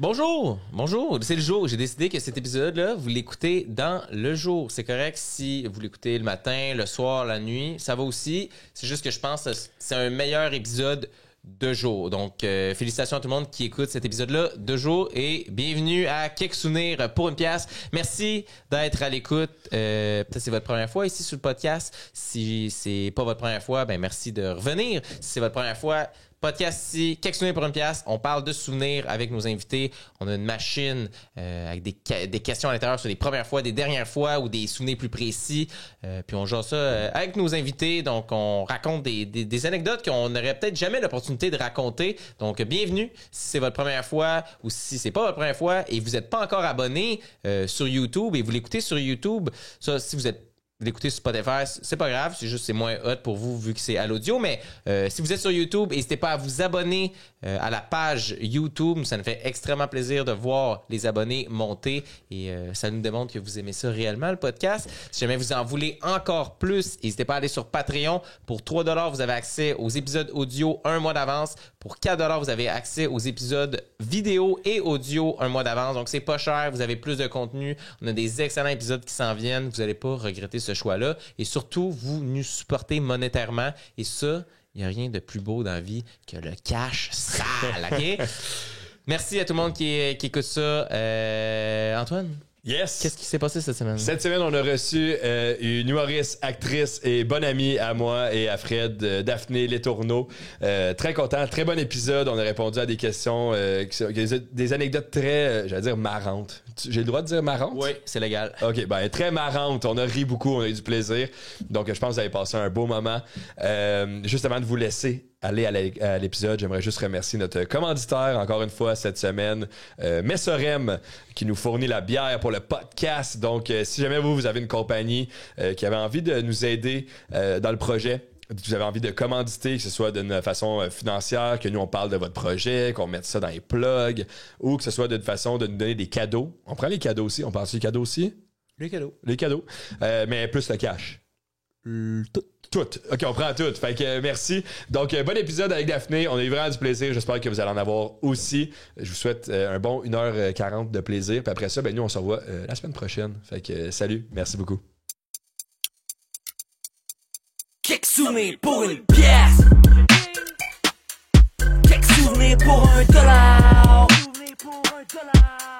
Bonjour, c'est le jour. J'ai décidé que cet épisode-là, vous l'écoutez dans le jour. C'est correct si vous l'écoutez le matin, le soir, la nuit, ça va aussi. C'est juste que je pense que c'est un meilleur épisode de jour. Donc, félicitations à tout le monde qui écoute cet épisode-là de jour et bienvenue à Quelques souvenirs pour une pièce. Merci d'être à l'écoute. Peut-être que c'est votre première fois ici sur le podcast. Si c'est pas votre première fois, ben merci de revenir. Si c'est votre première fois, podcast ici, Quelques souvenirs pour une pièce. On parle de souvenirs avec nos invités. On a une machine avec des questions à l'intérieur sur les premières fois, des dernières fois ou des souvenirs plus précis. Puis on joue ça avec nos invités. Donc, on raconte des anecdotes qu'on n'aurait peut-être jamais l'opportunité de raconter. Donc, bienvenue si c'est votre première fois ou si c'est pas votre première fois et vous n'êtes pas encore abonné sur YouTube et vous l'écoutez sur YouTube. Ça, si vous l'écoutez sur Spotify, c'est pas grave, c'est moins hot pour vous vu que c'est à l'audio, mais si vous êtes sur YouTube, n'hésitez pas à vous abonner à la page YouTube, ça nous fait extrêmement plaisir de voir les abonnés monter et ça nous démontre que vous aimez ça réellement, le podcast. Si jamais vous en voulez encore plus, n'hésitez pas à aller sur Patreon. Pour 3$, vous avez accès aux épisodes audio un mois d'avance. Pour 4$, vous avez accès aux épisodes vidéo et audio un mois d'avance. Donc, c'est pas cher, vous avez plus de contenu. On a des excellents épisodes qui s'en viennent. Vous n'allez pas regretter ce choix-là. Et surtout, vous nous supportez monétairement. Et ça, il n'y a rien de plus beau dans la vie que le cash sale, OK? Merci à tout le monde qui écoute ça. Antoine? Yes! Qu'est-ce qui s'est passé cette semaine? Cette semaine, on a reçu une humoriste, actrice et bonne amie à moi et à Fred, Daphné Letourneau. Très content, très bon épisode. On a répondu à des questions, des anecdotes très, j'allais dire, marrantes. J'ai le droit de dire marrantes? Oui, c'est légal. OK, ben très marrantes. On a ri beaucoup, on a eu du plaisir. Donc, je pense que vous avez passé un beau moment. Juste avant de vous laisser aller à l'épisode, j'aimerais juste remercier notre commanditaire, encore une fois, cette semaine, Messorem, qui nous fournit la bière pour le podcast. Donc, si jamais vous avez une compagnie qui avait envie de nous aider dans le projet, vous avez envie de commanditer, que ce soit d'une façon financière, que nous on parle de votre projet, qu'on mette ça dans les plugs, ou que ce soit d'une façon de nous donner des cadeaux. On prend les cadeaux aussi. On parle des cadeaux aussi? Les cadeaux. Les cadeaux. Mais plus le cash. Tout. OK, on prend tout. Fait que merci. Donc, bon épisode avec Daphné. On a eu vraiment du plaisir. J'espère que vous allez en avoir aussi. Je vous souhaite un bon 1h40 de plaisir. Puis après ça, ben nous, on se revoit la semaine prochaine. Fait que salut. Merci beaucoup. Quelques souvenirs pour une pièce. Quelques souvenirs pour $1.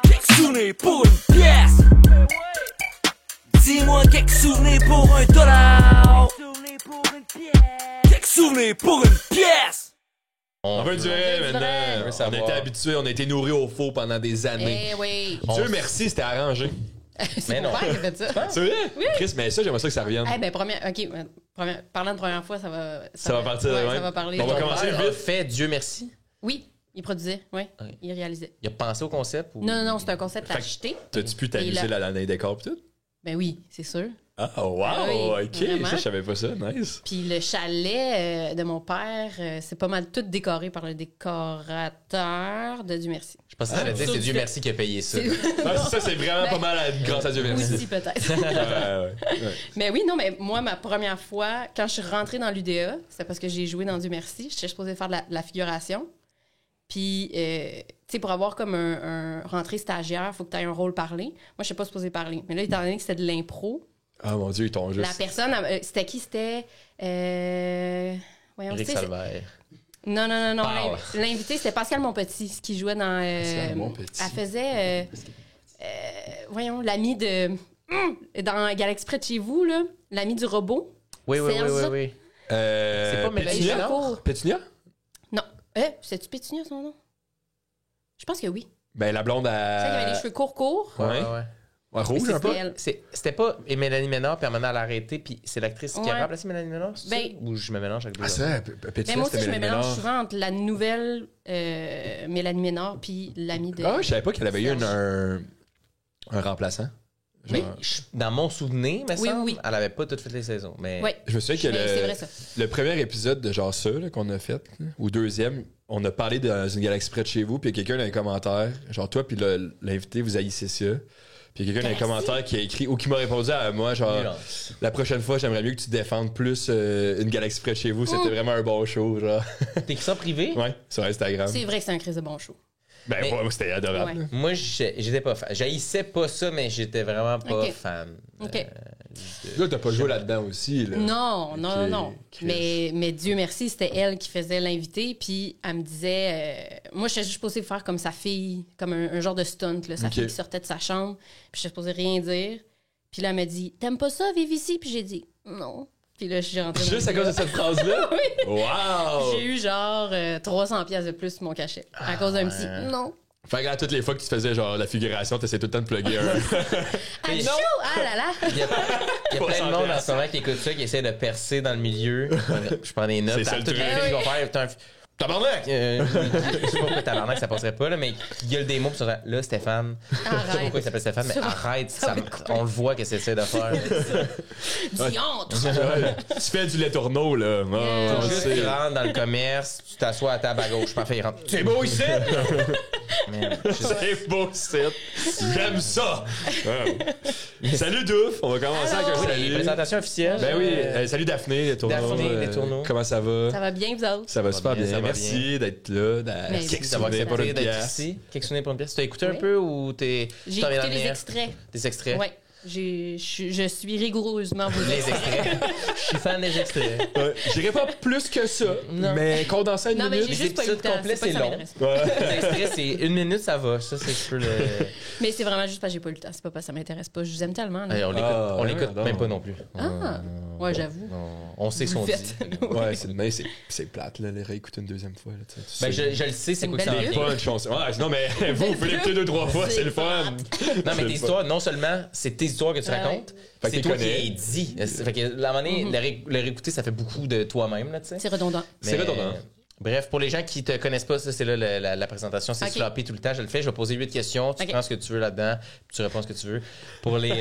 Quelques souvenirs pour une pièce. Dis-moi quelques souvenirs pour $1. Quelques souvenirs pour une pièce. On veut du vrai maintenant. On était habitués, on a été nourris au faux pendant des années. Eh oui. Dieu merci, c'était arrangé. C'est mon père qui a fait ça. C'est vrai? Oui. Chris, mais ça, j'aimerais ça que ça revienne. Eh ben, parlant de première fois, ça va partir de ouais, même. ça va parler. On va de- commencer Il a vite. fait Dieu merci. Oui, il produisait, oui. Ouais. Il réalisait. Il a pensé au concept? Ou... Non, c'est un concept Fait que- acheté. T'as-tu pu Et t'amuser là- dans les décors pis tout? Ben oui, c'est sûr. Ah, wow! oui, OK, vraiment. ça, je savais pas ça. Nice. Puis le chalet de mon père, c'est pas mal tout décoré par le décorateur de Dieu merci. Je pense que ça veut dire que c'est Dieu merci qui a payé ça. Ça, c'est vraiment pas mal grâce à Dieu merci. Aussi, peut-être. Ouais. Mais oui, non, mais moi, ma première fois, quand je suis rentrée dans l'UDA, c'était parce que j'ai joué dans Dieu merci. J'étais supposée faire de la figuration. Puis, tu sais, pour avoir comme un rentrée stagiaire, il faut que tu aies un rôle parlé. Moi, je ne suis pas supposée parler. Mais là, étant donné que c'était de l'impro, Ah, mon Dieu, ils t'ont juste... la personne, c'était qui? C'était... voyons, Eric tu sais, Salvaire. Non. Parle. L'invité, c'était Pascal Monpetit, qui jouait dans... Pascal Monpetit. Elle faisait... voyons, l'ami de... dans Galaxy près de chez vous, là, l'ami du robot. Oui. Serge. C'est pas Mélanie Pétunia? Ménard? Pétunia? Non. C'est-tu Pétunia, son nom? Je pense que oui. Ben, la blonde Tu sais, il avait les à... cheveux courts. Ouais. Ouais, rouge, un peu? Elle. C'était pas Mélanie Ménard, puis maintenant elle a arrêté, puis c'est l'actrice qui a Ouais. remplacé Mélanie Ménard, c'est Ben- ça? Ou je me mélange avec deux Ah, autres? ça, Mais Pétunia, moi aussi, c'était je me Mélanie mélange Ménard. souvent entre la nouvelle Mélanie Ménard puis l'ami de... Ah, je savais pas qu'elle avait eu un remplaçant. Mais Genre- dans mon souvenir, me Oui, semble, oui. elle avait pas toutes fait les saisons. Mais Oui, Je me souviens que c'est vrai ça. le premier épisode de genre ça là, qu'on a fait, là, ou deuxième, on a parlé dans une galaxie près de chez vous, puis il y a quelqu'un dans les commentaires, genre toi puis l'invité, vous haïssez ça. Puis il y a quelqu'un dans les commentaires qui a écrit ou qui m'a répondu à moi, genre Nuance. la prochaine fois, j'aimerais mieux que tu défendes plus une galaxie près de chez vous. C'était vraiment un bon show, genre. T'écris ça privé? Ouais, sur Instagram. C'est vrai que c'est un crise de bon show. Ben, Mais- moi, c'était adorable. Ouais. Moi, j'étais pas fan. J'haïssais pas ça, mais j'étais vraiment pas Ok. fan. OK. Là, t'as pas joué là-dedans aussi. Là. Non, non, Ok, non. Chris. Mais Dieu merci, c'était elle qui faisait l'invité. Puis elle me disait... moi, j'étais juste supposée faire comme sa fille, comme un genre de stunt. Là, sa Ok. fille qui sortait de sa chambre. Puis j'étais supposée rien dire. Puis là, elle m'a dit « T'aimes pas ça, vivre ici? » Puis j'ai dit « Non. » Puis là, je suis rentrée dans Juste le à cause de studio. cette phrase-là? Oui. Wow! J'ai eu genre 300 pièces de plus sur mon cachet. À cause d'un petit « Non. » Fait que là, toutes les fois que tu faisais genre la figuration, t'essayais tout le temps de plugger un. Ah, Et- chaud! Ah là là! Il y a plein de monde en ce moment qui écoute ça, qui essaie de percer dans le milieu. Je prends des notes. C'est ça, le Toutes les truc. filles vont faire putain, tabarnak! Je sais pas pourquoi tabarnak ça passerait pas, là, mais qui gueule des mots. Puis là, Stéphane. Je sais pas Arrête. pourquoi il s'appelle Stéphane, mais Ça va- arrête. ça va ça- être coupé. on le voit que c'est ça de faire. Diantre! Ouais, tu fais du lait tourneau, là. Oh, Yeah. on Juste sait. tu rentres dans le commerce, tu t'assois à table à gauche. Parfait, il rentre. C'est beau ici! Man, C'est beau, c'est. J'aime ça! Ouais. Salut, Douf! On va commencer avec un Oui, salut. présentation officielle. Ben oui, salut Daphné, les tourneaux. Daphné, les tourneaux. Comment ça va? Ça va bien, vous autres? Ça va super bien. ça va Merci d'être là. Mais Merci d'avoir Kick-Souvenir pour accepté une d'être pièce. ici. Quelque pour une pièce. Tu as écouté un Oui. peu ou t'es. J'ai t'en viens écouté d'en les venir? extraits. Des extraits? Oui. Je suis rigoureusement vos Les extraits. extraits. Je suis fan des extraits. Ouais, j'irai pas plus que ça, Non. mais condensé à une Non, mais minute. j'ai Les juste pas eu le épisodes temps. complets, C'est pas que c'est ça long. m'intéresse. Ouais. Les extraits, c'est 1 minute, ça va. Ça, c'est un peu le. Mais c'est vraiment juste parce que j'ai pas eu le temps. C'est pas parce que ça m'intéresse pas. Je vous aime tellement. Là. Hey, on l'écoute, Ah, on ouais, l'écoute non. même pas non plus. Ah, ouais, j'avoue. On sait ce qu'on Vous le dit. faites. Ouais, mais c'est plate, là, les réécouter une deuxième fois. Là, tu sais. Ben, je le sais, c'est une quoi que ça belle en vue. vient. Pas une chance. Ouais, non, mais vous pouvez l'écouter 2-3 fois, c'est le fun. Non, C'est mais le tes fun. histoires, non seulement c'est tes histoires que tu Ouais. racontes, Fait que c'est t'es toi qui connais. les dis. Fait que, à un moment donné, le réécouter, ça fait beaucoup de toi-même, là, tu sais. C'est redondant. C'est Mais, redondant. Bref, pour les gens qui te connaissent pas, ça, c'est là la présentation. C'est Ok. sloppy tout le temps. Je le fais. Je vais poser 8 questions. Tu Ok. prends ce que tu veux là-dedans. Puis tu réponds ce que tu veux. Pour les.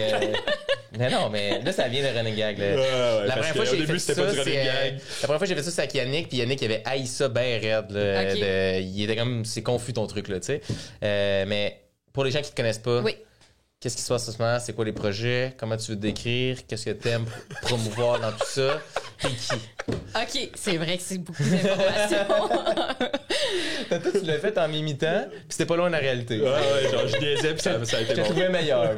Mais non, mais là, ça vient de running gag. Là. Ouais, La parce première fois que que au j'ai début, fait c'était pas ça, du running c'est, gag. la première fois que j'ai fait ça, c'est avec Yannick. Puis Yannick, il avait haï ça bien raide. Là, Ok. il était comme. C'est confus ton truc, là, tu sais. Mais pour les gens qui te connaissent pas. Oui. Qu'est-ce qui se passe en ce moment? C'est quoi les projets? Comment tu veux te décrire? Qu'est-ce que t'aimes promouvoir dans tout ça? T'es qui? OK, c'est vrai que c'est beaucoup d'informations. Toi, tu l'as fait en m'imitant, puis c'était pas loin de la réalité. Ouais, genre, je niaisais, puis ça a Je été te bon. trouvais meilleur.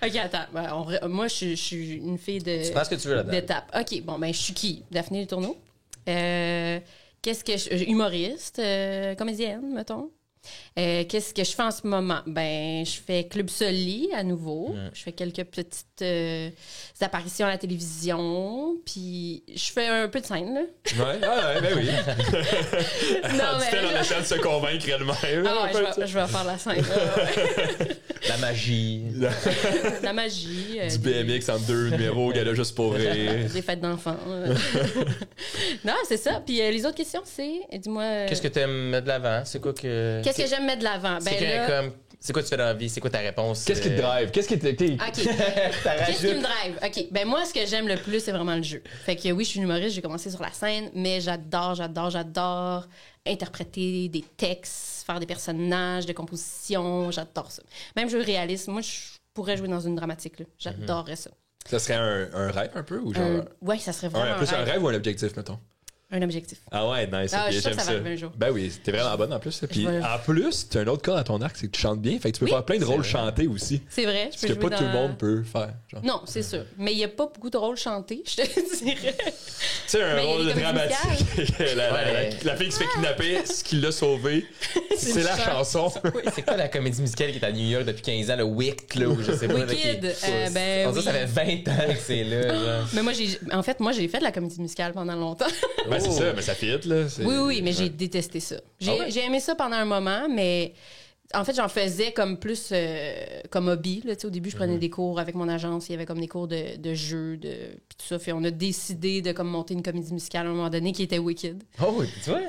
OK, attends. Ben, moi, je suis une fille de... Tu penses que tu veux là-dedans? d'étape. OK, bon, ben, je suis qui? Daphné Les Tourneaux. Qu'est-ce que je... Humoriste, comédienne, mettons. Qu'est-ce que je fais en ce moment? Ben, je fais Club Soli à nouveau. Je fais quelques petites apparitions à la télévision. Puis je fais un peu de scène, là. Ouais, ben oui. Non, Dit-elle en essayant de se convaincre elle-même. Ah ouais, je vais faire la scène. La magie. La magie. Du BMX en 2 numéros, gars là juste pour rire. Des fêtes d'enfants. Non, c'est ça. Puis les autres questions, c'est... Dis-moi... Qu'est-ce que t'aimes mettre de l'avant? C'est quoi que. Qu'est-ce que j'aime mettre de l'avant? C'est Ben que, là... comme. C'est quoi tu fais dans la vie? C'est quoi ta réponse? Qu'est-ce qui te drive? Qu'est-ce qui te. OK. Ça Qu'est-ce qui rajoute. me drive? OK. Ben moi, ce que j'aime le plus, c'est vraiment le jeu. Fait que oui, je suis une humoriste, j'ai commencé sur la scène, mais j'adore interpréter des textes, faire des personnages, des compositions. J'adore ça. Même jeu réaliste. Moi, je pourrais jouer dans une dramatique, là. J'adorerais ça. Ça serait un rêve un peu ou genre. Ouais, ça serait vraiment Plus un rêve ou un objectif, mettons? un objectif. Ah ouais, nice. Ah, ok, je suis sûre j'aime que ça va arriver un jour. Ben oui, t'es vraiment bonne en plus. Puis vais- en plus, t'as un autre cas dans ton arc, c'est que tu chantes bien. Fait que tu peux Oui. faire plein de rôles C'est vrai. chantés aussi. C'est vrai, je Ce peux que jouer pas tout le dans- monde peut faire. Genre. Non, c'est sûr. Mais il n'y a pas beaucoup de rôles chantés, je te dirais. Tu sais, un Mais rôle il est comme dramatique. Ouais. La fille qui se fait kidnapper, ce qui l'a sauvé, c'est une la chanson. C'est quoi la comédie musicale qui est à New York depuis 15 ans, le Wick, là, ou je sais pas. là, qui- Wicked. Ben On dirait que ça fait 20 ans que c'est là. genre. Mais moi, j'ai fait de la comédie musicale pendant longtemps. Ben c'est Oh. ça, mais ça fit, là. c'est- Oui, mais j'ai détesté ça. J'ai aimé ça pendant un moment, mais en fait, j'en faisais comme plus comme hobby. Là. Tu sais, au début, je prenais des cours avec mon agence. Il y avait comme des cours de jeu, puis tout ça. Puis on a décidé de comme monter une comédie musicale à un moment donné qui était Wicked. Oh, tu vois?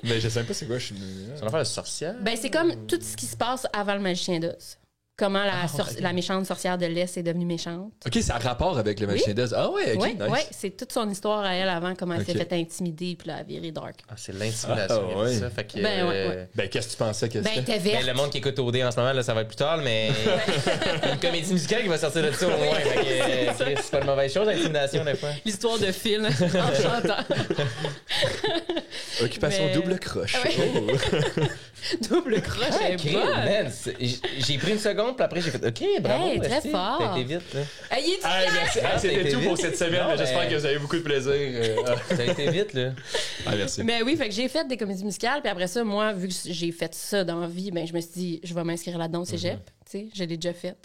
Mais je sais même pas c'est quoi, je suis. C'est une affaire de sorcière. Ben, c'est comme tout ce qui se passe avant le magicien d'Oz. Comment la méchante sorcière de l'Est est devenue méchante. Ok, ça a rapport avec le magicien d'Oz. Ah ouais, ok, Oui, nice. c'est toute son histoire à elle avant, comment elle Ok. s'est fait intimider, puis là, elle a viré dark. Ah, c'est l'intimidation. Ah, ouais. Ça fait que, Ben, ouais. Ben qu'est-ce que tu pensais que Ben, c'était? t'es verte. ben, le monde qui écoute OD en ce moment, là, ça va être plus tard, mais une comédie musicale qui va sortir de ça au moins. Fait que, Chris, c'est pas une mauvaise chose, l'intimidation, des fois. L'histoire de Phil en chantant. Occupation Mais- double croche. Ouais. Oh. Double croche, Ok, elle est bonne. man, j'ai pris une seconde, puis après j'ai fait OK, bravo. Hey, très merci, fort. T'as été vite, là. Ah, il est Hey, merci. Hey, Ah, c'était t'as tout été pour vite. cette semaine. Non, mais J'espère mais- que vous avez eu beaucoup de plaisir. T'as été vite, là. Ah, merci. Mais oui, fait que j'ai fait des comédies musicales, puis après ça, moi, vu que j'ai fait ça dans la vie, ben je me suis dit, je vais m'inscrire là-dedans au cégep. Tu sais, je l'ai déjà fait.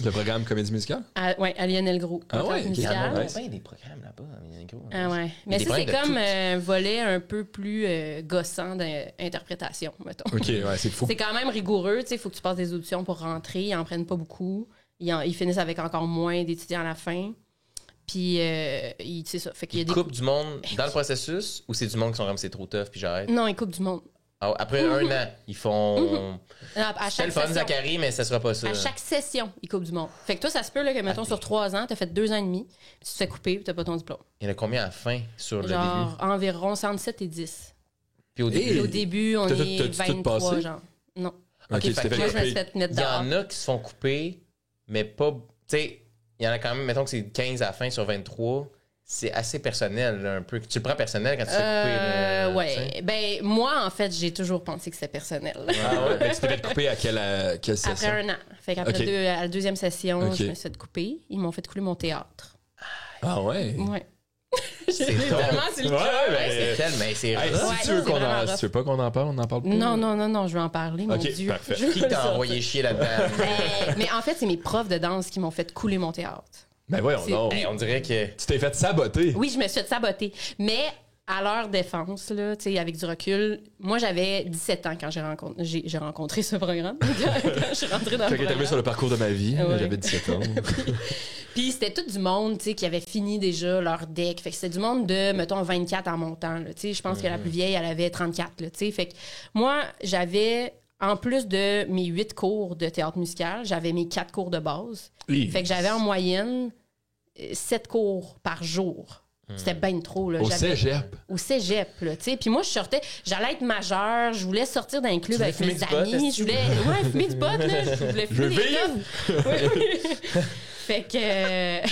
Le programme Comédie musicale? Ouais, à Lionel Gros. Ah ouais, Il y en musicale. a bien des programmes là-bas. Il y en a gros. Ah ouais. Mais des ça, c'est problèmes de comme tout. un volet un peu plus gossant d'interprétation, mettons. OK, ouais, c'est fou. C'est quand même rigoureux, tu sais, il faut que tu passes des auditions pour rentrer, ils en prennent pas beaucoup. Ils finissent avec encore moins d'étudiants à la fin. Puis, c'est ça. Fait qu'il y a Ils des coupent du monde dans le processus ou c'est du monde qui sont comme c'est trop tough puis j'arrête? Non, ils coupent du monde. Ah, après un an, ils font. À C'est chaque le fun, session. Zachary, mais ça sera pas ça. À chaque session, ils coupent du monde. Fait que toi, ça se peut là, que, mettons, sur 3 ans, t'as fait 2 ans et demi, puis tu te fais couper, puis t'as pas ton diplôme. Il y en a combien à la fin sur le Genre, début? environ 107 et 10. Puis au Et- début, Puis au début, on T'as- est t'as-tu tout 23, passé? genre. Non. OK, tu fait t'es que fait Moi, je me suis couper. fait mettre il y dehors. en a qui se font couper, mais pas. Tu sais, il y en a quand même, mettons que c'est 15 à la fin sur 23. C'est assez personnel, là, un peu. Tu le prends personnel quand tu te fais couper. là, tu Ouais. sais. Ben, moi, en fait, j'ai toujours pensé que c'était personnel. Ah ouais, mais tu t'es fait couper à quelle Après session? un an. Fait qu'après Ok. à la deuxième session, Ok. je me suis fait couper. Ils m'ont fait couler mon théâtre. Ah ouais? Ouais. C'est Tellement, c'est le Ouais, cœur. ben, C'est tellement. C'est Hey, rough. si Ouais, tu veux c'est qu'on vraiment en... rough. Si tu veux pas qu'on en parle, on en parle pas. Non, je vais en parler, mon Ok, Dieu. parfait. Je veux Qui le t'a sortir. envoyé chier là-dedans? Mais en fait, c'est mes profs de danse qui m'ont fait couler mon théâtre. Ben voyons C'est- donc. Hey, on dirait que. Tu t'es fait saboter. Oui, je me suis fait saboter. Mais à leur défense, là, tu sais, avec du recul, moi, j'avais 17 ans quand j'ai rencontré ce programme. Quand je suis rentrée dans Quand le il est arrivé programme. sur le parcours de ma vie, Ouais. j'avais 17 ans. Puis c'était tout du monde, tu sais, qui avait fini déjà leur deck. Fait que c'était du monde de, mettons, 24 en montant, là. Tu sais, je pense que la plus vieille, elle avait 34, là, tu sais. Fait que moi, j'avais, en plus de mes 8 cours de théâtre musical, j'avais mes 4 cours de base. Fait que j'avais en moyenne 7 cours par jour. C'était bien trop, là. Au J'avais- cégep. Au cégep, là, tu sais. Puis moi, je sortais, j'allais être majeure, je voulais sortir d'un club voulais avec fumer mes du pot, amis, est-ce je que- voulais fumer du pot, là, je voulais fumer des vivre! clopes. Oui. Fait que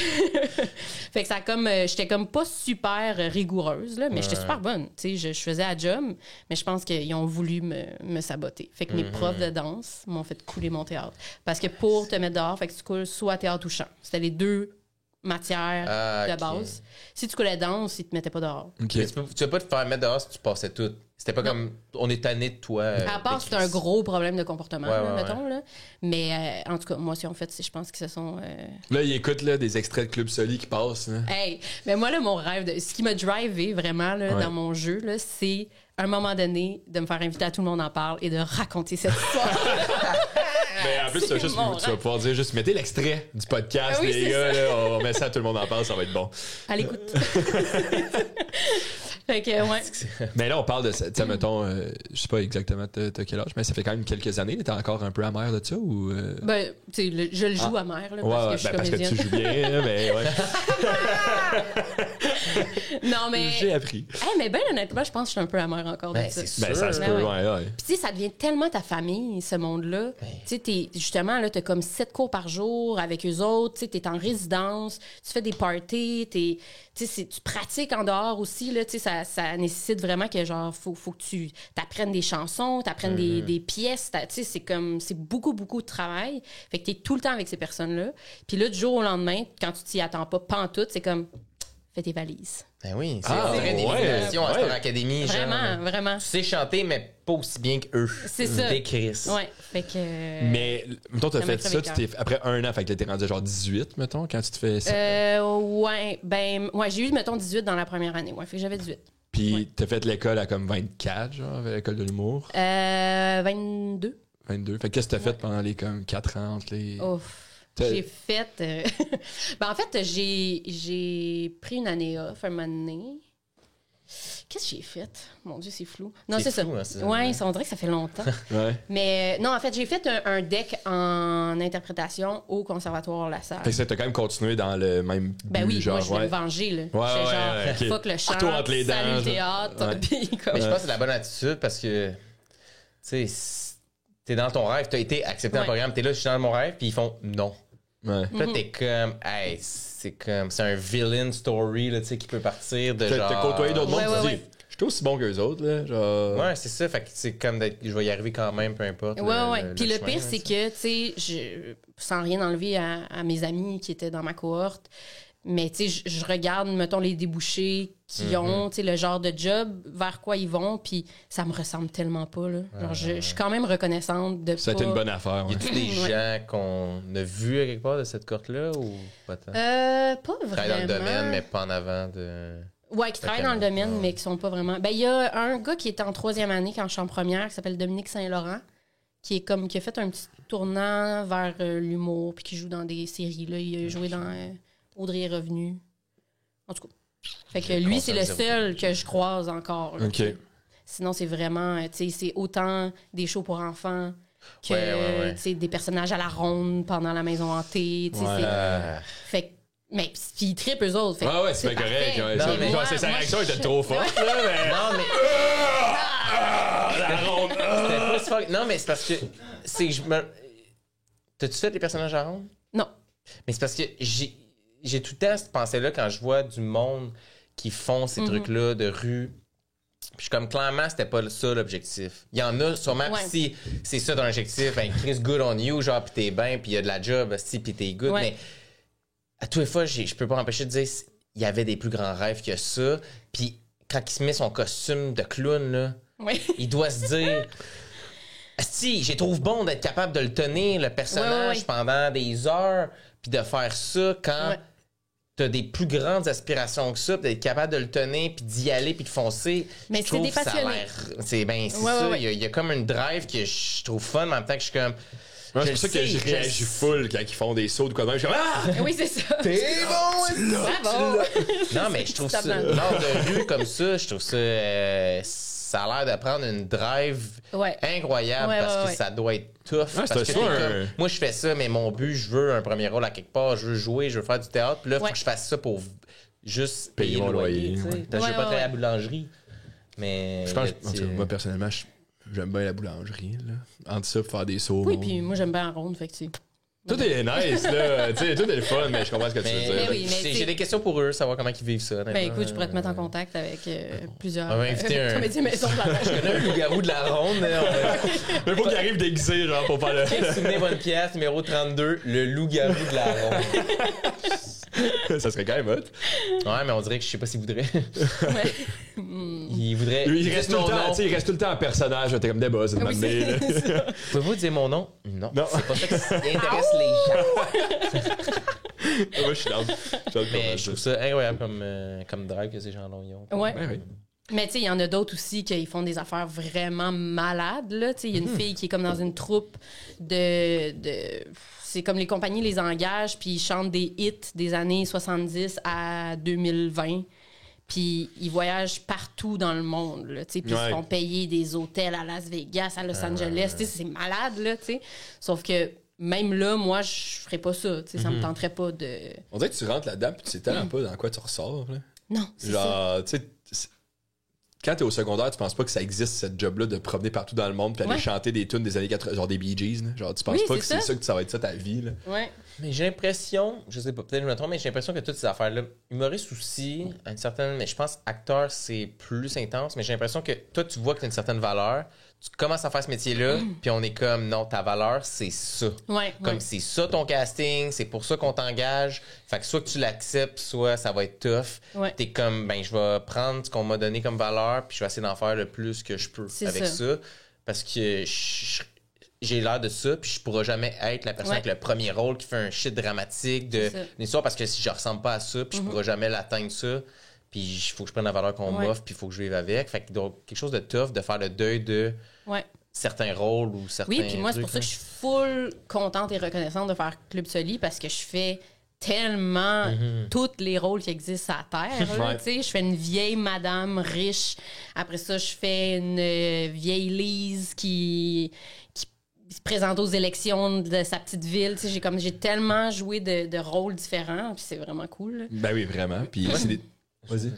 fait que ça a comme j'étais comme pas super rigoureuse là, mais j'étais super bonne, tu sais, je faisais la job, mais je pense qu'ils ont voulu me saboter. Fait que mes profs de danse m'ont fait couler mon théâtre parce que pour te mettre dehors, fait que tu coules soit théâtre ou chant. C'était les deux matières Ah, de ok. base. Si tu coulais danse, ils te mettaient pas dehors. OK. Mais tu peux pas te faire mettre dehors si tu passais tout. C'était pas comme on est tanné de toi. À part, c'est un gros problème de comportement, Ouais, là, ouais, mettons. Là. Mais en tout cas, moi, si on fait, je pense que ce sont. Là, il écoute là, des extraits de Club Soli qui passent. Là. Hey, mais moi, là, mon rêve, ce qui m'a drivé vraiment là, Ouais. dans mon jeu, là, c'est à un moment donné de me faire inviter à Tout le monde en parle et de raconter cette histoire. Ben, en plus, tu vas, juste, mon tu vas rêve. pouvoir dire juste mettez l'extrait du podcast, Ah oui, les c'est gars. ça. Là, on met ça à tout le monde en parle, ça va être bon. À l'écoute. Fait que, ouais. Mais là, on parle de ça. Tu sais, mettons, je sais pas exactement t'as quel âge, mais ça fait quand même quelques années. T'es encore un peu amer de ça ou. Ben, tu sais, je le joue amer, là, Ouais, parce ouais, que je suis ben, parce que comédienne. tu joues bien, là, mais ouais. Non, mais. J'ai appris. Hey, mais ben honnêtement, je pense que je suis un peu amère encore de Ben, ça. c'est Ben, ça se Ben peut, ouais. ouais. Puis tu sais, ça devient tellement ta famille, ce monde-là. Tu sais, justement, là, t'as comme 7 cours par jour avec eux autres. Tu sais, t'es en résidence, tu fais des parties, tu sais, tu pratiques en dehors aussi, là. Tu sais, ça nécessite vraiment que, genre, faut que tu t'apprennes des chansons, t'apprennes des pièces. Tu sais, c'est beaucoup, beaucoup de travail. Fait que t'es tout le temps avec ces personnes-là. Puis là, du jour au lendemain, quand tu t'y attends pas, pantoute, c'est comme, fais tes valises. Ben oui, c'est Ah, on dirait des ouais, filiations à ouais. Star Academy. genre. Vraiment, vraiment. Tu sais chanter, mais pas aussi bien qu'eux. C'est ça. Des Chris. Ouais, fait que... Mais, mettons, t'as Ça fait m'a ça, crevé tu le t'es, après un an, fait que là, t'es rendu genre 18, mettons, quand tu te fais ça. Ouais, ben, ouais, j'ai eu, mettons, 18 dans la première année. Ouais, fait que j'avais 18. Puis t'as fait l'école à comme 24, genre, avec l'école de l'humour. 22. 22. Fait que qu'est-ce que t'as fait pendant les comme 4 ans entre les. Ouf. T'as- J'ai fait... ben, en fait, j'ai pris une année off, un moment donné. Qu'est-ce que j'ai fait? Mon Dieu, c'est flou. Non, C'est c'est ça. flou, hein, ça. Ouais, on dirait que ça fait longtemps. Ouais. Mais non, en fait, j'ai fait un deck en interprétation au Conservatoire La Salle. Fait que ça, t'as quand même continué dans le même. Ben but, oui, genre, moi, je voulais ouais. me venger, là. Ouais, J'étais ouais, genre, ouais, ok. fuck le chant, Couteau entre les dents, salut le genre. théâtre. Ouais. Puis comme... Mais je pense que c'est la bonne attitude parce que, tu sais, t'es dans ton rêve, t'as été accepté dans le Ouais. programme, t'es là, je suis dans mon rêve, puis ils font non. Ouais. Puis là, t'es comme, hey, c'est un villain story, là, tu sais, qui peut partir de T'as genre. côtoyé d'autres mondes, Ouais, tu ouais, dis, ouais. je suis aussi bon qu'eux autres, là. Genre... Ouais, c'est ça. Fait que c'est comme d'être. Je vais y arriver quand même, peu importe. Ouais. Puis le chemin, pire, là, c'est que, tu sais, sans rien enlever à mes amis qui étaient dans ma cohorte, mais tu sais, je regarde, mettons, les débouchés qu'ils ont, tu sais, le genre de job, vers quoi ils vont, puis ça me ressemble tellement pas, là. Genre, je suis quand même reconnaissante de Ça a été une bonne affaire, Y ouais. a-tu des gens qu'on a vus à quelque part de cette cohorte-là ou pas tant? Pas Qui vraiment. travaillent dans le domaine, mais pas en avant de. Ouais, qui travaillent dans le domaine, mais qui sont pas vraiment... Ben, il y a un gars qui était en 3e année quand je suis en première, qui s'appelle Dominique Saint-Laurent, qui a fait un petit tournant vers l'humour, puis qui joue dans des séries, là. Il a joué dans Audrey est revenue. En tout cas. Fait que lui, c'est le seul que je croise encore. Là, OK. Sinon, c'est vraiment, tu sais, c'est autant des shows pour enfants que, Ouais. tu sais, des personnages à la ronde pendant la maison hantée, tu sais, Ouais. fait que, mais, puis ils trippent eux autres. Fait que Ouais, c'est pas correct. parfait. Ouais. Non, C'est- mais genre, sa réaction était trop forte, là, mais... Non, mais. La ronde! C'était pas si fort. Non, mais c'est parce que. C'est que je me. T'as-tu fait des personnages à ronde? Non. Mais c'est parce que j'ai tout le temps cette pensée-là quand je vois du monde qui font ces trucs-là de rue. Puis je suis comme, clairement, c'était pas ça l'objectif. Il y en a sûrement, Ouais. si c'est ça ton objectif, ben Chris, good on you, genre, pis t'es bien, pis il y a de la job, si, pis t'es good. Ouais. Mais à toutes les fois, je peux pas m'empêcher de dire, il y avait des plus grands rêves que ça. Puis quand il se met son costume de clown, là, Oui. il doit se dire. Si, j'ai trouve bon d'être capable de le tenir, le personnage, Ouais. pendant des heures, puis de faire ça quand Ouais. t'as des plus grandes aspirations que ça, puis d'être capable de le tenir, puis d'y aller, puis de foncer. Mais Je c'est trouve des que ça a passionnés. l'air- C'est ben, c'est Ouais, ça. ouais. Il y a comme une drive que je trouve fun, mais en même temps que je suis comme. Ouais, je c'est pour ça le que sais, je réagis full quand ils font des sauts de quoi de même. Je suis comme, ah! Oui, c'est ça. T'es bon, Bravo. Non, mais je trouve ça. Tu tapes dans le- L'art de rue comme ça, je trouve ça. Ça a l'air de prendre une drive Ouais. incroyable Ouais, parce ouais, que ouais. ça doit être tough. c'est parce que ça, t'es un- comme, moi, je fais ça, mais mon but, je veux un premier rôle à quelque part, je veux jouer, je veux faire du théâtre. Puis là, il faut Ouais. que je fasse ça pour juste Payer payer mon le loyer. loyer, tu sais. ouais. Parce que je veux pas Ouais, travailler à la ouais. boulangerie. Mais. Je pense, le en tout cas, petit- moi, personnellement, j'aime bien la boulangerie, là. Entre ça, faire des sauts. Oui, bon. puis moi, j'aime bien en ronde, fait que tu... Tout est nice, là. Tu sais, tout est le fun, mais je comprends ce que tu veux Mais, dire. Mais oui, mais j'ai des questions pour eux, savoir comment ils vivent ça. Ben écoute, je pourrais te mettre en contact avec plusieurs On va inviter un- comédiens maison de la Je connais un loup-garou de la ronde. Mais on va- Mais faut qu'il arrive déguisé, genre, pour faire le. Souvenez-vous une pièce, numéro 32, le loup-garou de la ronde. Ça serait quand même hot. Ouais, mais on dirait que je sais pas s'il voudrait. Ouais. Il voudrait. Il reste, tout le mon temps, nom. tu sais, il reste tout le temps en personnage. T'es comme des boss, une Oui, matinée, là. c'est ça. Pouvez-vous dire mon nom? Non. Non. C'est pas ça qui intéresse les gens. Moi, je suis down. Mais je trouve ça incroyable comme drive que ces gens-là ont. Ouais. Ouais, ouais. Mais tu sais, il y en a d'autres aussi qui font des affaires vraiment malades, là. Tu sais, il y a une fille qui est comme dans une troupe de... C'est comme les compagnies les engagent, puis ils chantent des hits des années 70 à 2020. Puis ils voyagent partout dans le monde, là, tu sais. Puis ils Ouais. se font payer des hôtels à Las Vegas, à Los Angeles. Tu sais, c'est malade, là, tu sais. Sauf que même là, moi, je ferais pas ça, tu sais. Ça me tenterait pas de... On dirait que tu rentres là-dedans, puis tu sais tellement pas dans quoi tu ressors, là. Non, c'est ça. Genre, tu sais, quand t'es au secondaire, tu penses pas que ça existe, cette job-là, de promener partout dans le monde puis aller Ouais. chanter des tunes des années 80, genre des Bee Gees, là. Genre, tu penses Oui, pas c'est que c'est ça. ça que ça va être ça ta vie, là. Ouais. Mais j'ai l'impression, je sais pas, peut-être que je me trompe, mais j'ai l'impression que toutes ces affaires-là, humoriste aussi, à une certaine, mais je pense acteur, c'est plus intense, mais j'ai l'impression que toi, tu vois que tu as une certaine valeur, tu commences à faire ce métier-là, puis on est comme, non, ta valeur, c'est ça. Ouais, Comme ouais. c'est ça ton casting, c'est pour ça qu'on t'engage. Fait que soit que tu l'acceptes, soit ça va être tough. Ouais. T'es comme, ben, je vais prendre ce qu'on m'a donné comme valeur, puis je vais essayer d'en faire le plus que je peux C'est avec ça. ça. Parce que j'ai l'air de ça, puis je pourrai jamais être la personne Ouais. avec le premier rôle qui fait un shit dramatique de C'est ça. une histoire, parce que si je ressemble pas à ça, puis je pourrai jamais l'atteindre ça, puis il faut que je prenne la valeur qu'on Ouais. m'offre, puis il faut que je vive avec. Fait que donc, quelque chose de tough de faire le deuil de Ouais. certains rôles ou certains Oui, puis moi, c'est trucs, pour ça que là. je suis full contente et reconnaissante de faire Club Soli parce que je fais tellement tous les rôles qui existent à la Terre. là, Ouais. tu sais. Je fais une vieille madame riche. Après ça, je fais une vieille Lise qui se présente aux élections de sa petite ville. Tu sais, j'ai tellement joué de rôles différents, puis c'est vraiment cool. là. Ben oui, vraiment. Puis c'est des. Vas-y.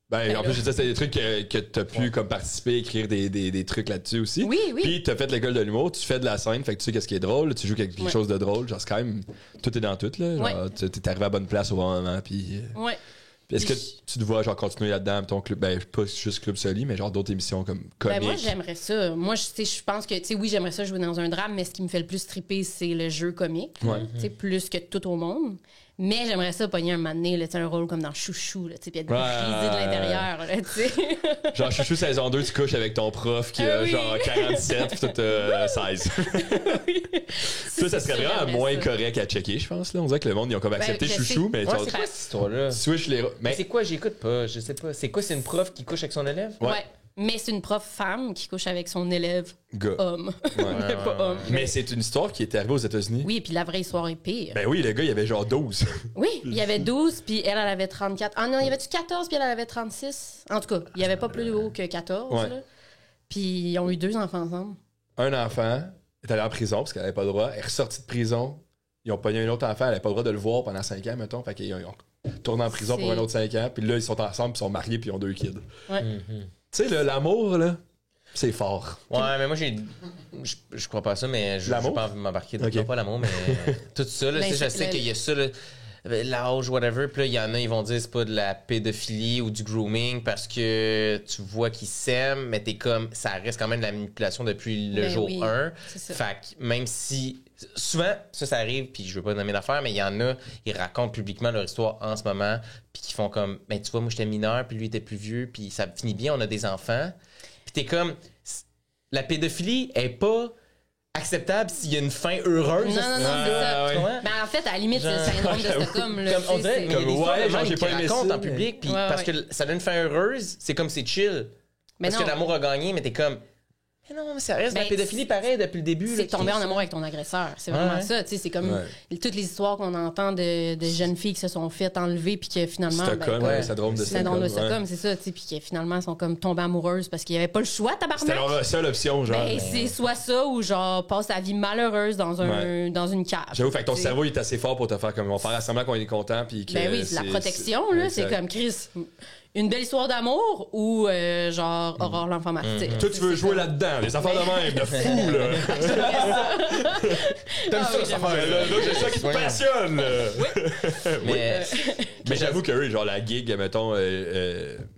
Ben, en plus, je disais, c'était des trucs que t'as pu comme participer, écrire des trucs là-dessus aussi. Oui, oui. Puis t'as fait l'école de l'humour, tu fais de la scène, fait que tu sais qu'est-ce qui est drôle, tu joues quelque Ouais. chose de drôle. Genre, c'est quand même. Tout est dans tout, là. Genre, t'es arrivé à la bonne place au bon moment, puis. Ouais. Puis est-ce que tu te vois genre continuer là-dedans, ton club, ben pas juste Club Soli, mais genre d'autres émissions comme comiques? Ben moi, j'aimerais ça. Moi, je pense que, tu sais, oui, j'aimerais ça jouer dans un drame, mais ce qui me fait le plus triper, c'est le jeu comique. Ouais. Tu sais, plus que tout au monde. Mais j'aimerais ça pogner un moment donné, là, tu sais, un rôle comme dans Chouchou, là, tu sais, puis être brisé de l'intérieur, là, tu sais. Genre Chouchou saison 2, tu couches avec ton prof qui a oui. genre 47 puis toi t'as 16. Oui. Ça serait vraiment j'aimerais moins ça. correct à checker, je pense. Là. On dirait que le monde, ils ont comme accepté je Chouchou, sais. mais Ouais, genre, c'est quoi cette histoire-là? switch les... Mais Mais c'est quoi? J'écoute pas. Je sais pas. C'est quoi? C'est une prof qui couche avec son élève? Ouais. Mais c'est une prof femme qui couche avec son élève gars. homme. Mais pas homme. Mais c'est une histoire qui est arrivée aux États-Unis. Oui, puis la vraie histoire est pire. Ben oui, le gars, il avait genre 12. Oui, il y avait 12, puis elle avait 34. Ah non, il y avait-tu 14, puis elle avait 36? En tout cas, il n'y avait pas plus haut que 14. Ouais. Là. Puis ils ont eu 2 enfants ensemble. Un enfant est allé en prison parce qu'elle avait pas le droit. Elle est ressortie de prison. Ils ont pogné un autre enfant. Elle n'avait pas le droit de le voir pendant 5 ans, mettons. Fait qu'ils ont tourné en prison pour C'est- un autre 5 ans. Puis là, ils sont ensemble, puis ils sont mariés, puis ils ont 2 kids. Ouais. Tu sais, l'amour, là, c'est fort. Ouais, mais moi, je crois pas à ça, mais je L'amour? n'ai pas envie de m'embarquer dans Ok. pas l'amour, mais tout ça, là, Ben, tu sais, je c'est sais le- qu'il y a ça, là, l'âge, whatever, puis là, il y en a, ils vont dire c'est pas de la pédophilie ou du grooming parce que tu vois qu'ils s'aiment, mais t'es comme, ça reste quand même de la manipulation depuis le Ben jour oui, 1. c'est ça. Fait que même si, souvent, ça arrive, puis je veux pas nommer d'affaires, mais il y en a, ils racontent publiquement leur histoire en ce moment, puis qui font comme, ben tu vois, moi j'étais mineur, puis lui était plus vieux, puis ça finit bien, on a des enfants. Puis t'es comme, la pédophilie est pas acceptable s'il y a une fin heureuse. Non, non, non, c'est ça. Tu vois? Ben, en fait, à la limite, c'est le Genre- syndrome de Stockholm. Là, Comme on tu sais, dirait, c'est- mais il y a des Comme, histoires ouais, de genre, même j'ai qui pas aimé racontent ça, en public, puis Ouais, parce ouais. que ça donne une fin heureuse, c'est comme c'est chill. Mais Parce non. que l'amour a gagné, mais t'es comme, mais non, mais ça reste de la Ben, pédophilie pareil depuis le début. C'est là, tomber en Chris. amour avec ton agresseur. C'est vraiment Ouais. ça. Tu sais, c'est comme Ouais. toutes les histoires qu'on entend de jeunes filles qui se sont faites enlever puis que finalement. Stockholm, ouais. syndrome de C'est syndrome de Stockholm. Stockholm, c'est ça, tu sais, puis que finalement, elles sont comme tombées amoureuses parce qu'il n'y avait pas le choix, C'était tabarnak. leur seule option, genre. Ben, c'est soit ça ou genre passe ta vie malheureuse dans dans une cave. J'avoue, fait que ton Tu sais. cerveau il est assez fort pour te faire comme on va faire semblant qu'on est content puis que Ben oui, c'est la protection, là. C'est exact. comme Chris, une belle histoire d'amour ou genre Aurore l'enfant martyr. Toi, tu veux jouer là-dedans, les affaires de même, de fou, là. T'aimes Ah ça, oui, ça j'aime faire- Là, c'est ça qui te Ouais. passionne, là. Mais Mais j'avoue que oui, genre la gig, mettons,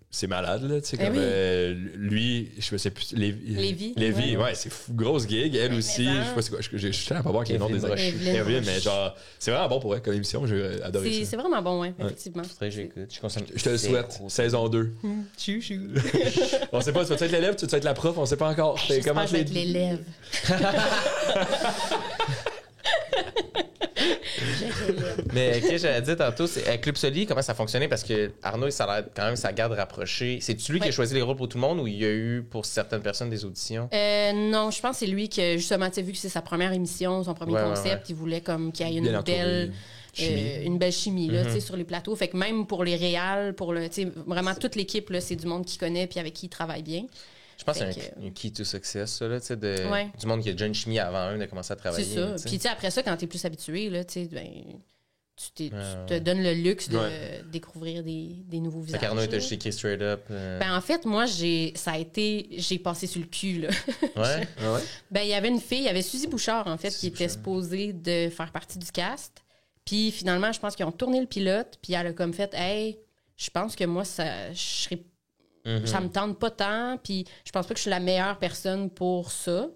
c'est malade, là. Tu sais, Eh comme oui. lui, je sais plus. Lévi. Lévi, ouais, c'est fou. Grosse gig. Elle aussi, mais je sais pas c'est quoi. Je suis à pas voir quel nom des Evelyne Roche. Evelyne, mais genre, c'est vraiment bon pour elle comme émission. J'ai adoré ça. C'est vraiment bon, ouais, effectivement. faudrait que j'écoute. Je te le souhaite. Saison 2. Chouchou. On sait pas, tu vas être l'élève, tu vas être la prof, on sait pas encore. J'espère que je vais être l'élève. Mais qu'est-ce que j'allais dire tantôt, c'est avec Club Soli, comment ça fonctionnait? Parce que Arnaud, ça a l'air quand même sa garde rapprochée. C'est-tu lui qui a Ouais. choisi les rôles pour tout le monde ou il y a eu pour certaines personnes des auditions? Non, je pense que c'est lui qui, justement, tu sais, vu que c'est sa première émission, son premier Ouais, ouais, concept, ouais. il voulait comme qu'il y ait Bien une entouré. belle Chimie. une belle chimie là, tu sais, sur les plateaux. Fait que même pour les réals, pour le, tu sais, vraiment toute l'équipe là, c'est du monde qui connaît puis avec qui il travaille bien. Je pense que Fait c'est que- un key to success, ça, là, tu sais, Ouais. du monde qui a déjà une chimie avant eux de commencer à C'est travailler. ça. là, tu sais. Puis tu sais, après ça, quand t'es plus habitué là, tu sais, ben, tu te Ouais. donnes le luxe de Ouais. découvrir des nouveaux Fait visages. qu'Arnaud était là. juste écrit straight up. Ben en fait, moi j'ai passé sur le cul là. Ouais. Ben, il y avait une fille, il y avait Suzy Bouchard, en fait, qui était supposée de faire partie du cast. Puis finalement, je pense qu'ils ont tourné le pilote, puis elle a comme fait, hey, je pense que moi, ça me tente pas tant, puis je pense pas que je suis la meilleure personne pour ça.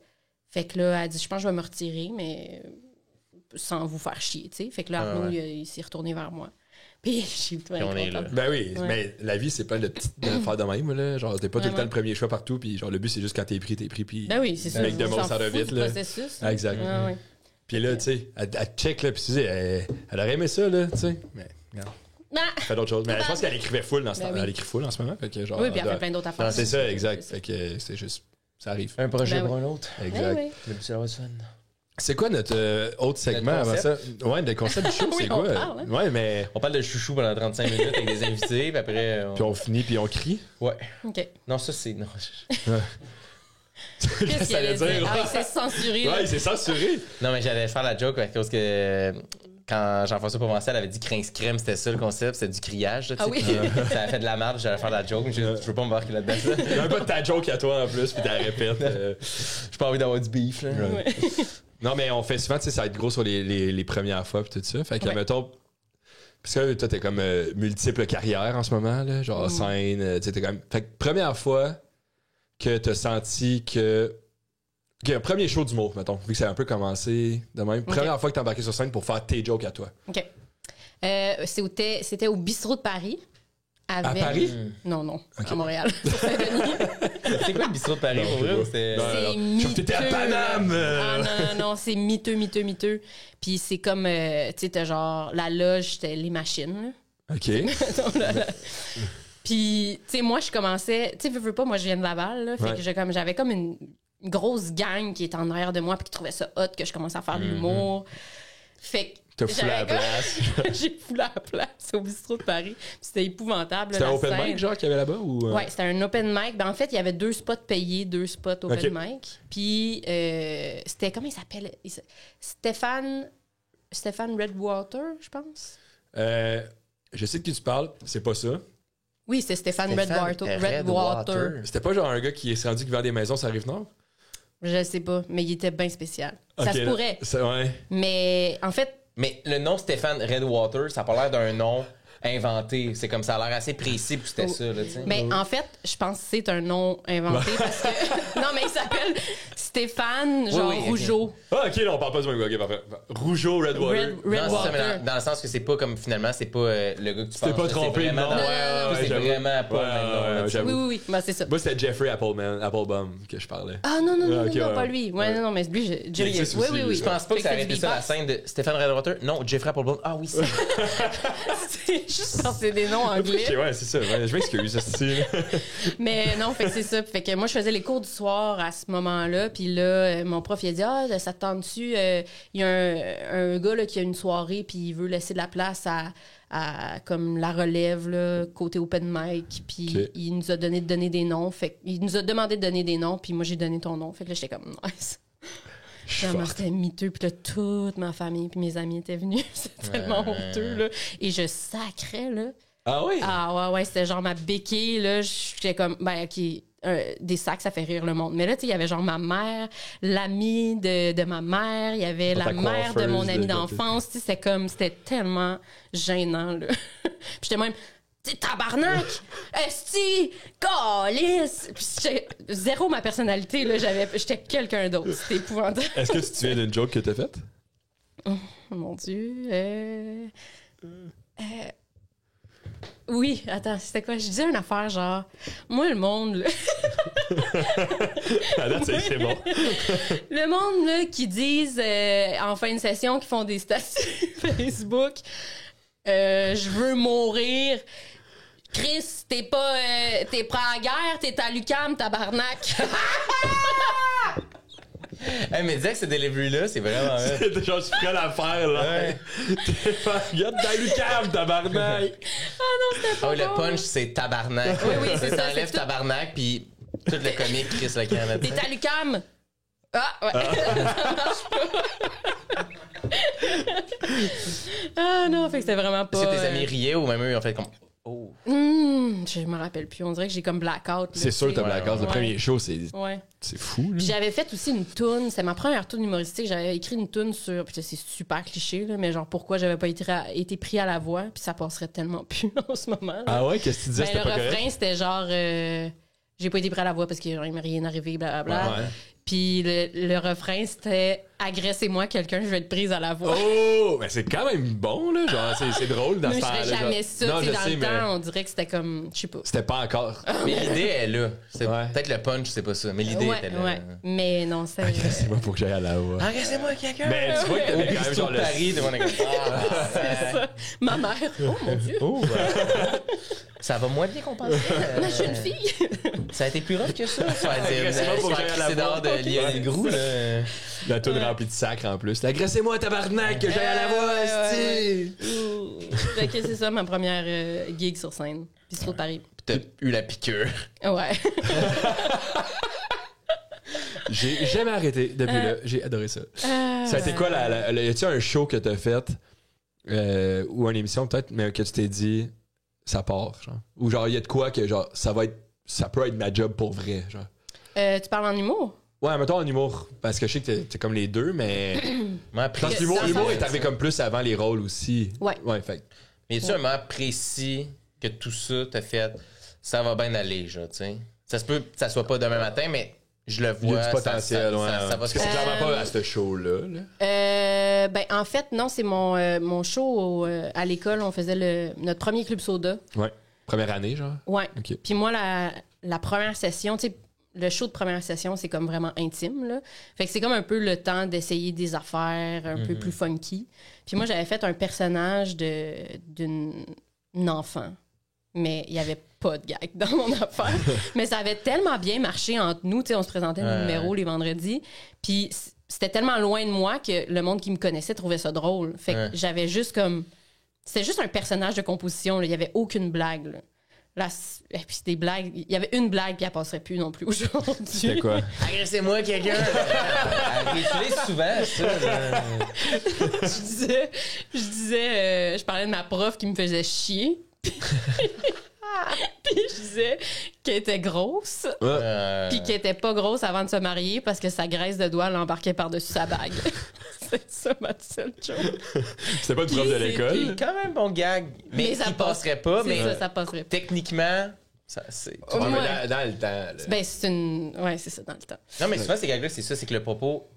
Fait que là, elle dit, je pense que je vais me retirer, mais sans vous faire chier, tu sais. Fait que là, Arnaud, ouais. il s'est retourné vers moi. Puis je suis bien on est contente. là. Ben oui, Ouais. mais la vie, c'est plein de petites affaires de même, là. Genre, t'es pas tout le temps Vraiment. le premier choix partout, puis genre, le but, c'est juste quand t'es pris, puis. Ben oui, c'est ça. Make the On most s'en out of fout it, du là. processus. Ah, exact. Ah, ouais. Puis là, tu sais, elle check, là, puis tu dis, elle aurait aimé ça, là, tu sais. Mais, regarde, Ah! elle fait d'autres choses. Mais je pense qu'elle écrivait full dans ce Ben temps. oui. Elle écrit full en ce moment. Fait que, genre, Oui, puis elle doit- fait plein d'autres affaires. Non, c'est ça, exact. Fait que c'est juste. Ça arrive. Un projet Ben pour oui. un autre. Exact. Oui, oui. Le but, c'est d'avoir du fun. C'est quoi notre autre segment Notre avant ça? concept? Ouais, le concept du show, Oui, c'est on quoi? parle, hein. Ouais, mais. On parle de chouchou pendant 35 minutes avec des invités, puis après. Puis on finit, puis on crie. Ouais. OK. Non, ça, c'est. Non. Qu'est-ce que qu'il ça allait allait dire? dire? Ah, il s'est censuré. là. Ouais, il s'est censuré. Non, mais j'allais faire la joke à cause que quand Jean-François Provençal avait dit Crince Crème, c'était ça le concept, c'était du criage. Là, tu Ah sais. oui. Puis, ça a fait de la merde, j'allais faire la joke, mais je veux pas me marquer là-dedans. ça. Il y a un peu de ta joke à toi en plus, puis t'as répète. J'ai pas envie d'avoir du beef. Là. Ouais. Non, mais on fait souvent, tu sais, ça va être gros sur les premières fois, puis tout ça. Fait que, Ouais. mettons, Parce que toi, t'es comme multiple carrière en ce moment, là, genre scène, tu sais, t'es quand même... Fait que première fois que t'as senti que... OK, un premier show d'humour, mettons, vu que ça a un peu commencé de même. Première fois que t'es embarqué sur scène pour faire tes jokes à toi. OK. C'était au Bistrot de Paris. À Paris? Non, à Montréal. Sur Saint-Denis. C'est quoi le bistrot de Paris? Pour vrai, c'était... C'est Comme miteux. t'étais à Paname! Ah non, c'est miteux. Puis c'est comme, tu sais, t'as genre, la loge, c'était les machines, là. OK. Puis, tu sais, moi, je commençais... Tu sais, veux pas, moi, je viens de Laval, là. Fait que j'avais comme une grosse gang qui était en arrière de moi puis qui trouvait ça hot que je commençais à faire de l'humour. Fait que... T'as foulé à la place. J'ai foulé à la place au bistrot de Paris. Puis c'était épouvantable. C'était la un open scène. mic, genre, qu'il y avait là-bas? Ou... Ouais, c'était un open mic. Ben, en fait, il y avait 2 spots payés, 2 spots open mic. Puis c'était... Comment il s'appelle? Stéphane Redwater, je pense. Je sais de qui tu parles. C'est pas ça. Oui, c'est Stéphane Redwater. C'était pas genre un gars qui s'est rendu qui vend des maisons sur la Rive-Nord? Je sais pas, mais il était bien spécial. Ça se pourrait. Ouais. Mais en fait... Mais le nom Stéphane Redwater, ça a pas l'air d'un nom inventé. C'est comme ça a l'air assez précis pour que c'était ça, là, tu sais. Mais en fait, je pense que c'est un nom inventé parce que... Non, mais il s'appelle Stéphane, genre Rougeau. Ah, OK, là, on parle pas du même gars. OK, parfait. Rougeau, Redwater. Non, c'est ça, mais dans le sens que c'est pas comme, finalement, c'est pas le gars que tu penses. T'es pas trompé, vraiment non? c'est vraiment pas le même nom, là, tu sais. Oui. Ben, c'est ça. Moi, c'était Jeffrey Applebaum que je parlais. Ah non, ok, pas lui. Ouais, non, mais lui, Jerry. existe aussi, Oui. Je pense pas que ça aurait été ça la scène de Stéphane Redwater. Non, Jeffrey Applebaum. Ah oui, c'est C'est juste parce que c'est des noms anglais. OK, ouais, c'est ça. Ouais, je m'excuse, ça, c'est... Mais non, fait que c'est ça. Fait que moi, je faisais les cours du soir à ce moment-là. Puis là, mon prof, il a dit « Ah, ça te tente-tu? Il y a un gars là, qui a une soirée, puis il veut laisser de la place à comme la relève, là, côté open mic. Puis il nous a donné de donner des noms. Fait il nous a demandé de donner des noms, puis moi, j'ai donné ton nom. Fait que là, j'étais comme « Nice. » Vraiment, c'était miteux. Puis là, toute ma famille puis mes amis étaient venus. C'était tellement honteux, là. Et je sacrais, là. Ah oui? Ah ouais, c'était genre ma béquille, là. J'étais comme, ben, OK, des sacs, ça fait rire le monde. Mais là, tu sais, il y avait genre ma mère, l'amie de ma mère, il y avait la mère de mon ami d'enfance. Tu sais, c'était tellement gênant, là. Puis j'étais même... T'es tabarnak! Esti! Calice! Puis j'étais zéro ma personnalité, là. J'étais quelqu'un d'autre. C'était épouvantable. Est-ce que tu te souviens d'une joke que t'as faite? Oh, mon Dieu. Oui, attends, c'était quoi? Je disais une affaire genre... Moi, le monde, là... c'est bon. Le monde, là, qui disent en fin de session, qui font des statuts Facebook... je veux mourir... Chris, t'es pas à la guerre, t'es à l'UQAM, tabarnak. Hey, mais dire que ce delivery-là, c'est vraiment... C'est genre, je suis prêt à la faire, là. Ouais. Regarde dans l'UQAM, tabarnak. Ah non, c'était pas le bon. punch, c'est tabarnak. Oui, c'est ça. T'enlèves c'est tout. tabarnak, puis tout le comique Chris le Canada. T'es à l'UQAM. Ah, ouais. Ça marche pas. Ah non, fait que c'était vraiment pas... Est-ce que tes amis riaient ou même eux, en fait, comme... Oh. Je me rappelle plus. On dirait que j'ai comme blackout. C'est sûr que t'as blackout. Le Ouais. premier show, c'est Ouais. fou, là. Puis j'avais fait aussi une toune. C'est ma première toune humoristique. J'avais écrit une toune sur... Puis c'est super cliché, là, mais genre pourquoi j'avais pas été pris à la voix. Puis ça passerait tellement plus en ce moment. Là. Ah ouais? Qu'est-ce que tu disais? Ben, C'était le pas correct? refrain, c'était genre... j'ai pas été pris à la voix parce qu'il m'est rien arrivé, blablabla. Ouais. Puis le refrain, c'était « Agressez-moi quelqu'un, je vais être prise à la voix. » Oh! Mais c'est quand même bon, là. Genre, c'est drôle dans ce Mais je temps-là. ferais jamais genre. ça. Non, Tu sais, je dans sais, le mais temps, on dirait que c'était comme... Je sais pas. c'était pas encore. Mais l'idée est là. C'est Ouais. peut-être le punch, c'est pas ça. Mais l'idée était là. Ouais. Mais non, c'est... C'est pas pour que j'aille à la voix. Agressez-moi quelqu'un! Mais tu vois que t'avais quand même genre Au le... Paris, tout le monde est comme... C'est ça. Ma mère. Oh mon Dieu. Oh, Ça va moins bien qu'on pensait. Ma jeune fille. Ça a été plus rough que ça. Agressez-moi pour que j'aille à la C'est dehors de voix. Lionel Groux, là. la toune remplie de sacre en plus. Agressez-moi, tabarnak, que j'aille à la voix, esti! Fait que c'est ça ma première gig sur scène. Bistrot de Paris. T'as eu la piqûre. Ouais. J'ai jamais arrêté depuis là. J'ai adoré ça. Ça a été quoi, y a-tu un show que t'as fait, ou une émission peut-être, mais que tu t'es dit, ça part, genre? Ou genre, il y a de quoi que, genre, ça peut être ma job pour vrai, genre? Tu parles en humour? Ouais, mettons en humour, parce que je sais que t'es comme les deux, mais... Moi, Parce que l'humour est arrivé comme plus avant les rôles aussi. Ouais. Ouais, fait Mais y a-tu un moment précis que tout ça t'a fait, ça va bien aller, genre, tu sais? Ça se peut que ça soit pas demain matin, mais je le Il y vois. a du potentiel, ouais. Ça va Parce que c'est clairement pas à ce show-là. Ben, en fait, non, c'est mon show à l'école. On faisait notre premier club soda. Ouais. Première année, genre. Ouais. OK. Puis moi, la première session, tu sais, le show de première session, c'est comme vraiment intime, là. Fait que c'est comme un peu le temps d'essayer des affaires un peu plus funky. Puis moi, j'avais fait un personnage d'une enfant. Mais il n'y avait pas de gag dans mon affaire. Mais ça avait tellement bien marché entre nous. Tu sais, on se présentait le numéro les vendredis. Puis c'était tellement loin de moi que le monde qui me connaissait trouvait ça drôle. Fait que j'avais juste comme... C'était juste un personnage de composition. Là. Il n'y avait aucune blague. Là. Là, et puis c'était des blagues. Il y avait une blague, puis elle passerait plus non plus aujourd'hui. C'était quoi? Agressez-moi quelqu'un! Elle réutilise souvent, ça. Là. Je parlais de ma prof qui me faisait chier. Puis je disais qu'elle était grosse, puis qu'elle était pas grosse avant de se marier parce que sa graisse de doigts l'embarquait par-dessus sa bague. C'est ça ma seule joke. C'était pas une prof de l'école? C'est quand même un bon gag, mais ça qui passerait pas. Mais ça passerait pas. Techniquement, ça, c'est... Ouais, mais dans le temps... là. Ben, c'est une... Ouais, c'est ça, dans le temps. Non, mais souvent, ces gags-là, c'est ça, c'est que le propos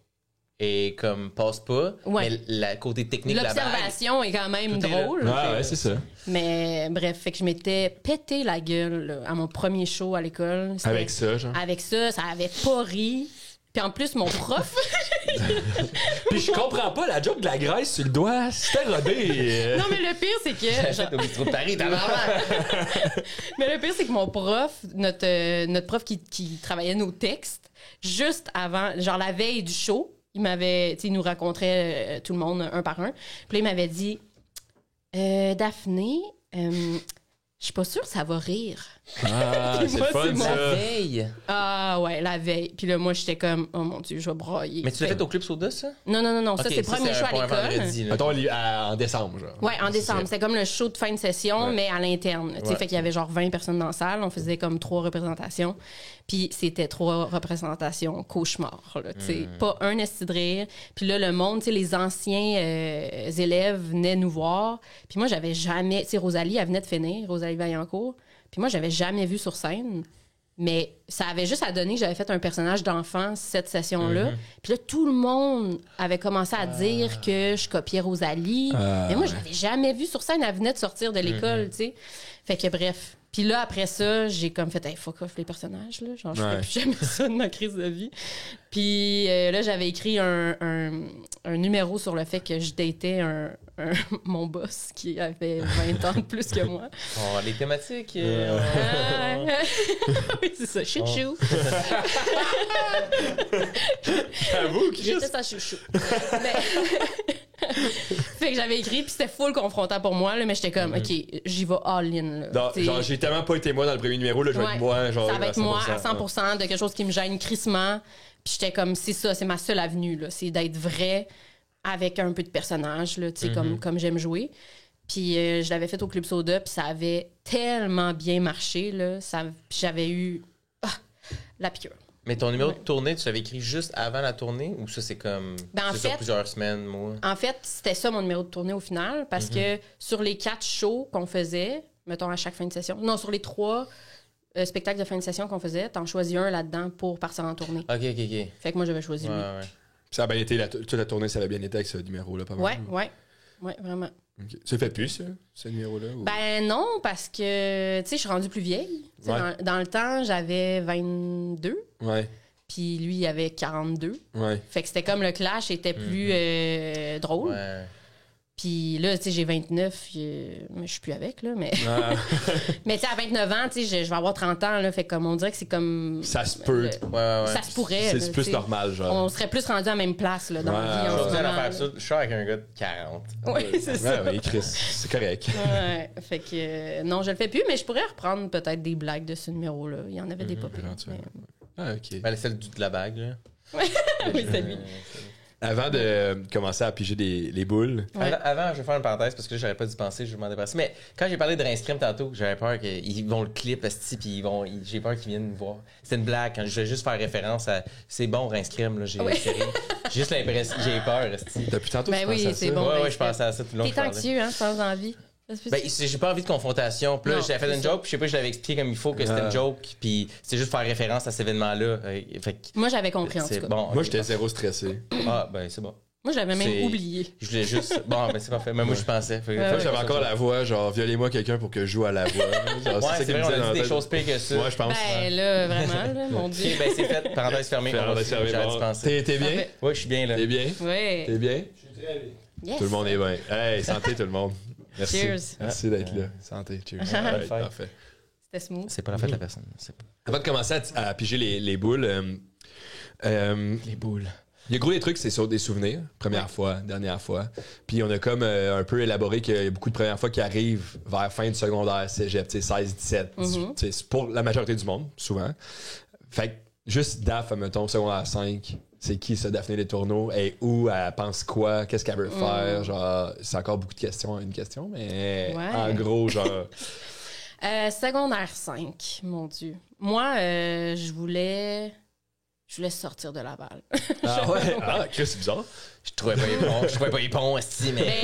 est comme passe pas, Ouais. mais le côté technique de la bague... L'observation est quand même Tout est là. drôle. Ouais, c'est ça. Mais bref, fait que je m'étais pété la gueule là, à mon premier show à l'école. C'était- Avec ça, genre. Avec ça avait pas ri. Puis en plus, mon prof... Puis je comprends pas la joke de la graisse sur le doigt. C'était rodé. Non, mais le pire, c'est que... J'ai fait au bistrot de Paris, t'as marre. Mais le pire, c'est que mon prof, notre prof qui travaillait nos textes, juste avant, genre la veille du show, il m'avait, tu sais, il nous racontait tout le monde un par un. Puis là, il m'avait dit, Daphné, je suis pas sûre que ça va rire. Ah, c'est Moi, fun, c'est mon ça. Veille. Ah ouais, la veille. Puis là, moi, j'étais comme, oh mon Dieu, je vais brailler. Mais tu l'as fait au Club Soda, ça? Non, ça, Ok, c'est le premier show pour à un l'école. vendredi, là. Mettons, en décembre, genre. Ouais, en décembre. C'était comme le show de fin de session, mais à l'interne. Tu sais, Ouais. fait qu'il y avait genre 20 personnes dans la salle. On faisait comme 3 représentations. Puis c'était 3 représentations cauchemar, là. Tu sais, pas un esti de rire. Puis là, le monde, tu sais, les anciens élèves venaient nous voir. Puis moi, j'avais jamais... Tu sais, Rosalie, elle venait de finir, Rosalie Vaillancourt. Puis moi, j'avais jamais vu sur scène. Mais ça avait juste à donner que j'avais fait un personnage d'enfant cette session-là. Puis là, tout le monde avait commencé à dire que je copiais Rosalie. Mais moi, je l'avais jamais vue sur scène. Elle venait de sortir de l'école, tu sais. Fait que bref. Puis là, après ça, j'ai comme fait, hey, fuck off les personnages, là. Genre, je ferais plus jamais ça de ma crise de vie. Puis là, j'avais écrit un numéro sur le fait que je datais mon boss qui avait 20 ans de plus que moi. Oh, les thématiques... Oui, c'est ça, chouchou. J'avoue, Chris. J'étais sa chouchou. Fait que j'avais écrit, puis c'était full confrontant pour moi, là, mais j'étais comme, OK, j'y vais all-in. Là. Non, T'sais, genre, j'ai tellement pas été moi dans le premier numéro, là, je vais ouais, être moi, genre. ça va être moi à 100%. 100% de quelque chose qui me gêne crissement. Puis j'étais comme, c'est ça, c'est ma seule avenue, là. C'est d'être vrai avec un peu de personnage, là, tu sais, comme j'aime jouer. Puis je l'avais fait au Club Soda, puis ça avait tellement bien marché, là. Puis j'avais eu la piqûre. Mais ton numéro de tournée, tu l'avais écrit juste avant la tournée ou ça, c'est comme... Ben, en c'est fait- sur plusieurs semaines, mois? En fait, c'était ça mon numéro de tournée au final, parce que sur les 4 shows qu'on faisait, mettons à chaque fin de session, non, sur les 3 spectacles de fin de session qu'on faisait, t'en choisis un là-dedans pour partir en tournée. OK. Ouais, Fait que moi, j'avais choisi lui. ouais. Ça a bien été, toute la tournée, ça a bien été avec ce numéro-là, pas mal. Ouais, vraiment. Ok. Tu le fais plus, ça, ce numéro-là? Ou... Ben non, parce que, tu sais, je suis rendue plus vieille. Tu sais, Ouais. dans le temps, j'avais 22, Ouais, puis lui, il avait 42. ouais. Fait que c'était comme le clash était plus drôle. Ouais. Puis là, tu sais, j'ai 29, mais je suis plus avec, là, mais... Ah, Mais tu sais, à 29 ans, tu sais, je vais avoir 30 ans, là, fait comme on dirait que c'est comme... ça se peut. Ouais. Ça se pourrait, là, C'est plus tu sais. normal, genre. On serait plus rendu à la même place, là, dans Ouais, la vie, en ce Aujourd'hui, à moment, l'affaire là. ça, je suis avec un gars de 40. Oui, c'est ça. Ouais, Chris, c'est correct. Ouais, fait que non, je le fais plus, mais je pourrais reprendre peut-être des blagues de ce numéro-là. Il y en avait des pas pires, éventuellement. Ah, ok. Ben, celle de la bague, là. mais- Oui, c'est lui. Avant de commencer à piger les boules, Ouais. Avant, je vais faire une parenthèse parce que là, j'aurais pas dû penser, je m'en dépasse. Mais quand j'ai parlé de Rince-Crème tantôt, j'avais peur qu'ils vont le clip, esti, puis j'ai peur qu'ils viennent me voir. C'est une blague. Quand je vais juste faire référence à c'est bon, Rince-Crème, là, j'ai j'ai juste l'impression, j'ai peur, esti. depuis tantôt, Ben tu penses oui, à c'est ça? bon. Ouais, ben, je pensais à ça tout le long. T'es que je parlais. anxieux, hein, je pense, dans la vie. Ben, j'ai pas envie de confrontation. Puis là, Non, j'avais fait c'est une ça. joke, puis je sais pas, je l'avais expliqué comme il faut que c'était une joke, puis c'est juste faire référence à cet événement-là. Fait que Moi, j'avais compris, en c'est tout cas. bon. Moi, ok, j'étais zéro stressé. Ah, ben, c'est bon. Moi, je l'avais même C'est- oublié. Je voulais juste. Bon, ben, c'est parfait. Mais moi, je pensais. Fait que- Moi, ouais. j'avais encore la voix, genre, violez-moi quelqu'un pour que je joue à la voix. Genre, Ouais, ça c'est qu'il vrai, me on disait dans a la dit des tête. choses pires que ça. Ouais, je pense. Ben là, vraiment, là, mon Dieu. Ok, ben, c'est fait. Parenthèse fermée. Faire On va la servir, j'arrête bon. de penser. T'es bien? Parfait. Ouais, je suis bien là. T'es bien? Ouais. T'es bien? Yes. Tout le monde est bien. Hey, santé tout le monde. Merci. Cheers. Merci d'être là. Santé. Cheers. Ouais, Parfait. C'était smooth. C'est pas la fête de la personne. C'est pas... Avant de commencer à piger les boules, Les boules. il y a gros des trucs, c'est sur des souvenirs. Première fois, dernière fois. Puis on a comme un peu élaboré qu'il y a beaucoup de premières fois qui arrivent vers fin du secondaire, cégep, 16, 17. Mhm. C'est pour la majorité du monde, souvent. Fait que juste Daph, mettons, secondaire 5, c'est qui ça, Daphné Les Tourneaux? Et où? Elle pense quoi? Qu'est-ce qu'elle veut faire? Genre, c'est encore beaucoup de questions à une question, mais Ouais. en gros, genre... Secondaire 5, mon Dieu. Moi, je voulais sortir de Laval. Ah ouais? Ah, Chris, c'est bizarre. Je trouvais pas les ponts, esti, mais.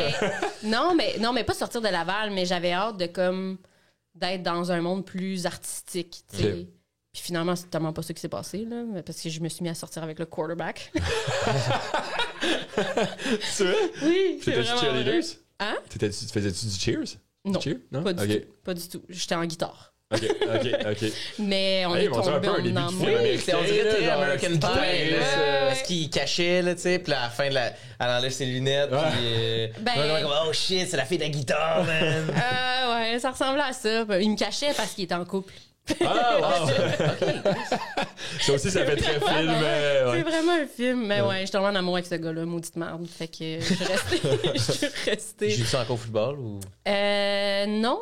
Non, mais pas sortir de Laval, mais j'avais hâte de comme d'être dans un monde plus artistique, tu sais. Ok. Puis finalement, c'est tellement pas ça qui s'est passé, là, parce que je me suis mis à sortir avec le quarterback. C'est vrai? Oui, c'est T'étais-tu vraiment vrai. cheerleaders? Hein? Faisais-tu du cheers? Non, Du cheer? Non? pas du Ok. tout. Pas du tout. J'étais en guitare. OK. Mais on Hey, est on dirait un tombé peu un en début de amour. film Oui, c'est on dirait très genre, American petit Pie, guitariste, là. Parce qu'il cachait, là, tu sais, puis à la fin, elle enlève ses lunettes, Ouais. puis. Ben- on est comme, oh shit, c'est la fille de la guitare, man. Ouais, ça ressemblait à ça. Il me cachait parce qu'il était en couple. Ah, wow! Ça aussi, ça fait très film. C'est Ouais. vraiment un film. Mais ouais, je suis tombée en amour avec ce gars-là, maudite merde. Fait que je suis restée. Je suis restée. Joue-tu encore au football ou. Non.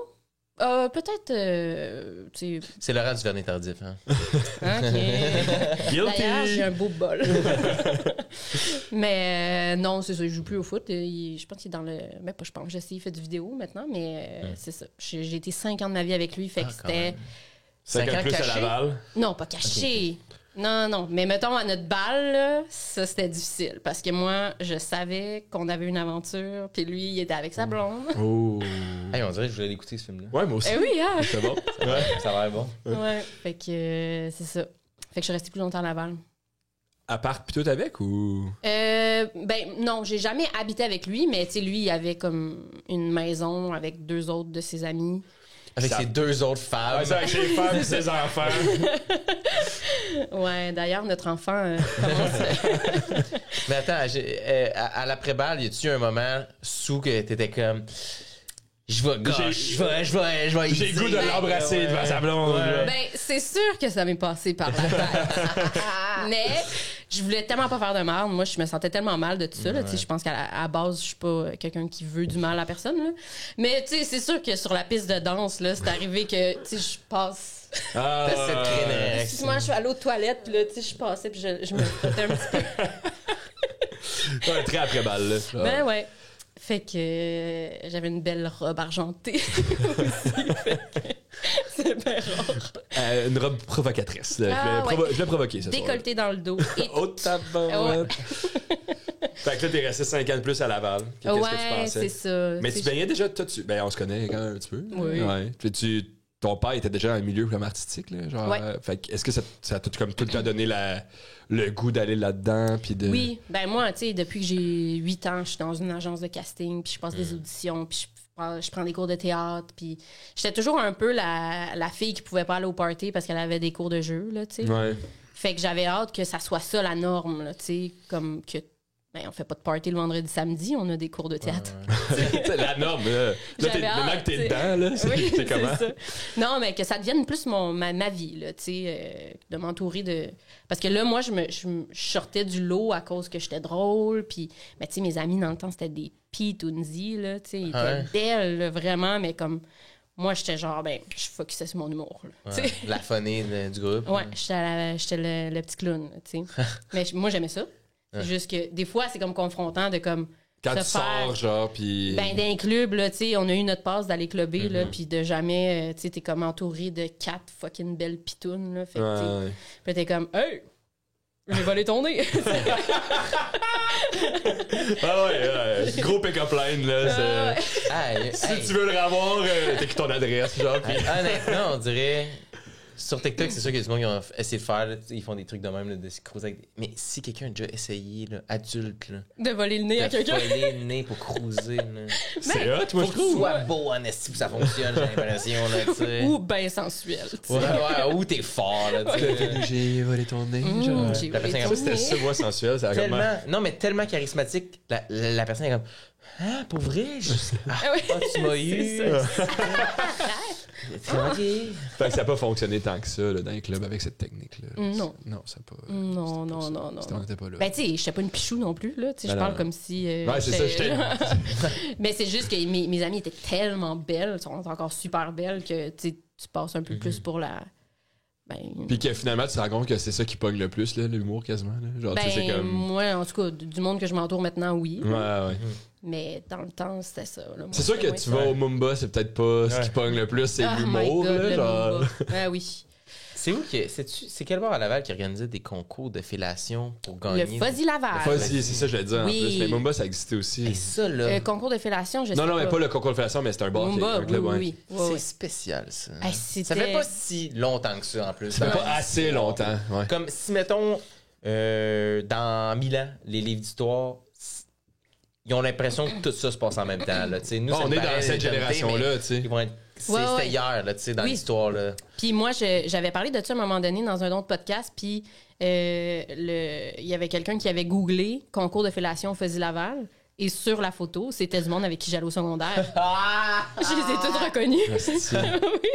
Peut-être, tu sais. C'est Laurent Duvernay tardif, hein. OK. D'ailleurs, j'ai Guilty! un beau bol. Mais non, c'est ça, il joue plus au foot. Je pense qu'il est dans le. Mais pas, je pense. Je sais, il fait du vidéo maintenant, mais c'est ça. J'ai été 5 ans de ma vie avec lui, fait que Ah, quand c'était. même. 5 ans plus à caché? Laval. Non, pas caché. Non. Mais mettons, à notre balle, là, ça, c'était difficile. Parce que moi, je savais qu'on avait une aventure, puis lui, il était avec sa blonde. Oh! Hey, on dirait que je voulais l'écouter, ce film-là. Ouais, moi aussi. Eh oui, hein? C'est bon? Ouais. Ça a l'air bon. Ouais. Fait que c'est ça. Fait que je suis restée plus longtemps à Laval. À part pis tout avec ou? Ben non, j'ai jamais habité avec lui, mais tu sais, lui, il avait comme une maison avec 2 autres de ses amis. Avec Ça- ses 2 autres femmes. Ouais, c'est avec ses femmes et ses enfants. Ouais, d'ailleurs, notre enfant commence. Mais attends, à l'après-balle, y a-tu un moment sous que t'étais comme. Je vais y J'ai le goût de dire. l'embrasser devant sa blonde. Ouais. là. Ben, c'est sûr que ça m'est passé par la tête. Mais je voulais tellement pas faire de mal. Moi, je me sentais tellement mal de tout ça. Là. Tu sais, je pense qu'à la base, je suis pas quelqu'un qui veut du mal à personne. Là. Mais tu sais, c'est sûr que sur la piste de danse, là, c'est arrivé que tu sais, je passe. Ah, T'as cette traînée. Excuse-moi, je suis allée aux toilettes, puis là, tu sais, je passais, puis je me frottais un petit peu. ouais, très après balle, là. Ben ouais. Fait que j'avais une belle robe argentée aussi. Fait que c'est bien rare. Une robe provocatrice. Là. Ah, je ouais. l'ai provoqué, ça. Décolleté dans le dos. Et... Oh, tabarouette. Fait que là, t'es resté 5 ans de plus à Laval. Qu'est-ce que tu Ouais, pensais? c'est ça. Mais C'est- tu baignais déjà, toi, ben, on se connaît quand même un petit peu. Oui. Ouais. Puis ton père était déjà dans le milieu comme artistique, là, genre. Ouais. Fait que est-ce que ça t'a comme tout le temps donné le goût d'aller là-dedans, puis de... Oui, ben moi, tu sais, depuis que j'ai 8 ans, je suis dans une agence de casting, puis je passe des auditions, puis je prends des cours de théâtre, puis j'étais toujours un peu la fille qui pouvait pas aller au party parce qu'elle avait des cours de jeu, là, tu sais. Ouais. Fait que j'avais hâte que ça soit ça la norme, là, tu sais, comme que... Ben, on fait pas de party le vendredi, samedi, on a des cours de théâtre. C'est la norme, là. Là, J'avais maintenant hâte, que t'es tu sais. dedans, là, c'est Oui, c'est comment? ça. Non, mais que ça devienne plus ma vie, là, tu sais, de m'entourer de... Parce que là, moi, je sortais du lot à cause que j'étais drôle, puis, mais tu sais, mes amis, dans le temps, c'était des P-Toonzy, là, tu sais, ils étaient Ouais. belles, là, vraiment, mais comme... Moi, j'étais genre, ben, je focusais sur mon humour, là, tu Ouais, sais. la phonée du groupe. Ouais, j'étais le petit clown, là, tu sais. Mais moi, j'aimais ça. C'est juste que des fois, c'est comme confrontant de comme... Quand se tu sors, genre, puis... Ben, d'un club, là, tu sais, on a eu notre passe d'aller clubber, là, puis de jamais, tu sais, t'es comme entouré de 4 fucking belles pitounes, là. Fait que, tu sais, Ouais. puis t'es comme, hey, j'ai volé ton nez. Ah ouais, gros pick-up line, là. Hey, Si tu veux le revoir, t'écris ton adresse, genre. Pis... honnêtement, on dirait. Sur TikTok, c'est sûr qu'il y a du monde qui ont essayé de faire. Là, ils font des trucs de même, là, de se cruiser avec... Mais si quelqu'un a déjà essayé, là, adulte, là, De voler le nez à de quelqu'un. voler le nez pour cruiser, là. C'est hot, moi, Faut je que tu trouve. sois beau en esti pour que ça fonctionne, j'ai l'impression, là, tu sais. Ou ben sensuel. tu sais. Ouais, ou t'es fort, là, tu sais. J'ai volé ton nez, J'ai La volé personne ton C'était nez. ça, moi, sensuel, ça a Tellement, comment... non, mais tellement charismatique, la personne est comme... Ah, pour vrai? Ah oui. Ah, tu m'as eu. OK. Fait que ça n'a pas fonctionné tant que ça, là, dans les clubs avec cette technique-là. Non. Non, ça n'a pas... Non, non, non, non. On n'était pas là. Ben, tu sais, j'étais pas une pichou non plus, là. Tu sais, je Ben parle non. comme si. Ouais, c'est ça, j'étais... Mais c'est juste que mes amies étaient tellement belles, sont encore super belles, que tu sais, tu passes un peu plus pour la. Ben, Puis que finalement, tu te rends compte que c'est ça qui pogne le plus, là, l'humour, quasiment. Là. Genre, tu sais, c'est ben, comme... moi, en tout cas, du monde que je m'entoure maintenant, oui. Ouais, ouais. Mais dans le temps, c'était ça. Là. Moi, C'est sûr que c'était tu moins vas ça. au Mumba, c'est peut-être pas ce qui pogne le plus, c'est Oh my l'humour, God, là, le genre... Mumba. Ah oui. C'est où que. C'est quel bar à Laval qui organisait des concours de fellation pour gagner? Le Fuzzy Laval. Enfin, c'est ça, je l'ai dit en Oui. plus. Mais Mumba, ça existait aussi. Et ça, là. Concours de fellation, je sais Non, pas. non, mais pas le concours de fellation, mais c'était un bar, Mumba, un club, oui, ouais. oui. Ouais, C'est ouais. spécial, ça. Hey, Ça fait pas si longtemps que ça, en plus. Ça fait pas assez longtemps, ouais. Comme si, mettons, dans Milan, les livres d'histoire, ils ont l'impression que tout ça se passe en même temps. Là. Tu sais, nous, Oh, ça on nous est paraît dans cette légèreté, génération-là, mais tu sais. Ils vont être... Ouais, C'était ouais. hier, là, tu sais, dans Oui. l'histoire. Là. Puis moi, j'avais parlé de ça à un moment donné dans un autre podcast, puis il y avait quelqu'un qui avait googlé « Concours de fellation Fuzzy Laval », et sur la photo, c'était du monde avec qui j'allais au secondaire. Je les ai toutes reconnues. Oui.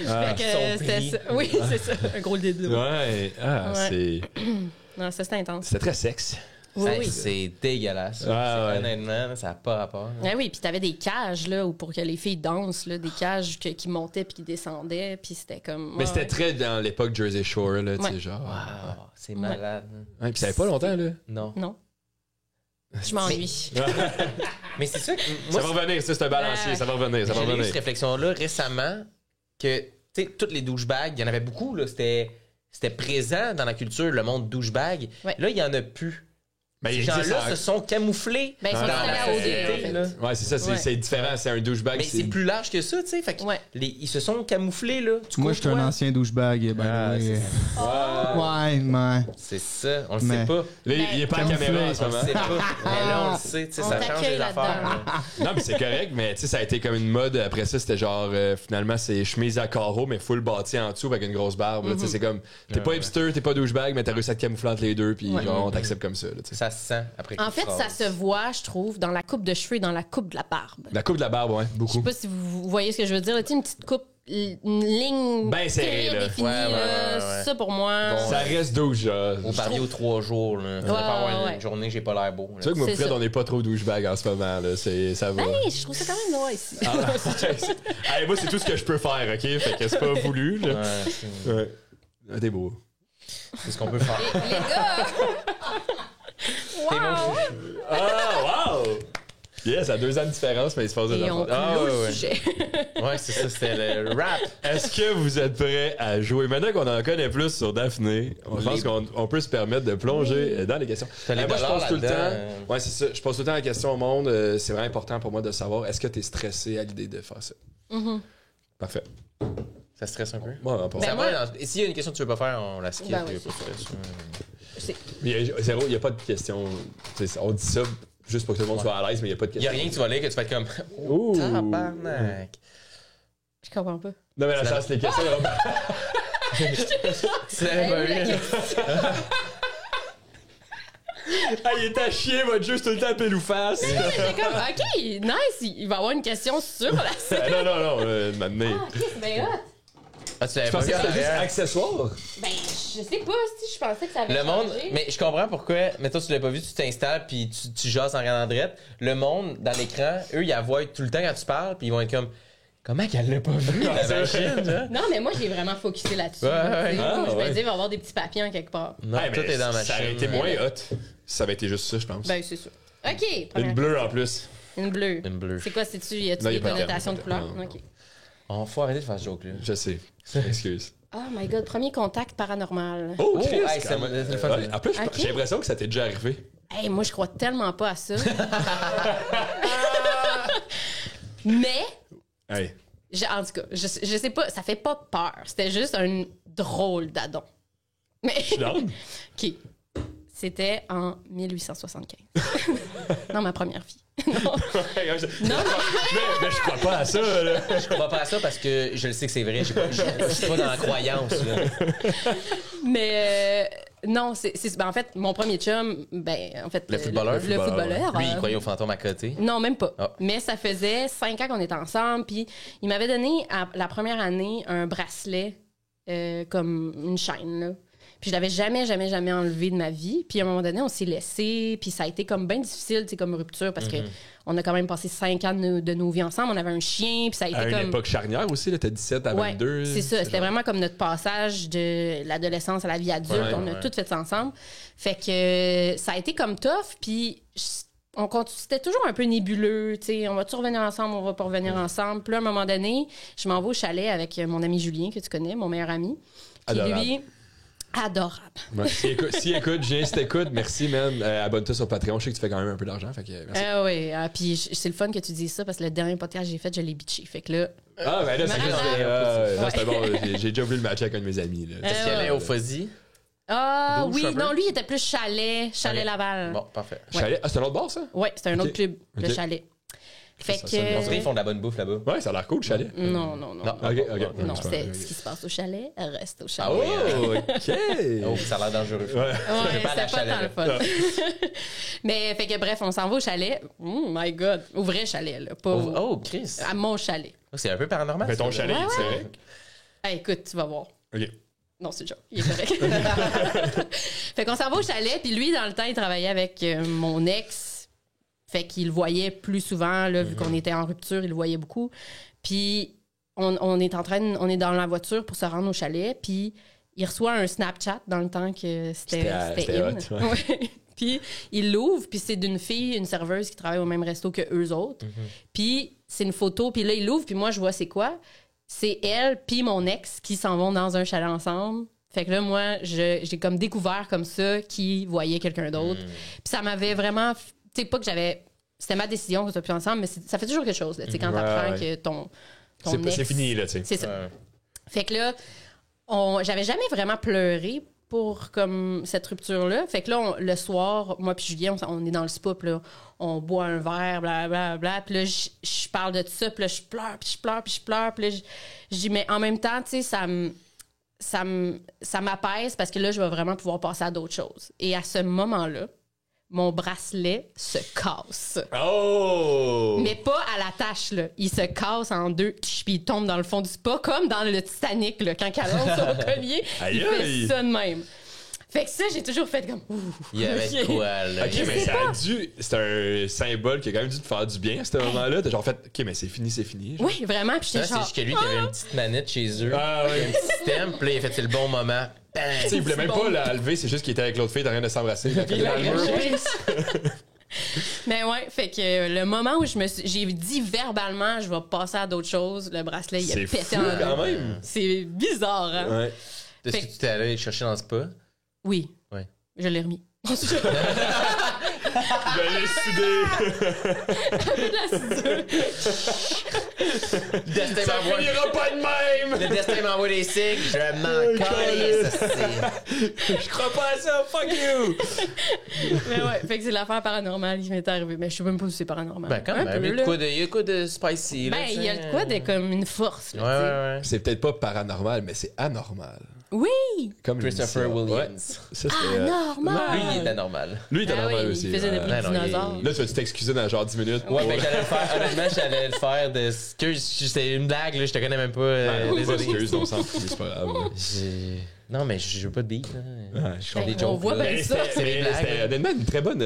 Fait que, ils sont c'était pris. ça. Oui, c'est ça. Un gros dildo. Ouais, ah, Ouais. c'est... Non, ça, c'était intense. C'était très sexe. Oui, Hey, oui. c'est dégueulasse. Ouais, ouais. Honnêtement, là, ça n'a pas rapport. Ah oui, puis t'avais des cages, là, où pour que les filles dansent, là, des cages qui montaient puis qui descendaient, puis c'était comme... Mais c'était ouais. très dans l'époque Jersey Shore, là, tu sais, Ouais. genre... Wow, c'est malade. Ouais, puis ça avait pas longtemps, là. Non. Non. Je m'ennuie. Mais c'est ça que... Ça Moi, va revenir, ça, c'est un balancier, ça va revenir, ça va j'ai eu revenir. cette réflexion-là récemment que, tu sais, toutes les douchebags, il y en avait beaucoup, là. C'était présent dans la culture, le monde douchebag. Ouais. Là, il n'y en a plus. Ben, Ces il gens-là existe, se sont camouflés Ben, ils sont dans allés la à OD, société, en fait. là. Ouais, c'est ça, Ouais. c'est différent, c'est un douchebag. Mais c'est plus large que ça, tu sais. Fait que Ouais. ils se sont camouflés, là. Tu Moi, je suis un côtoies. ancien douchebag. Ben, Ah, oui. c'est Ouais, mais. C'est ça, on le Mais- sait pas. Là, il est pas en Camouflé. caméra en ce On le moment. sait pas. Mais là, on le sait, tu sais, On ça change t'accueille les affaires. là-dedans. là. Non, mais c'est correct, mais tu sais, ça a été comme une mode. Après ça, c'était genre, finalement, c'est chemise à carreaux, mais full bâti en dessous avec une grosse barbe. là. Tu sais, c'est comme, t'es pas hipster, t'es pas douchebag, mais t'as réussi à te camoufler entre les deux, puis Ouais. genre, on t'accepte comme ça. là, tu sais. Ça se sent après En qu'il fait, ça phrase. se voit, je trouve, dans la coupe de cheveux et dans la coupe de la barbe. La coupe de la barbe, ouais, Je beaucoup. sais pas si vous voyez ce que je veux dire. là. Tu sais, une petite coupe, une ligne Ben serrée, très là. définie. Ouais, ouais, là. ouais, ouais. Ça, pour moi... Bon, Ça reste douche, genre. Au barbier aux 3 jours, là. Je vais pas avoir ouais. une journée, j'ai pas l'air beau. là. Tu vois que moi, C'est Fred, ça. on n'est pas trop douchebag en ce moment, là. Ça va. Hey, je trouve ça quand même nice. Ah, hey, moi, c'est tout ce que je peux faire, ok? Fait que c'est pas voulu, là. Ouais, c'est Ouais. Ah, t'es beau. c'est ce qu'on peut faire. Les gars! Wow! Ah, wow! Yes, à 2 ans de différence, mais il se passe des Et on affaires. Ah, clôt ouais, le ouais. sujet. Ouais, c'est ça, c'était le rap. Est-ce que vous êtes prêts à jouer? Maintenant qu'on en connaît plus sur Daphné, je pense qu'on peut se permettre de plonger dans les questions. T'as les Moi, je dollars pose tout le temps. là-dedans. Ouais, c'est ça. Je pose tout le temps la question au monde. C'est vraiment important pour moi de savoir est-ce que tu es stressé à l'idée de faire ça? Parfait. Ça stresse un peu. Bon, on Ça Ben, moi- va, et s'il y a une question que tu veux pas faire, on la skip. Ben il y a oui, pas de stress. il n'y a pas de question. Tu sais, on dit ça juste pour que tout le monde soit à l'aise, mais il n'y a pas de Il y a question. rien que tu vas lire que tu vas être comme Ouh. tabarnak. Je comprends pas. Non, mais la chance, les questions. Tu l'avais pas Hey, vu. Ah, il est à chier, votre jeu, c'est tout le temps pile ou face. C'est comme, OK, nice, il va y avoir une question sur la scène. Non, maintenant. Ah, OK, c'est bien hot. Ah, tu l'avais Je pas pensais vu. que c'était juste avant. accessoire. Ben, je sais pas si je pensais que ça avait Le monde, changé. mais je comprends pourquoi. Mais toi, tu l'as pas vu, tu t'installes puis tu jases en regardant droite. Le monde, dans l'écran, eux, ils la voient tout le temps quand tu parles, puis ils vont être comme comment qu'elle l'a pas vu, la machine, là? Non, mais moi, j'ai vraiment focusé là-dessus. Ouais, là, ouais. tu sais. Ah, Je me ouais. disais, il va y avoir des petits papiers en quelque part. Non, Ouais, tout mais est dans ma ça aurait chaîne. été moins hot. Ça avait été juste ça, je pense. Ben, c'est sûr. OK, première Une bleue en plus. Une bleue. Une bleue. C'est quoi, c'est-tu? Y a-tu Non, des y a pas de connotations de terme. couleur? Non, OK. On faut arrêter de faire ce joke-là. Je sais. Excuse. Oh my God, premier contact paranormal. Oh, Oh, Chris! hey, quand c'est même. le fun. Ouais, en plus, Ok. j'ai l'impression que ça t'est déjà arrivé. Hey, moi, je crois tellement pas à ça. Mais, Hey. en tout cas, je sais pas, ça fait pas peur. C'était juste un drôle d'adon. Mais, Je suis down. OK. C'était en 1875. Dans ma première vie. Non. mais je crois pas à ça, là. Je crois pas à ça parce que je le sais que c'est vrai. Je suis pas dans la croyance. Là. Mais non, ben, en fait, mon premier chum, en fait... Le footballeur? Le footballeur. Lui, il croyait au fantôme à côté. Non, même pas. Ah. Mais ça faisait 5 ans qu'on était ensemble, puis il m'avait donné, la première année, un bracelet, comme une chaîne, là. Puis je l'avais jamais enlevé de ma vie. Puis à un moment donné, on s'est laissé. Puis ça a été comme bien difficile, tu sais, comme rupture, parce que on a quand même passé 5 ans de nos vies ensemble. On avait un chien, puis ça a été À comme... une époque charnière aussi, là, t'as 17 à 22. Ouais, c'est ça. C'était vraiment comme notre passage de l'adolescence à la vie adulte. Ouais, on a tout fait ça ensemble. Fait que ça a été comme tough. Puis c'était toujours un peu nébuleux. Tu sais, on va-tu revenir ensemble, on va pas revenir ensemble. Puis là, à un moment donné, je m'en vais au chalet avec mon ami Julien, que tu connais, mon meilleur ami. Qui, Adorable. lui... Adorable. Ouais, si écoute, Julien, si t'écoutes, merci, man. Abonne-toi sur Patreon. Je sais que tu fais quand même un peu d'argent. Fait que merci. Oui, puis c'est le fun que tu dises ça parce que le dernier podcast que j'ai fait, je l'ai bitché. Fait que là. Ah, ben là, c'est Malade. juste. Non, Ouais. c'était bon. J'ai déjà vu le match avec un de mes amis. Là. Est-ce qu'il allait au Fuzzy? Ah Douche, oui, un peu? non, lui, il était plus chalet Ok. Laval. Bon, parfait. Chalet. Ah, c'est un autre bar, ça? Ouais, c'était un Ok. autre club, le Ok. chalet. Fait Ça sonne bien. On dirait qu'ils que. font de la bonne bouffe là-bas. Ouais, ça a l'air cool, le chalet. Non. Non. Ok, ok. Non, c'est c'est pas- ce qui se passe au chalet, reste au Ah chalet. oui? Oh, ok. Oh, ça a l'air dangereux. Ouais. Ouais, Je vais pas aller à c'est pas chalet, tant le fun. Mais fait que bref, on s'en va au chalet. Oh my God. Au vrai chalet, là. Pas Oh, Chris. à mon chalet. C'est un peu paranormal. Mais ton ça, chalet, là. c'est vrai. Hey, écoute, tu vas voir. Ok. Non, c'est déjà. Il est correct. Fait qu'on s'en va au chalet, puis lui, dans le temps, il travaillait avec mon ex. Fait qu'il le voyait plus souvent, là, vu qu'on était en rupture, il le voyait beaucoup. Puis on est dans la voiture pour se rendre au chalet, puis il reçoit un Snapchat dans le temps que c'était C'était in. hot, ouais. Ouais. Puis il l'ouvre, puis c'est d'une fille, une serveuse qui travaille au même resto que eux autres. Puis c'est une photo, puis là, il l'ouvre, puis moi, je vois c'est quoi. C'est elle puis mon ex qui s'en vont dans un chalet ensemble. Fait que là, moi, j'ai comme découvert comme ça qui voyait quelqu'un d'autre. Puis ça m'avait vraiment... Tu sais, pas que j'avais... C'était ma décision qu'on soit plus ensemble, mais ça fait toujours quelque chose, là, tu sais, quand t'apprends Ouais. que ton C'est ex... fini, là, tu sais. C'est ça. Ouais. Fait que là, j'avais jamais vraiment pleuré pour comme cette rupture-là. Fait que là, le soir, moi puis Julien, on est dans le spa, puis là, on boit un verre, blablabla. Puis là, je parle de tout ça, puis là, je pleure, puis je pleure, puis je pleure. Puis là, je dis, mais en même temps, tu sais, ça m'apaise parce que là, je vais vraiment pouvoir passer à d'autres choses. Et à ce moment-là, mon bracelet se casse. Oh! Mais pas à la tâche, là. Il se casse en deux, puis il tombe dans le fond du spa, comme dans le Titanic, là, quand elle lance son collier. Aïe, Il aïe. fait ça de même. Fait que ça, j'ai toujours fait comme... Ouh. Il y avait Ok. quoi, là? Ok, mais ça a dû. C'est un symbole qui a quand même dû te faire du bien à ce moment-là. T'as genre fait, ok, mais c'est fini, c'est fini. genre. Oui, vraiment. Puis Ça, j'étais c'est genre... juste que lui qui avait une petite manette chez eux. Ah, ouais. Il y a un petit système, puis là, il a fait c'est le bon moment. Bang! Tu sais, il voulait même bon. pas la lever, c'est juste qu'il était avec l'autre fille, t'as rien de s'embrasser. Il l'a arraché. Mais ouais, fait que le moment où j'ai dit verbalement, je vais passer à d'autres choses, le bracelet, il a C'est pété fou, en deux. quand même. C'est bizarre, hein? Ouais. Est-ce que tu t'es allé chercher dans le spa? Oui. Ouais. Je l'ai remis. Je l'ai soudé. Le destin Ça m'envoie... finira pas de même. Le destin m'envoie des signes, je m'en calisse. Je crois pas à ça, fuck you. Mais ouais, fait que c'est l'affaire paranormale qui m'est arrivée. Mais je sais même pas si c'est paranormal. Ben, quand Un même, peu, il y a là. de quoi de spicy. là, Ben, tu il y a sais. de quoi de comme une force, Ouais, là, tu sais. ouais, ouais. C'est peut-être pas paranormal, mais c'est anormal. Oui! Comme Christopher l'émission. Williams. Ouais. Ça, c'était, Anormal! Lui, il était normal. Lui, il était Ah normal oui, aussi. il faisait des ouais. bruits de Non, non, il- dinosaures. Là, tu vas t'excuser dans genre 10 minutes. Ouais, ben j'allais le faire. Honnêtement, j'allais le faire de ce que c'était une blague, là, je te connais même pas. Ouais, Désolé. excuse, on s'en fout, c'est pas grave. Non, mais je veux pas de beat. Là. Ouais, je Je fais des on jokes. voit là. bien ça. C'est des blagues. C'était honnêtement une très bonne,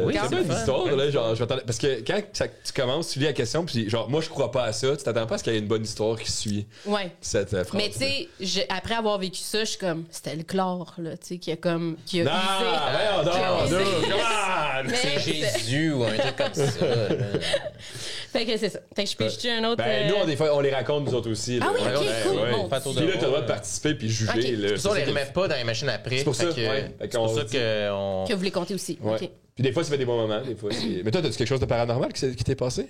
Oui, très c'est bonne le fun. histoire. Ouais, Là, c'est genre, je m'attendais- parce que quand tu commences, tu lis la question, puis genre, moi, je crois pas à ça. Tu t'attends pas à ce qu'il y ait une bonne histoire qui suit Ouais. cette phrase. Mais tu sais, après avoir vécu ça, je suis comme, c'était le chlore, là, tu sais, qui a comme. Qui a Non, voyons Qui a donc, usé. dude, come on! Mais C'est Jésus ou un truc comme ça. là. Fait que c'est ça. Fait que je pitch un autre. Ben, nous, des fois, on les raconte, nous autres aussi. Ah oui, Ouais, ok, ouais, cool. ouais. Bon, pas tour de Puis là, t'as le droit rôle. de participer puis juger. Ok. Là. C'est pour ça, on les remet pas dans les machines après. C'est pour ça, Fait que, ouais. Fait c'est pour qu'on ça dit- qu'on... que vous les comptez aussi. Ouais. OK. Puis des fois, ça fait des bons moments. Des fois, mais toi, t'as-tu quelque chose de paranormal qui s'est passé?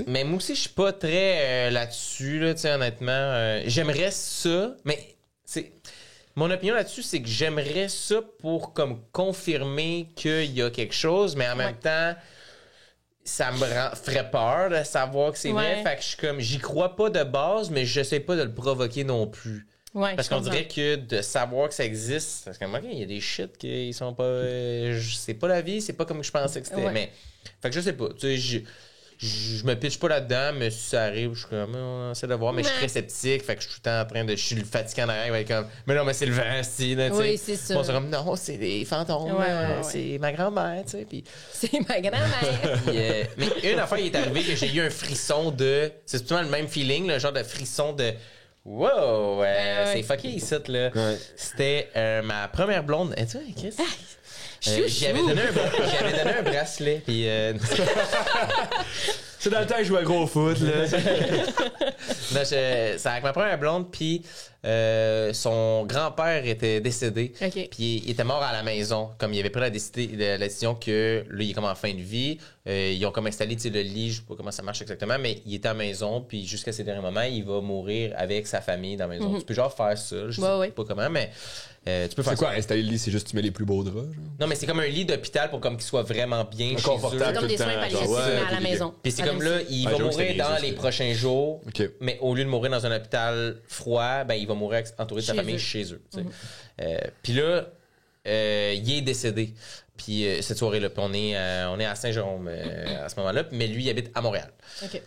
Mais moi aussi, je suis pas très là-dessus, là, tu sais, honnêtement. J'aimerais ça, mais c'est... Mon opinion là-dessus, c'est que j'aimerais ça pour comme confirmer qu'il y a quelque chose, mais en même temps, ça me ferait peur de savoir que c'est vrai. Ouais. Fait que je suis comme, j'y crois pas de base, mais je sais pas de le provoquer non plus. Ouais, Parce je qu'on comprends. dirait que de savoir que ça existe, parce que, OK, il y a des shit qui sont pas. C'est pas la vie, c'est pas comme je pensais que c'était. Ouais. Mais. Fait que je sais pas. Tu sais, je me pitche pas là-dedans, mais si ça arrive, je suis comme, on essaie de voir, mais je suis très sceptique. Fait que je suis tout le temps en train de. Je suis le fatigué en arrière, il va être comme, mais non, mais c'est le vent, si, là, tu sais. Oui, c'est ça. Bon, c'est comme, non, c'est des fantômes, Ouais, ouais. c'est ma grand-mère, tu sais. Puis. C'est ma grand-mère. Puis, mais une affaire, il est arrivé que j'ai eu un frisson de. C'est tout le même feeling, le genre de frisson de. Wow, ouais. c'est fucké ici, là. Ouais. C'était ma première blonde. Et tu vois, Chris? Chouchou. J'avais donné un bracelet. Puis. C'est dans le temps que je jouais à gros foot, là. Non, c'est avec ma première blonde, puis son grand-père était décédé. OK. Puis il était mort à la maison. Comme il avait pris la décision que là, il est comme en fin de vie. Ils ont comme installé tu sais, le lit, je sais pas comment ça marche exactement, mais il était à la maison, puis jusqu'à ses derniers moments, il va mourir avec sa famille dans la maison. Tu peux genre faire ça, je sais pas comment, mais tu peux faire C'est quoi, installer le lit? C'est juste que tu mets les plus beaux draps, genre? Non, mais c'est comme un lit d'hôpital pour comme qu'il soit vraiment bien chez Confortable. eux. C'est comme tout des le soins temps, palliatifs, genre, ouais, mais à la ok, maison. Puis c'est À comme là, domicile. il va j'avoue que mourir c'était dans niaiseux, les ça. prochains jours, OK. mais au lieu de mourir dans un hôpital froid, ben il va mourir entouré de sa Chez famille eux. chez eux. Tu sais. Puis là, il est décédé. Puis cette soirée-là, puis on est à Saint-Jérôme à ce moment-là, mais lui, il habite à Montréal. OK.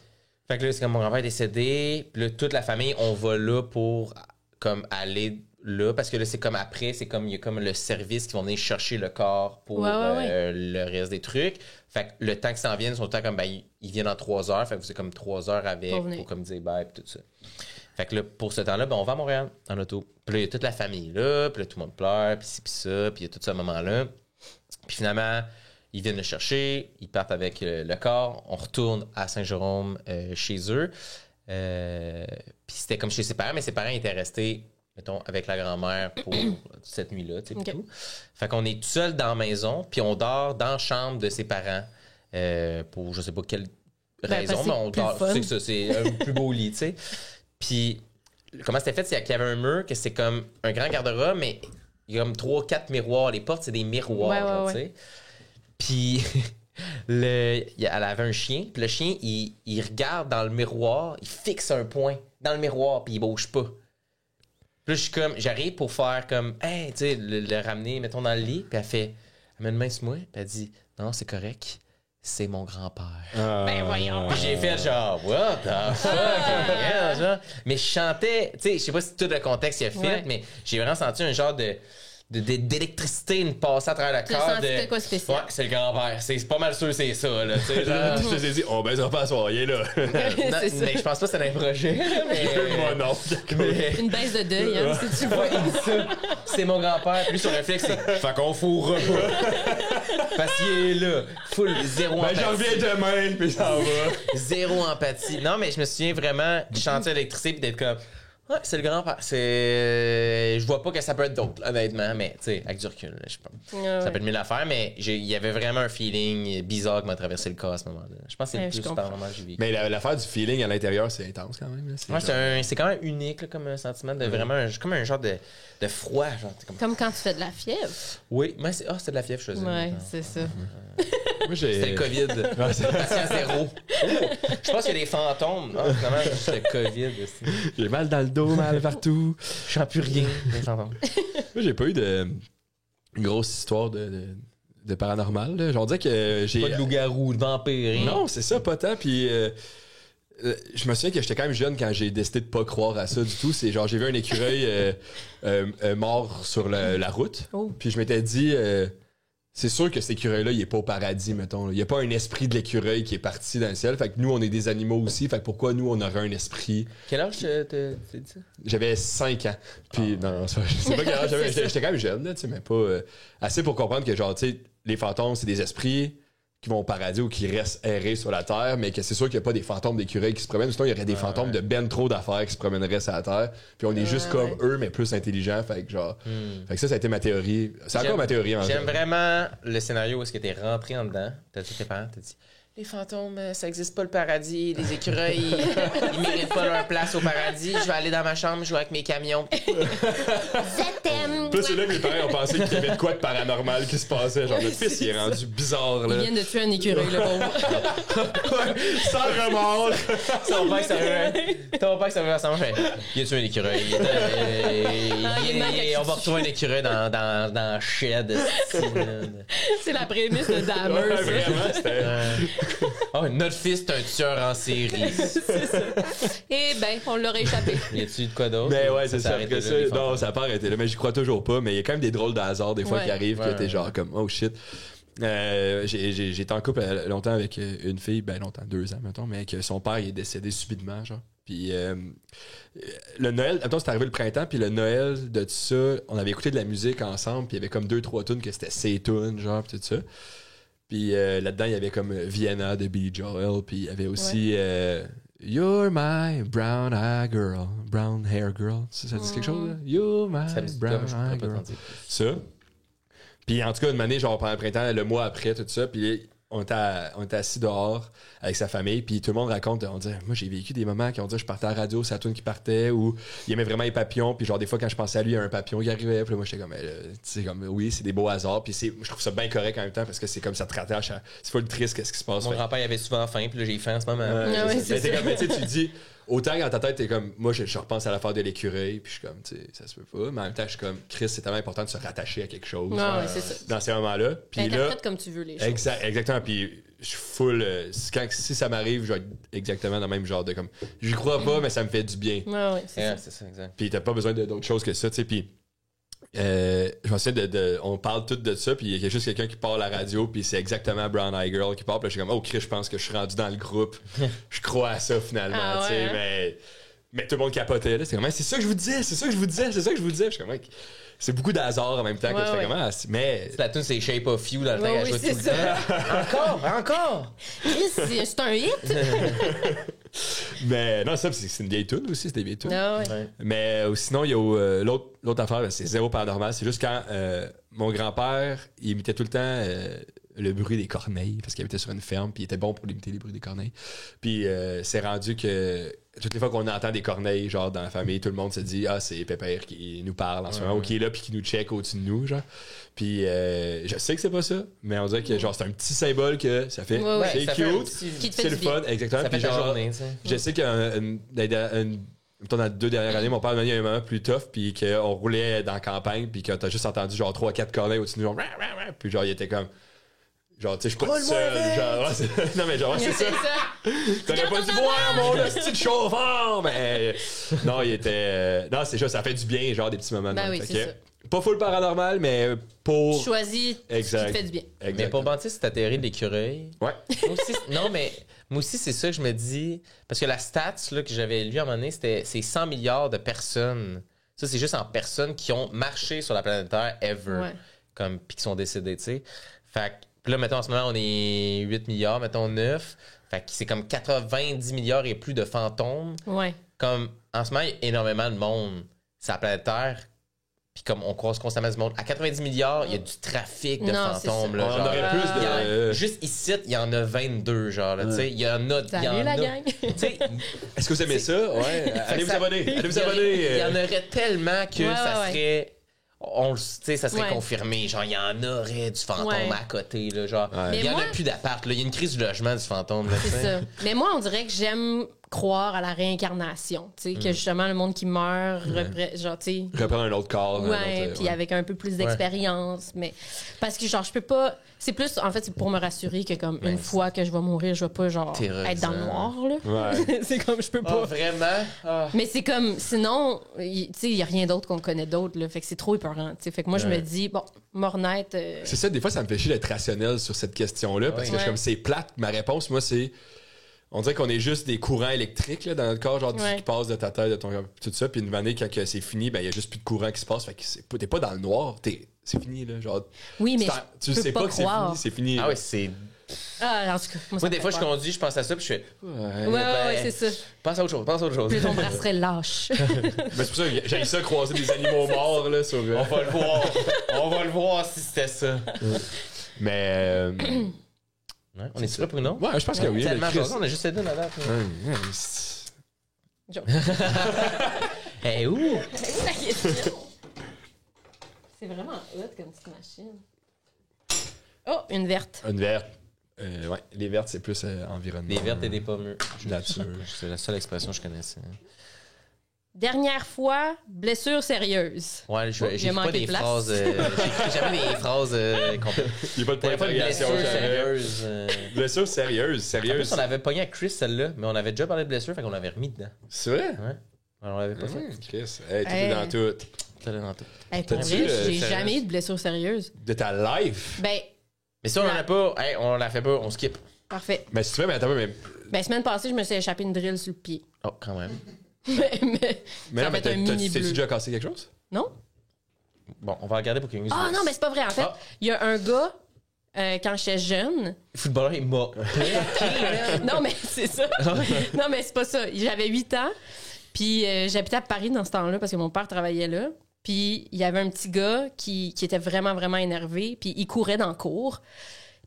Fait que là, c'est comme mon grand-père est décédé, puis là, toute la famille, on va là pour comme aller là, parce que là, c'est comme après, c'est comme il y a comme le service qui vont venir chercher le corps pour Ouais. le reste des trucs. Fait que le temps qu'ils s'en viennent, ils sont tout le temps comme, ben, ils viennent en 3 heures, fait que vous avez comme 3 heures avec Pour venir. pour comme dire bye, puis tout ça. Fait que là, pour ce temps-là, ben, on va à Montréal, en auto. Puis là, il y a toute la famille là, puis là, tout le monde pleure, puis ci, puis ça, puis il y a tout ce moment-là. Puis finalement, ils viennent le chercher, ils partent avec le corps, on retourne à Saint-Jérôme chez eux. Puis c'était comme chez ses parents, mais ses parents étaient restés, mettons, avec la grand-mère pour cette nuit-là, tu sais, Ok. tout. Fait qu'on est tout seul dans la maison, puis on dort dans la chambre de ses parents pour je sais pas quelle raison, parce que mais c'est on plus dort. fun. C'est ça, c'est un plus beau lit, tu sais. Puis comment c'était fait, c'est qu'il y avait un mur, que c'est comme un grand garde-robe, mais il y a comme 3-4 miroirs. Les portes, c'est des miroirs, Ouais, genre, ouais, tu sais. Puis elle avait un chien, puis le chien, il regarde dans le miroir, il fixe un point dans le miroir, puis il bouge pas. Puis là, je suis comme, j'arrive pour faire comme, hey, tu sais, le ramener, mettons, dans le lit, puis elle fait, elle met une main sur moi, puis elle dit, non, c'est correct, c'est mon grand-père. Ben voyons. Puis j'ai fait genre, what the fuck? yeah, genre. Mais je chantais, tu sais, je sais pas si tout le contexte y a fait, Ouais. mais j'ai vraiment senti un genre d'électricité me passer à travers le Tu as corps. senti de quoi spécial? Ouais, c'est le grand-père. C'est pas mal sûr, c'est ça, là. Tu sais, genre. Je te ai dit, on baisera pas à soir, il est là. Non, C'est ça. mais je pense pas que c'est dans les projets. Mais, Moi, non. mais- Une baisse de deuil, hein, si tu vois. Ouais, il dit ça. C'est mon grand-père. Puis lui, son réflexe, c'est fait qu'on fourra pas. Parce qu'il est là. Full, zéro Ben, empathie. j'en reviens demain, puis ça va. Zéro empathie. Non, mais je me souviens vraiment de chanter l'électricité puis d'être comme. Ouais, c'est le grand-père. Je vois pas que ça peut être d'autre, honnêtement, mais tu sais, avec du recul, là, je pense. Ouais, Ça peut être mille affaires, mais il y avait vraiment un feeling bizarre qui m'a traversé le corps à ce moment-là. Je pense que c'est Ouais, le je plus comprends. paranormal que j'ai vécu. Mais l'affaire du feeling à l'intérieur, c'est intense quand même. Là. Ouais, c'est quand même unique là, comme un sentiment de vraiment comme un genre de froid. Genre, Comme quand tu fais de la fièvre. Oui, mais c'est de la fièvre, je faisais. Ouais, c'est ça. Moi, j'ai... C'était le COVID. Patient zéro. Oh, je pense qu'il y a des fantômes. Non, finalement, c'est juste le COVID aussi. J'ai mal dans le dos, mal partout. Je sens plus rien. Les fantômes. Moi, j'ai pas eu une grosse histoire de paranormal. Là. J'en disais que j'ai... Pas de loup-garou, de vampire, rien. Non, c'est ça, pas tant. Puis je me souviens que j'étais quand même jeune quand j'ai décidé de pas croire à ça du tout. C'est genre, j'ai vu un écureuil mort sur la route. Oh. Puis je m'étais dit, c'est sûr que cet écureuil-là, il est pas au paradis, mettons. là. Il y a pas un esprit de l'écureuil qui est parti dans le ciel. Fait que nous, on est des animaux aussi. Fait que pourquoi nous, on aurait un esprit? Quel âge t'as dit ça? J'avais 5 ans. Puis non, c'est pas quel âge j'avais. J'étais quand même jeune, là, tu sais, mais pas assez pour comprendre que genre, tu sais, les fantômes, c'est des esprits. qui vont au paradis ou qui restent errer sur la terre, mais que c'est sûr qu'il n'y a pas des fantômes d'écureuils qui se promènent. Sinon, il y aurait des fantômes de ben trop d'affaires qui se promèneraient sur la terre. Puis on est juste comme eux, mais plus intelligents. Fait que genre. Fait que ça a été ma théorie. C'est encore ma théorie, en fait. J'aime vraiment le scénario où est-ce que t'es rentré en dedans. T'as dit à tes parents, t'as dit. Les fantômes, ça existe pas le paradis. Les écureuils, ils méritent pas leur place au paradis. Je vais aller dans ma chambre jouer avec mes camions. Je t'aime. Puis là, c'est là que mes parents ont pensé qu'il y avait de quoi de paranormal qui se passait. Genre, notre fils, il est rendu bizarre, là. Ils viennent de tuer un écureuil, le pauvre. Sans remords. Ton père, ça veut ensemble. Y a-tu un écureuil? On va retrouver un écureuil dans le shed. C'est la prémisse de Ouais, Dahmer, ça. vraiment, c'était... Oh, notre fils est un tueur en série. Eh ben, on l'aurait échappé. Y a-tu de quoi d'autre? Mais ouais, c'est ça. arrêté Que là, ça les non, fantômes. ça n'a pas arrêté là. Mais j'y crois toujours pas. Mais il y a quand même des drôles de hasard des fois Ouais. qui arrivent que Ouais, t'es genre comme oh shit. J'ai été en couple longtemps avec une fille, ben longtemps, 2 ans, mettons, mais que son père il est décédé subitement, genre. Puis le Noël, attends, c'est arrivé le printemps, puis le Noël de tout ça, on avait écouté de la musique ensemble, puis il y avait comme 2-3 tunes que c'était ses tunes, genre, puis tout ça. Puis là-dedans, il y avait comme Vienna de Billy Joel, puis il y avait aussi You're my brown eye girl, brown hair girl. Ça dit quelque chose, là? You're my Ça me dit brown comme je pourrais eye pas girl. t'en dire. Ça. Puis en tout cas, une année, genre pendant le printemps, le mois après, tout ça, puis on était assis dehors avec sa famille, puis tout le monde raconte, on dit, moi j'ai vécu des moments qui ont dit je partais à la radio, c'est la toune qui partait, ou il aimait vraiment les papillons, puis genre des fois quand je pensais à lui, il y a un papillon qui arrivait, puis là, moi j'étais comme, tu sais, comme, oui, c'est des beaux hasards, puis je trouve ça bien correct en même temps, parce que c'est comme ça te rattache à, c'est pas le triste, qu'est-ce qui se passe. Mon Fait- grand-père il avait souvent faim, puis là j'ai faim en ce moment. Ah ouais, c'est mais t'es ça. comme, mais tu sais, tu dis, autant dans ta tête, t'es comme, moi, je repense à l'affaire de l'écureuil, puis je suis comme, tu sais, ça se peut pas. Mais en même temps, je suis comme, Chris, c'est tellement important de se rattacher à quelque chose Ah ouais, c'est ça. dans ces moments-là. Puis là, Interprète comme tu veux les choses. exactement. Puis je suis full. Si ça m'arrive, je vais être exactement dans le même genre de comme, j'y crois pas, mais ça me fait du bien. Ouais, ouais, c'est Yeah, ça. c'est ça, exact. Puis t'as pas besoin d'autre chose que ça, tu sais. Puis je me souviens on parle tout de ça, puis il y a juste quelqu'un qui parle à la radio, puis c'est exactement Brown Eye Girl qui parle, puis là, je suis comme, oh Chris, je pense que je suis rendu dans le groupe. Je crois à ça finalement, Ah tu sais, ouais, mais tout le monde capotait là. C'est comme, c'est ça que je vous disais, c'est ça que je vous disais, c'est ça que je vous disais. Je suis comme, mec, c'est beaucoup d'hasard en même temps que Ouais, tu fais ouais. comment, mais La tune c'est Shape of You dans le temps, Ouais, elle oui, jouait c'est tout le ça. temps. Encore! Chris, c'est un hit. mais non, ça c'est une vieille tune aussi, c'est des vieilles tunes. Ah ouais. Ouais. Mais sinon, il y a l'autre affaire, c'est zéro paranormal. C'est juste quand mon grand-père, il imitait tout le temps le bruit des corneilles, parce qu'il habitait sur une ferme, puis il était bon pour imiter les bruits des corneilles. Puis c'est rendu que toutes les fois qu'on entend des corneilles, genre dans la famille, tout le monde se dit « Ah, c'est Pépère qui nous parle en ce moment, ou qui est là, puis qui nous check au-dessus de nous, genre. » Puis je sais que c'est pas ça, mais on dirait que genre c'est un petit symbole que ça fait Ouais, ouais. c'est Ça fait un cute, petit- Qui te fait c'est du le bien. fun, exactement. Ça fait Puis ta genre, journée, tu sais. je sais dans 2 dernières années, mon père m'a dit un moment plus tough, puis qu'on roulait dans la campagne, puis que t'as juste entendu genre 3-4 corneilles au-dessus de nous, genre, rah, rah, rah. Puis genre, il était comme, genre, tu sais, je suis pas tout seul, genre, ouais, non, mais genre, c'est ça. T'aurais pas dû voir mon petit chauffeur, mais non, il était, non, c'est juste, ça fait du bien, genre, des petits moments. de Ben même. oui, Fait c'est que, ça. pas full paranormal, mais pour. Choisis ce qui Exact. te fait du bien. Exact. Mais pour bâtir cette théorie de l'écureuil, Ouais. moi aussi, non, mais moi aussi, c'est ça que je me dis. Parce que la stats là, que j'avais lu à un moment donné, c'est 100 milliards de personnes. Ça, c'est juste en personnes qui ont marché sur la planète Terre ever. Ouais. Comme, puis qui sont décédées, tu sais. Fait que là, mettons, en ce moment, on est 8 milliards, mettons 9. Fait que c'est comme 90 milliards et plus de fantômes. Ouais. Comme, en ce moment, il y a énormément de monde sur la planète Terre. Puis comme on croise constamment du monde. À 90 milliards, il y a du trafic de Non, c'est fantômes. ça. Là, On genre. aurait plus Il y de. en- juste ici, il y en a 22, genre, là, tu sais. Il y en a. il y Salut en la a- gang. Tu sais, Est-ce que vous aimez ça? Ouais. Allez vous ça- abonner. Allez vous il y aurait- abonner. Il y en aurait tellement que Ouais, ça ouais, serait. On le tu sais, ça serait Ouais. confirmé. Genre, il y en aurait du fantôme Ouais. à côté, là. Genre, Ouais. il y en Mais a moi- plus d'appart, là. Il y a une crise du logement du fantôme, là. tu C'est sais. ça. Mais moi, on dirait que j'aime croire à la réincarnation. Tu sais, que justement, le monde qui meurt, genre, tu sais. Reprendre un autre corps. un Ouais, autre, puis avec un peu plus d'expérience. Mais parce que, genre, je peux pas. C'est plus, en fait, c'est pour me rassurer que, comme, une fois que je vais mourir, je vais pas, genre, Terrorisant. être dans le noir, là. Ouais. C'est comme, je peux Ah, pas. vraiment? Ah. Mais c'est comme, sinon, tu sais, il y a rien d'autre qu'on connaît d'autre, là. Fait que c'est trop épeurant, tu sais. Fait que moi, je me dis, bon, mornette. C'est ça, des fois, ça me fait chier d'être rationnel sur cette question-là, parce que je suis Ouais. comme, c'est plate. Ma réponse, moi, c'est. On dirait qu'on est juste des courants électriques là, dans notre corps, genre Ouais. qui passent de ta tête, de ton corps, tout ça. Puis une année, quand que c'est fini, ben il y a juste plus de courant qui se passe. Fait que t'es pas dans le noir, c'est fini, là. Genre, Oui, mais tu je sais peux pas pas que croire. c'est fini. Ah là. oui, c'est. Ah, en tout cas, Moi, des fois, je conduis, je pense à ça, puis je fais. Ouais, c'est ça. Pense à autre chose. Puis ton bras serait lâche. Mais c'est pour ça que j'ai ça croiser des animaux morts là, sur. On va le voir si c'était ça. Mais. Ouais, on est-tu là pour une autre? Ouais, je pense que oui. Tellement mais Chris- jasé, on a juste aidé la date. Ouais, c'est- Eh, où? La question. C'est vraiment hot comme petite machine. Oh, une verte. Une verte. Ouais, les vertes, c'est plus environnement. Des vertes et des pommeux. Nature. C'est la seule expression que je connaissais. Dernière fois, blessure sérieuse. Ouais, j'ai j'écris pas manqué des de place. phrases. J'écris jamais des phrases complètes. Il n'y a pas de point T'avais pas de d'interrogation. blessure jamais. sérieuse. Blessure sérieuse, En sérieuse. plus, on avait pogné à Chris celle-là, mais on avait déjà parlé de blessure, fait qu'on l'avait remis dedans. C'est vrai? Ouais. Alors, on l'avait pas fait. Chris, hey, tout Hey. est dans tout. T'allais dans tout. Hey, pour T'as-tu, vrai, j'ai sérieuse? jamais eu de blessure sérieuse. De ta life. Ben, Mais si on en a pas, hey, on la fait pas, on skip. parfait. Mais si tu veux, mais attends, mais. Ben, semaine passée, je me suis échappé une drill sur le pied. Oh, quand même. mais Mais ça non, mais fait un mini t'as-tu bleu. déjà cassé quelque chose? Non? Bon, on va regarder pour King. Ah non, mais c'est pas vrai. En fait, Ah. il y a un gars, quand j'étais jeune. Le footballeur est mort. Non, mais c'est ça. Non, mais c'est pas ça. J'avais 8 ans. Puis j'habitais à Paris dans ce temps-là parce que mon père travaillait là. Puis il y avait un petit gars qui était vraiment, vraiment énervé. Puis il courait dans le cours.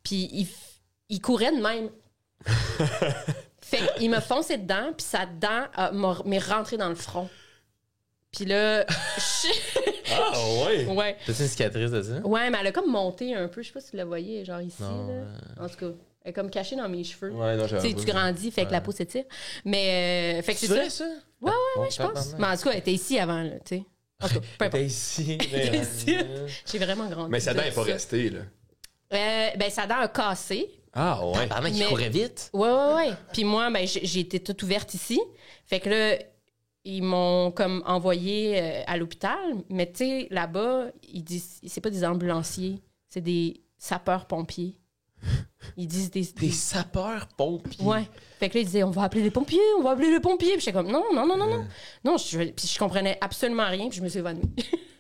Puis il courait de même. Fait qu'il m'a foncé dedans. Puis sa dent m'est rentrée dans le front. Puis là... Ah, ouais. ouais. T'as-tu une cicatrice de ça? Ouais, mais elle a comme monté un peu. Je sais pas si tu la voyais, genre ici. Non, là. En tout cas, elle est comme cachée dans mes cheveux. Ouais, non, Tu sais, j'avais tu grandis, fait que la peau s'étire. Mais, fait que c'est C'est vrai, ça. ça? Ouais, Bon, je pense. tabarnak. Mais en tout cas, elle était ici avant, là, tu sais. En tout cas, peu importe. T'es ici. T'es ici. J'ai vraiment grandi. Mais sa dent n'est pas Ça. restée, là. Ben, sa dent a cassé. Ah, ouais. Pendant qu'il Mais- courait vite. Ouais. Puis moi, ben, j'ai été toute ouverte ici. Fait que là, ils m'ont comme envoyé à l'hôpital. Mais tu sais, là-bas, ils disent, c'est pas des ambulanciers, c'est des sapeurs-pompiers. Ils disent Des sapeurs-pompiers. Ouais. Fait que là, ils disaient, on va appeler les pompiers. Puis j'étais comme, non. Non, puis je comprenais absolument rien, puis je me suis évanouie.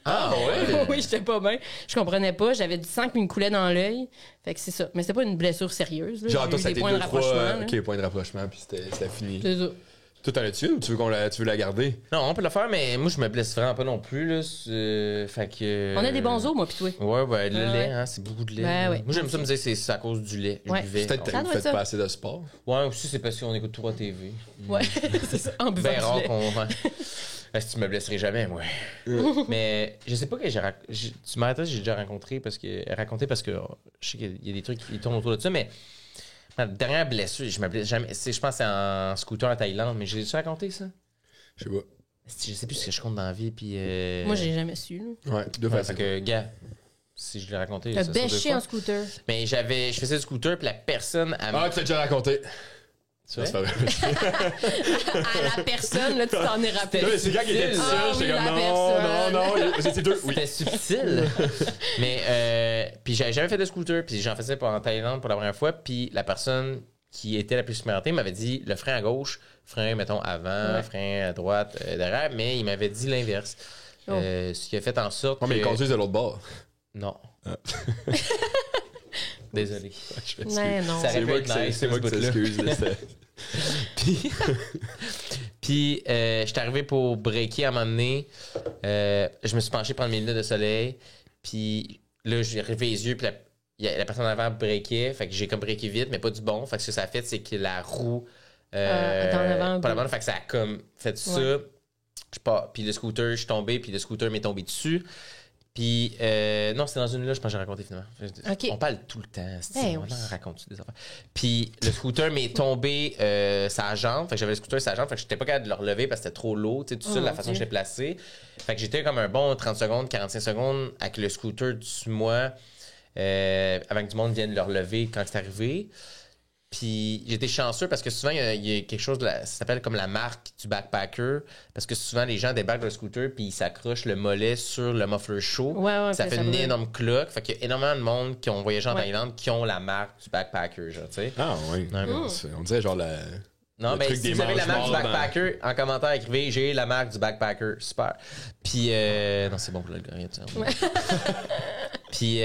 Ah ouais? Oui, j'étais pas bien. Je comprenais pas. J'avais du sang qui me coulait dans l'œil. Fait que c'est ça. Mais c'était pas une blessure sérieuse. Là. Genre, J'ai toi, eu ça a des été points de 2-3. rapprochement. là. Ok, point de rapprochement, puis c'était fini. C'est ça. Toi, t'en as-tu ou tu veux la garder? Non, on peut le faire, mais moi, je me blesse vraiment pas non plus. Là. Fait que. On a des bons os, moi, pis toi. Ouais, le Ah lait, ouais. hein, c'est beaucoup de lait. Ben ouais. Moi, j'aime ça me dire que c'est à cause du lait. Je Ouais. buvais. Peut-être que Ça vous doit faites être ça. pas assez de sport. Ouais, aussi, c'est parce qu'on écoute trop la TV. Ouais, c'est ça. En buvant Ben du rare lait. qu'on. Est-ce que tu me blesserais jamais, moi? Mais je sais pas que tu m'arrêtes, j'ai déjà raconté parce que je sais qu'il y a des trucs qui tournent autour de ça, mais ma dernière blessure, je me blesse jamais. Je pense que c'est en scooter en Thaïlande, mais j'ai-tu raconté ça? Je sais pas. Je sais plus ce que je compte dans la vie, puis. Moi, j'ai jamais su. là. Ouais, deux Ouais, façons. fait que, gars, si je l'ai raconté. T'as ça sera deux bêché fois. en scooter. Mais je faisais du scooter, puis la personne. Ah, tu l'as déjà raconté. Tu Non, vois? c'est pas vrai. À la personne, là, tu t'en es Non, rappelé. mais c'est quand il était tout seul, Ah, j'étais oui, comme la non, personne. c'était deux. Oui. C'était subtil. Mais, puis j'avais jamais fait de scooter, puis j'en faisais en Thaïlande pour la première fois, puis la personne qui était la plus expérimentée m'avait dit le frein à gauche, frein, mettons, avant, Ouais. frein à droite, derrière, mais il m'avait dit l'inverse. Oh. Ce qui a fait en sorte Non, mais ils que... conduisent de l'autre bord. Non. Désolé. Ouais, non. Ça aurait C'est pu moi être qui nice, c'est moi ce qui bout-là. s'excuse. là, c'était- Puis, j'étais arrivé pour breaker à un moment donné. Je me suis penché prendre mes lunettes de soleil. Puis là, j'ai réveillé les yeux. Puis la personne en avant breakait. Fait que j'ai comme breaké vite, mais pas du bon. Fait que ce que ça a fait, c'est que la roue. d'en avant, pas la bonne. Fait que ça a comme fait ça. Je pars. Puis le scooter, je suis tombé. Puis le scooter m'est tombé dessus. Puis, non, c'était dans une là, je pense que j'ai raconté finalement. Ok. On parle tout le temps. Ben On oui. raconte des affaires. Puis, le scooter m'est tombé sa jambe. Fait que j'avais le scooter sa jambe. Fait que j'étais pas capable de le relever parce que c'était trop lourd. Tu sais, tout Oh ça, la mon façon Dieu. que j'étais placé. Fait que j'étais comme un bon 30 secondes, 45 secondes avec le scooter dessus de moi. Avant que du monde vienne le relever quand c'est arrivé. Puis j'étais chanceux parce que souvent, il y a quelque chose, ça s'appelle comme la marque du backpacker. Parce que souvent, les gens débarquent de le scooter puis ils s'accrochent le mollet sur le muffler chaud. Ouais, Ça puis fait une brûle. énorme cloque. Fait qu'il y a énormément de monde qui ont voyagé en Ouais. Thaïlande qui ont la marque du backpacker, genre, tu sais. Ah, oui. On dirait genre la. Non, Le mais truc si des vous avez la manches marque du morts dans- backpacker, en commentaire, écrivez « J'ai la marque du backpacker ». Super. Puis, non, c'est bon pour l'algorithme. Ça. Puis,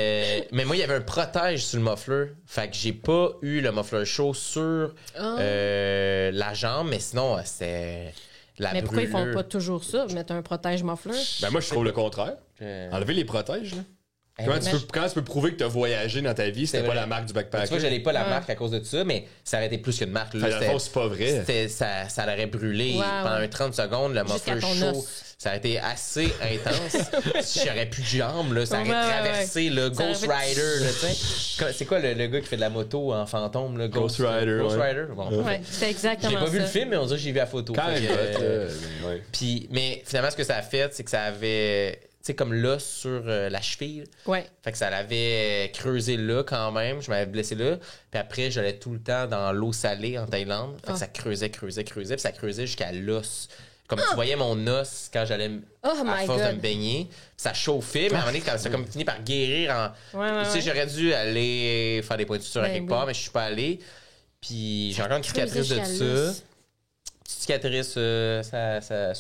mais moi, il y avait un protège sur le muffler. Fait que j'ai pas eu le muffler chaud sur la jambe, mais sinon, c'était la Mais pourquoi ils font brûlure. pas toujours ça, mettre un protège muffler? Ben moi, je trouve le contraire. Enlever les protèges, là. Comment tu peux prouver que tu as voyagé dans ta vie, c'était pas vrai. la marque du backpack? Tu vois, je n'ai pas la Ouais. marque à cause de ça, mais ça aurait été plus qu'une marque. Là, Dans le fond, c'est pas vrai. Ça l'aurait brûlé Ouais, pendant ouais. un 30 secondes, le Jusqu'à muffler ton chaud. os. Ça aurait été assez intense. Si j'aurais plus de jambes, là, ça aurait Ouais, ouais, traversé le Ça aurait Ghost fait- Rider. Là, tu sais. C'est quoi le gars qui fait de la moto en fantôme? Là, Ghost Rider, Ghost ouais. Rider? Bon. Ouais, c'est exactement J'ai ça. pas vu le film, mais on dirait que j'ai vu la photo. Quand Fait même, que, ouais. Puis, mais finalement, ce que ça a fait, c'est que ça avait, tu sais, comme l'os sur la cheville. Ouais. Fait que ça l'avait creusé là quand même. Je m'avais blessé là. Puis après, j'allais tout le temps dans l'eau salée en Thaïlande. Fait que ça creusait. Puis ça creusait jusqu'à l'os. Comme tu voyais mon os quand j'allais Oh à my force de God. me baigner. Ça chauffait, mais à un moment donné, quand ça a comme fini par guérir en. Ouais, Tu sais, ouais. j'aurais dû aller faire des points de suture à Ben quelque oui. part, mais je suis pas allé. Puis j'ai encore une cicatrice de Creusé jusqu'à ça. l'os. Petite cicatrice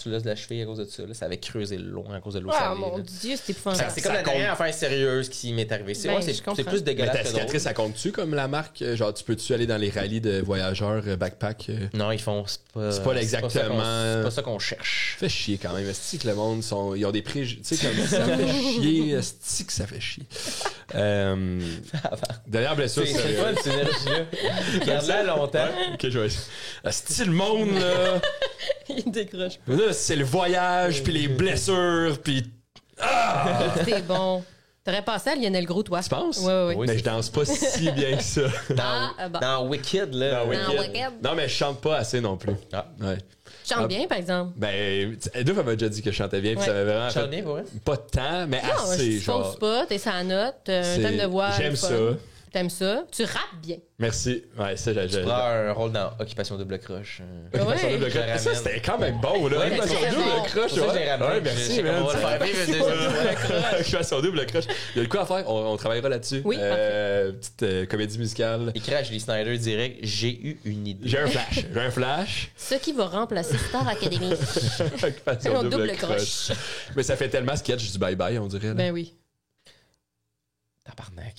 sous l'os de la cheville à cause de ça. Là. Ça avait creusé le long à cause de l'eau Ah, salée. mon là. Dieu, c'est Ça, épouvantable. c'est comme la dernière affaire sérieuse qui m'est arrivée. C'est Ben, ouais, je comprends. c'est plus Mais dégueulasse ta que cicatrice, drôle. ça compte-tu comme la marque? Genre, tu peux-tu aller dans les rallyes de voyageurs backpack? Non, ils font. C'est pas C'est pas exactement. exactement- C'est pas ça qu'on cherche. Ça fait chier quand même. Est-ce que le monde ils ont des préjugés? Tu sais, comme ça fait chier. Est-ce que ça fait chier? Dernière blessure, C'est fun, cette énergie-là. Garde-la longtemps. Ok, je vais. Est-ce que le monde, là? Il décroche. Là, c'est le voyage, puis les blessures, puis. C'est bon. T'aurais passé à Lionel Gros, toi. Tu penses? Ouais. Oui, Mais c'est- je danse pas si bien que ça. Bon. Dans Wicked, là. Dans Wicked. Wicked. Non, mais je chante pas assez non plus. Ah. Ouais. Chante bien, par exemple. Ben, Edouard m'a déjà dit que je chantais bien, puis Ouais. ça m'avait vraiment Chante fait bien, pour vrai? pas de temps, mais Non, assez, je genre. pose pas, t'es sa note, t'as un C'est- thème de voix. j'aime le fun. ça. T'aimes ça. Tu rappes bien. Merci. Ouais, ça, j'ai. Tu prends un rôle dans Occupation Double Croche. Occupation Ouais. double Je croche. la Ça, ramène. c'était quand même bon, là. Ouais, mais Occupation c'est double bon. croche, C'est pour ça que je l'ai ouais. ramené. Ouais, merci, Je- man. on va le faire vivre une deuxième fois. Occupation double croche. Il y a de quoi à faire. On travaillera là-dessus. Oui, Petite comédie musicale. Écrit à Julie Snyder direct, j'ai eu une idée. J'ai un flash. Ce qui va remplacer Star Academy. Occupation Un double double croche. Mais ça fait tellement sketch du bye-bye, on dirait. Là. Ben oui. Tabarnak.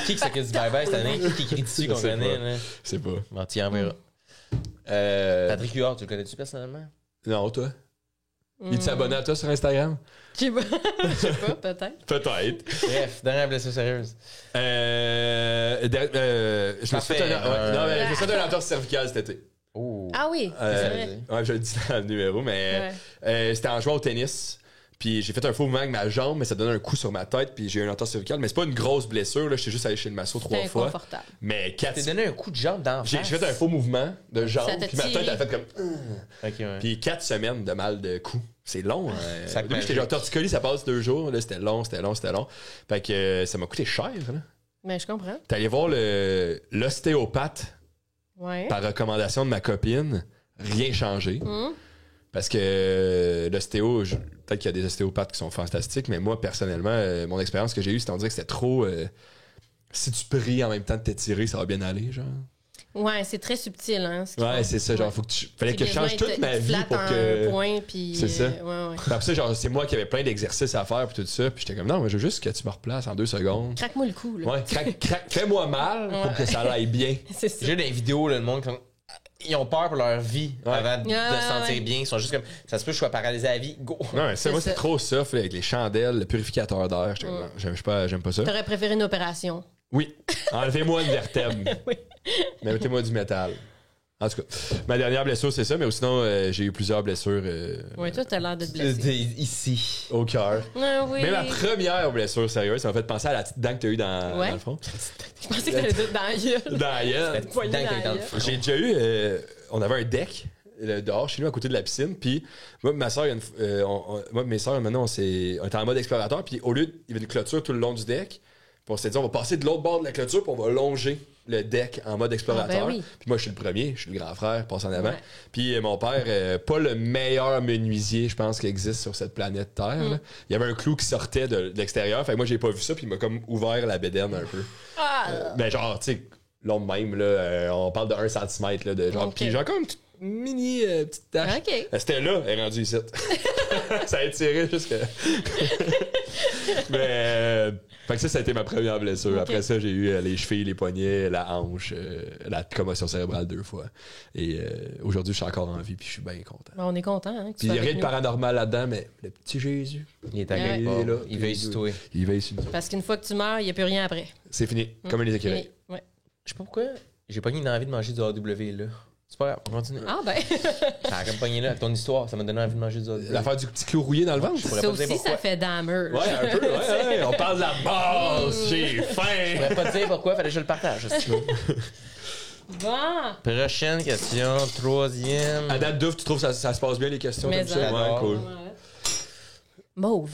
Qui s'occupe du bye-bye cette année? Qui écrit dessus Je qu'on sais connaît? pas. Là? C'est pas. Bon, tu y en verras. Patrick Huard, tu le connais-tu personnellement? Non, toi? Il s'abonne à toi sur Instagram? Je sais pas. Je sais pas, peut-être. Peut-être. Bref, dernière blessure sérieuse. Je me suis Parfait. fait non, mais je me suis fait un entorse cervicale cet été. Oh. Ah oui, c'est vrai. Ouais, je le dis dans le numéro, mais c'était en jouant au tennis. Puis j'ai fait un faux mouvement avec ma jambe, mais ça donnait un coup sur ma tête, puis j'ai eu un entorse cervicale. Mais c'est pas une grosse blessure, là. J'étais juste allé chez le masso 3 C'est fois. inconfortable. Mais 4 T'es donné un coup de jambe dans la J'ai face. fait un faux mouvement de jambe, Ça t'a puis ma tête tiré. a fait comme. Ok, ouais. Puis 4 semaines de mal de cou. C'est long. Sac Au début, j'étais magique. genre torticolis, ça passe 2 jours. Là, c'était long. Fait que ça m'a coûté cher. Là. Mais je comprends. T'es allé voir l'ostéopathe Ouais. par recommandation de ma copine. Rien changé. Parce que l'ostéo, peut-être qu'il y a des ostéopathes qui sont fantastiques, mais moi, personnellement, mon expérience que j'ai eue, c'était on dirait que c'était trop. Si tu pries en même temps de t'étirer, ça va bien aller, genre. Ouais, c'est très subtil, hein. ce qu'ils Ouais, font. c'est ça. Genre, fallait que je change toute ma vie pour que. Un point, puis. C'est ça. Ouais. Puis après ça, genre, c'est moi qui avais plein d'exercices à faire, puis tout ça. Puis j'étais comme, non, mais je veux juste que tu me replaces en 2 secondes. Craque-moi le cou, là. Ouais, fais-moi mal pour que ça aille bien. C'est ça. J'ai des vidéos, là, le monde, ils ont peur pour leur vie avant de se sentir ouais. bien. Ils sont juste comme, ça se peut que je sois paralysé à la vie. Go! Non, mais ça, moi, ça. c'est trop soft, là, avec les chandelles, le purificateur d'air. J'étais comme, non, j'aime pas ça. T'aurais préféré une opération. Oui, enlevez-moi une vertèbre. Oui. Mais mettez-moi du métal. En tout cas, ma dernière blessure, c'est ça, mais sinon, j'ai eu plusieurs blessures Ouais, toi, t'as l'air de te blesser. Ici. au cœur. Ah oui. Mais ma première blessure sérieuse, ça m'a fait penser à la petite dent que t'as eue dans le front. Je pensais que t'allais dire dans la gueule. Dans la gueule. Poignée Dingue, dans t'es la dans le gueule. front. J'ai déjà eu, on avait un deck dehors chez nous à côté de la piscine, puis moi, ma soeur, moi, mes soeurs, maintenant, on était en mode explorateur, puis au lieu, il y avait une clôture tout le long du deck, puis on s'est dit, on va passer de l'autre bord de la clôture, puis on va longer le deck en mode explorateur. Ah, ben oui. Puis moi, je suis le premier, je suis le grand frère, passe en avant. Ouais. Puis mon père, pas le meilleur menuisier, je pense, qui existe sur cette planète Terre. là. Il y avait un clou qui sortait de l'extérieur, fait que moi, j'ai pas vu ça, puis il m'a comme ouvert la bédaine un peu. Ah! Ben genre, tu sais, long de même, là, on parle de 1 cm, là, de genre. Ok. Puis genre comme mini petite tache. OK. C'était là, elle est rendue ici. Ça a étiré jusque. Mais. Fait que ça a été ma première blessure. Ok. Après ça, j'ai eu les chevilles, les poignets, la hanche, la commotion cérébrale 2 fois. Et aujourd'hui, je suis encore en vie, puis je suis bien content. On est content. Hein, que tu Puis il sois n'y a rien avec de nous. paranormal là-dedans, mais le petit Jésus, Il est Ouais. à il est là. Il veille sur toi. Il veille sur nous. Parce qu'une fois que tu meurs, il n'y a plus rien après. C'est fini, comme les écureuils. Ouais. Je sais pas pourquoi j'ai pas eu envie de manger du AW là. C'est pas grave, on continue. Ah, ben. Ah, comme pogné là, ton histoire, ça m'a donné envie de manger du AW. L'affaire du petit clou rouillé dans le ventre. pourrais Ça pas dire aussi, pourquoi. ça fait damage. Ouais, un peu, ouais. On parle de la base, j'ai Je faim. pourrais pas te dire pourquoi, fallait que je le partage. aussi. Bon. Prochaine question, troisième. À date d'ouf, tu trouves que ça se passe bien les questions Mais comme ça? ça. Ouais, cool. Mauve.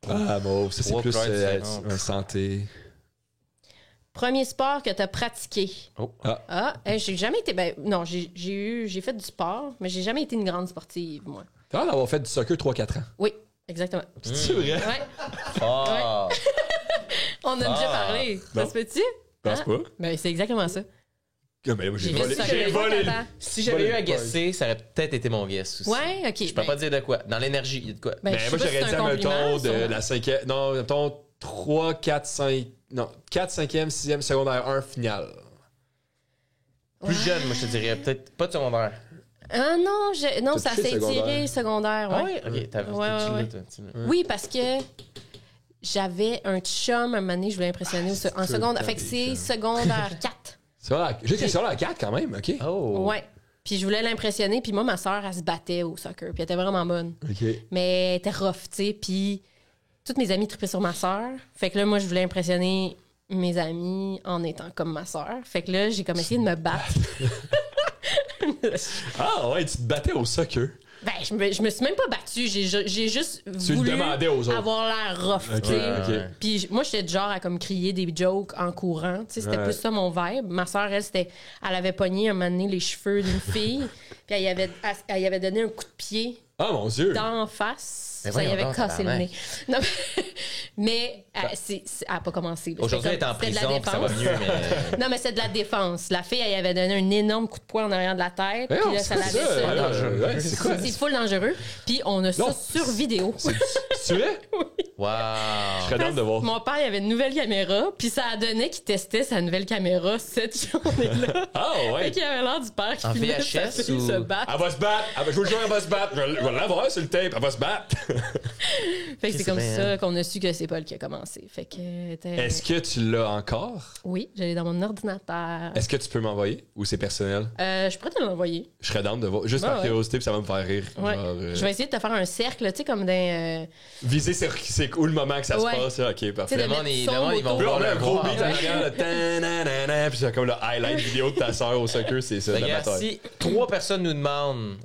Ah, bon, ça c'est Trois plus prides différentes. santé. Premier sport que tu as pratiqué. Oh. Ah, j'ai jamais été. Ben, non, j'ai fait du sport, mais j'ai jamais été une grande sportive, moi. T'as l'air d'avoir fait du soccer 3-4 ans. Oui, exactement. C'est vrai? Ouais. Ah! On a déjà parlé. Ça Non. se peut-tu? Pense pas. Ben, c'est exactement ça. Ah, mais moi, j'ai J'ai volé. fait du J'ai soccer volé. 3-4 ans. Si j'avais eu à guesser, ça aurait peut-être été mon guess aussi. Ouais, ok. Je peux pas dire de quoi. Dans l'énergie, il y a de quoi. Ben, Mais je sais moi, pas si j'aurais c'est dit, un compliment, mettons, de sûrement. la 5e. Non, mettons 3, 4, 5. Non, 4, 5e, 6e, secondaire 1, finale. Plus jeune, moi, je te dirais. Peut-être pas de secondaire. Ah non, non, T'as ça touché s'est le secondaire. étiré secondaire. Ouais. Ah oui? Ok, t'as Ouais, ouais. Oui, parce que j'avais un chum un moment donné, je voulais impressionner en secondaire. Fait que c'est secondaire 4. J'étais sur la 4 quand même, ok. Oh! Ouais. Puis je voulais l'impressionner, puis moi, ma soeur, elle se battait au soccer, puis elle était vraiment bonne. Ok. Mais elle était rough, tu sais, puis toutes mes amies tripaient sur ma soeur. Fait que là, moi, je voulais impressionner mes amis en étant comme ma soeur. Fait que là, j'ai comme essayé de me battre. Ah ouais, tu te battais au soccer. Ben, je me suis même pas battue. J'ai juste Tu le voulu demandais aux autres. avoir l'air rough, Ok, tu sais. ok. Puis moi, j'étais du genre à comme crier des jokes en courant. Tu sais, c'était Ouais. plus ça mon vibe. Ma soeur, elle avait pogné un moment donné les cheveux d'une fille. Puis elle y avait donné un coup de pied Ah mon Dieu. d'en face. Mais Ça y voyons avait donc, cassé le tabarnak. nez. Non, mais elle n'a pas commencé. là. Aujourd'hui, elle est en C'était de la prison, puis ça va défense. mieux, mais. Non, mais c'est de la défense. La fille, elle y avait donné un énorme coup de poing en arrière de la tête. Mais Puis non, là, c'est ça l'avait ça, sur- dangereux. Ouais, c'est quoi? C'est full dangereux. Puis on a Non. ça sur vidéo. Tu es? Wow! Je serais d'âme de voir. Mon père, il avait une nouvelle caméra, puis ça a donné qu'il testait sa nouvelle caméra cette journée-là. Ah Fait ouais. qu'il avait l'air du père qui En filmait VHS sa fille ou- se battre. Elle va se battre. Je vous le jure, elle va se battre. Je vais l'avoir sur le tape. Elle va se battre. Fait que c'est c'est comme bien, ça qu'on a su que c'est Paul qui a commencé. Fait que... Est-ce que tu l'as encore? Oui, j'allais dans mon ordinateur. Est-ce que tu peux m'envoyer ou c'est personnel? Je pourrais te l'envoyer. Je serais d'âme de voir. Juste Ouais, par ouais. curiosité, puis ça va me faire rire. Ouais. Genre, Je vais essayer de te faire un cercle, tu sais, comme d'un... viser c'est où le moment que ça Ouais. se passe. Là. Ok, parfait. Tu sais, Le de monde, mettre ils son vont autour. Puis là, on voir a un le gros voir. beat en arrière, là, tananana, puis c'est comme le highlight vidéo de ta soeur au soccer, c'est ça, Regarde, l'amateur. si 3 personnes nous demandent,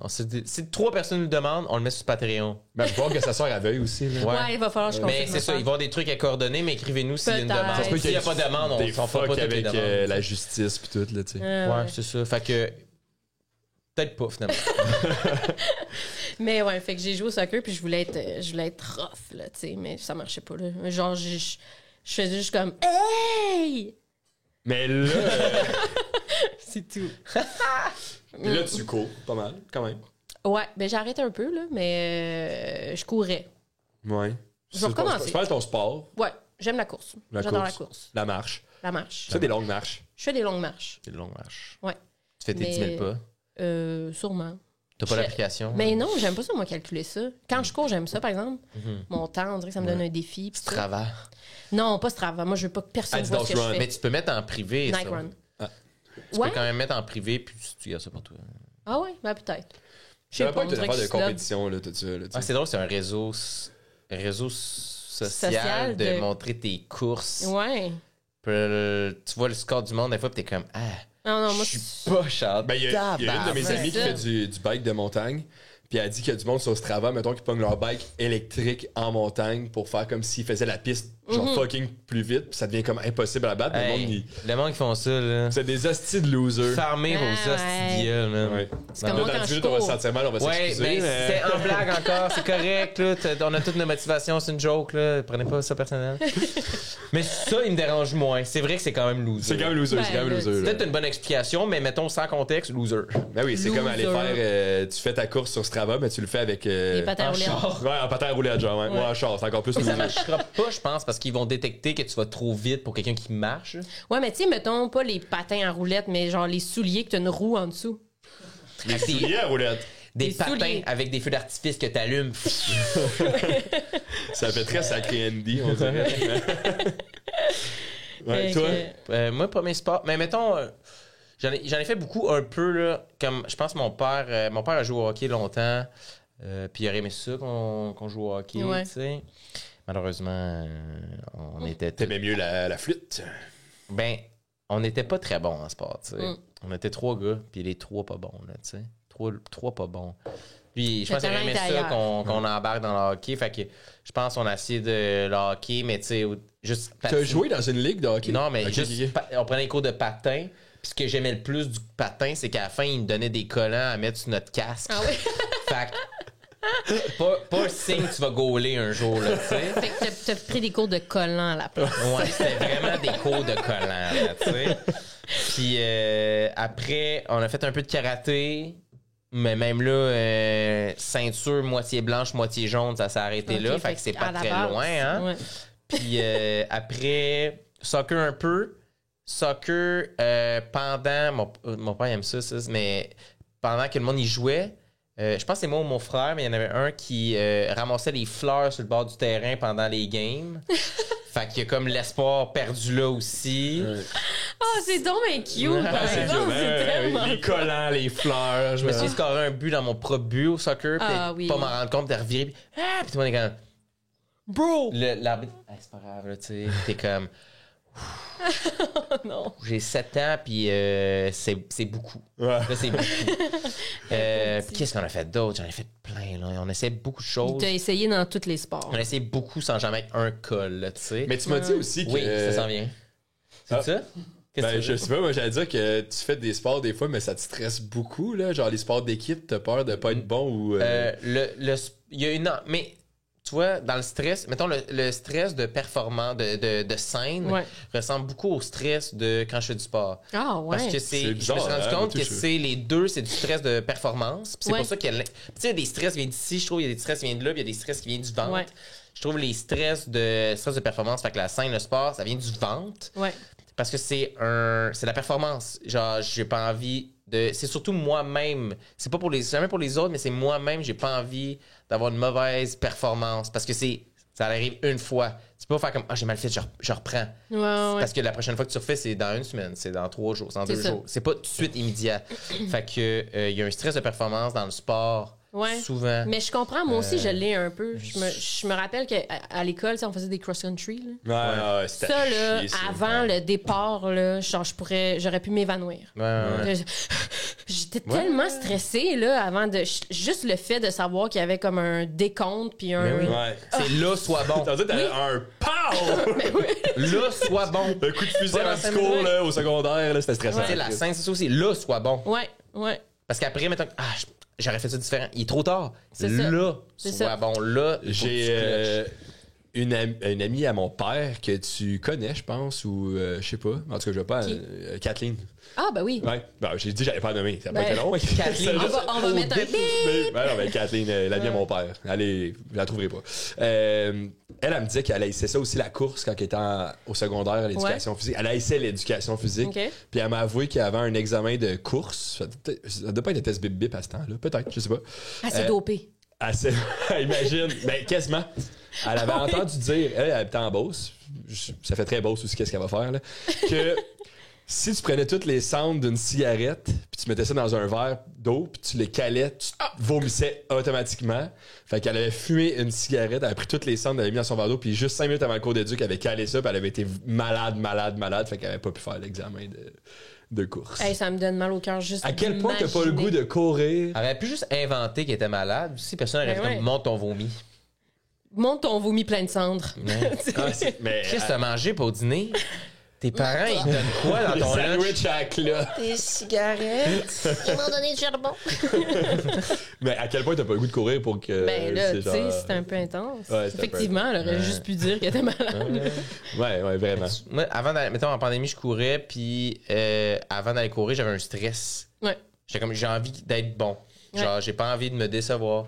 si 3 personnes nous demandent, on le met sur Patreon. Ben, je vois que sa soeur avait veuille aussi. Là. Ouais, il va falloir que je Mais confirme c'est ça, ça. il va y avoir des trucs à coordonner, mais écrivez-nous s'il y a une Peut-être. demande. Ça se peut S'il n'y a pas de demande, on des s'en fera fuck pas toutes les avec demandes. la justice puis tout, là, tu sais. Ouais, c'est ça. Fait que. Peut-être pas, finalement. Mais ouais, fait que j'ai joué au soccer, puis je voulais être rough, là, tu sais, mais ça marchait pas, là. Genre, je faisais juste comme « Hey! Mais là, » C'est tout. puis là, tu cours pas mal, quand même. Ouais, ben j'ai arrêté un peu, là, mais je courais. Ouais. Je vais recommencer. C'est pas ton sport, Ouais, j'aime la course. J'adore la course. la marche. La marche. Tu fais des longues marches. Je fais des longues marches. C'est une longue marche. Ouais. Tu fais tes Mais- 10 000 pas. Sûrement. T'as pas Je- l'application. Mais non, j'aime pas ça, moi, calculer ça. Quand je cours, j'aime ça, par exemple. Mhm. Mon temps, on dirait que ça me donne un défi. pis ça. Strava. Non, pas Strava. Moi, je veux pas que personne voit ce que je Run. fais. Mais tu peux mettre en privé. Night ça. Run. Tu Ouais? peux quand même mettre en privé, puis tu gardes ça pour toi. Ah ouais? Ben peut-être. Je Ça sais va pas on être une dirait que affaire je de suis snob. compétition, là, tout ça. Là, tu sais. Ah, c'est drôle, c'est un réseau social, Social de de- montrer tes courses. Ouais. Puis, tu vois le score du monde des fois, puis t'es comme ah, Non, non, moi, je suis pas chante. Ben, il y a une de mes C'est amies qui ça. fait du bike de montagne. Puis elle dit qu'il y a du monde sur Strava, mettons, qui pogne leur bike électrique en montagne pour faire comme s'ils faisaient la piste genre fucking plus vite, puis ça devient comme impossible à battre. Hey, le monde qui font ça, là. C'est des hosties de losers. Farmer vos Ah, hosties de gueule, man. Ouais. C'est comme Là, moi dans quand 10 je minutes, on va se cours. sentir mal, on va Ouais, s'excuser. ben, mais- c'est en blague encore, c'est correct, là. On a toute nos motivations, c'est une joke, là. Prenez pas ça personnel. Mais ça, il me dérange moins. C'est vrai que c'est quand même loser. C'est quand même loser, Ben, c'est quand même là, loser. C'est là. peut-être une bonne explication, mais mettons sans contexte, loser. Ben oui, c'est comme aller Loser. faire. Tu fais ta course sur Strava, mais tu le fais avec. Les patins en roulés. char. Ouais, en patin à rouler à genre, ouais. Ouais. Ouais, en char, c'est encore plus Ça loser. marchera pas, je pense, parce qu'ils vont détecter que tu vas trop vite pour quelqu'un qui marche. Ouais, mais tu sais, mettons pas les patins en roulette, mais genre les souliers que t'as une roue en dessous. Les souliers à roulette. Des Des patins souliers. avec des feux d'artifice que t'allumes. Ça fait très sacré Andy, on dirait. Ouais, Fait toi? que- Moi, pas mes sports. Mais mettons, j'en ai fait beaucoup un peu, là. Comme, je pense que mon père a joué au hockey longtemps. Puis il aurait aimé ça qu'on joue au hockey, Ouais. tu sais. Malheureusement, on était... T'aimais mieux la flûte? Ben, on n'était pas très bons en sport, tu sais. Mm. On était 3 gars, puis les 3 pas bons, là, tu sais. 3 pas bons. Puis je Le pense qu'il aurait talent aimé était ça ailleurs. qu'on embarque dans le hockey. Fait que je pense qu'on a essayé de le hockey, mais tu sais, juste... T'as patiner. joué dans une ligue de hockey? Non, mais Ok, juste, ok, ok. on prenait les cours de patin. Puis ce que j'aimais le plus du patin, c'est qu'à la fin, ils nous donnaient des collants à mettre sur notre casque. Ah oui? Fait que, pas un signe que tu vas gauler un jour, là, tu sais. Fait que t'as pris des cours de collants à la place. Ouais, c'était vraiment des cours de collants, là, tu sais. Puis après, on a fait un peu de karaté. Mais même là, ceinture moitié blanche, moitié jaune, ça s'est arrêté Ok, là. Fait que c'est à pas la très base. loin, hein. Ouais. Puis après, soccer un peu. Soccer pendant... Mon père aime ça, mais pendant que le monde y jouait, je pense que c'est moi ou mon frère, mais il y en avait un qui ramassait des fleurs sur le bord du terrain pendant les games. Fait qu'il y a comme l'espoir perdu là aussi. Oh, c'est donc bien cute, par Ah, c'est exemple. dur, C'est hein, tellement les collants, les fleurs. Je me suis scoré un but dans mon propre but au soccer, puis Ah, oui. pas m'en rendre compte, de revirer, puis tout le monde est comme... Bro! L'arbitre, hey, c'est pas grave, là, tu sais. T'es comme... Non. J'ai 7 ans, puis c'est beaucoup. Ouais. Là, c'est beaucoup. Puis qu'est-ce qu'on a fait d'autre? J'en ai fait plein, là. On essaie beaucoup de Il choses. t'a essayé dans tous les sports. On a essayé beaucoup sans jamais être un col, là, tu sais. Mais tu m'as dit aussi que. Oui, ça s'en vient. C'est Ah. ça? Qu'est-ce Ben, que tu je veux sais pas, moi j'allais dire que tu fais des sports des fois, mais ça te stresse beaucoup, là. Genre les sports d'équipe, t'as peur de pas être bon ou. Il y a une... Mais... Tu vois, dans le stress, mettons le stress de performance, de scène, Ouais. ressemble beaucoup au stress de quand je fais du sport. Ah, ouais. Parce que C'est je me bizarre, suis rendu hein, compte moi, que tout, c'est les deux, c'est du stress de performance. Puis c'est Ouais. pour ça qu'il y a... Tu sais, des stress viennent d'ici, je trouve, il y a des stress qui viennent de là, puis il y a des stress qui viennent du ventre. Ouais. Je trouve les stress de performance, fait que la scène, le sport, ça vient du ventre. Ouais. Parce que c'est la performance. Genre, j'ai pas envie de... C'est surtout moi-même. C'est pas pour les... C'est jamais pour les autres, mais c'est moi-même, j'ai pas envie d'avoir une mauvaise performance. Parce que ça arrive une fois. Tu peux pas faire comme, j'ai mal fait, je reprends. Ouais, ouais. Parce que la prochaine fois que tu refais, c'est dans 1 semaine, c'est dans 3 jours, c'est dans C'est 2 ça. jours. C'est pas tout de suite immédiat. Fait que il y a un stress de performance dans le sport, Ouais. souvent. Mais je comprends, moi aussi, je l'ai un peu. Je me rappelle qu'à à l'école, tu sais, on faisait des cross-country. là. Ouais, c'était Ça, à là, chier, ça. avant le départ, là, genre, j'aurais pu m'évanouir. Ouais, ouais, ouais. J'étais tellement stressée, là, avant de... Juste le fait de savoir qu'il y avait comme un décompte, puis un... Mais oui. Ouais. C'est là, sois bon. T'as dit t'avais un pow! Là, sois bon. Un coup de fusil Pas dans dans le cinq cours, minutes. là, au secondaire, là, c'était stressant. Tu sais, la scène, c'est ça aussi. Là, sois bon. Ouais, ouais. Parce qu'après, mettons, j'aurais fait ça différent. Il est trop tard. C'est ça. Là, C'est sois ça. bon. Là, il faut que J'ai tu clutches. une amie à mon père que tu connais, je pense, ou je sais pas. En tout cas, je vais pas. Qui? Kathleen. Ah, ben oui. Ouais. Ben, j'ai dit, j'allais pas nommer. Ça a pas Ben, été long. Kathleen. On va mettre un bip. Ben non, ben Kathleen, l'amie à mon père. Allez, je la trouverai pas. Elle me disait qu'elle haïssait ça aussi, la course, quand elle était au secondaire à l'éducation physique. Elle haïssait l'éducation physique. OK. Puis elle m'a avoué qu'il y avait un examen de course. Ça doit pas être un test bip-bip à ce temps-là. Peut-être, je sais pas. Ah, c'est dopé. Assez, imagine, ben quasiment. Elle avait entendu dire, elle habitait en Beauce, ça fait très Beauce aussi qu'est-ce qu'elle va faire, là, que si tu prenais toutes les cendres d'une cigarette, puis tu mettais ça dans un verre d'eau, puis tu les calais, tu vomissais automatiquement. Fait qu'elle avait fumé une cigarette, elle avait pris toutes les cendres, elle avait mis dans son verre d'eau, puis juste 5 minutes avant le cours d'éduc, elle avait calé ça, puis elle avait été malade, fait qu'elle avait pas pu faire l'examen de course. Hey, ça me donne mal au cœur juste À quel point t'as pas le d'imaginer. goût de courir? Elle aurait pu juste inventer qu'elle était malade. Si personne aurait Ben fait ouais. comme monte ton vomi. monte ton vomi plein de cendres. Mais Qu'est-ce que t'as mangé pour dîner? Tes parents, ils donnent quoi dans le ton lunch? sandwich à la clope. Des cigarettes. Ils m'ont donné du charbon. Mais à quel point t'as pas le goût de courir pour que. Ben là, tu sais, genre- c'était un peu intense. Ouais, c'était Effectivement, elle aurait juste pu dire qu'elle était malade. Ouais, vraiment. Moi, avant d'aller, mettons, en pandémie, je courais, puis avant d'aller courir, j'avais un stress. Ouais. J'étais comme, j'ai envie d'être bon. Genre, j'ai pas envie de me décevoir.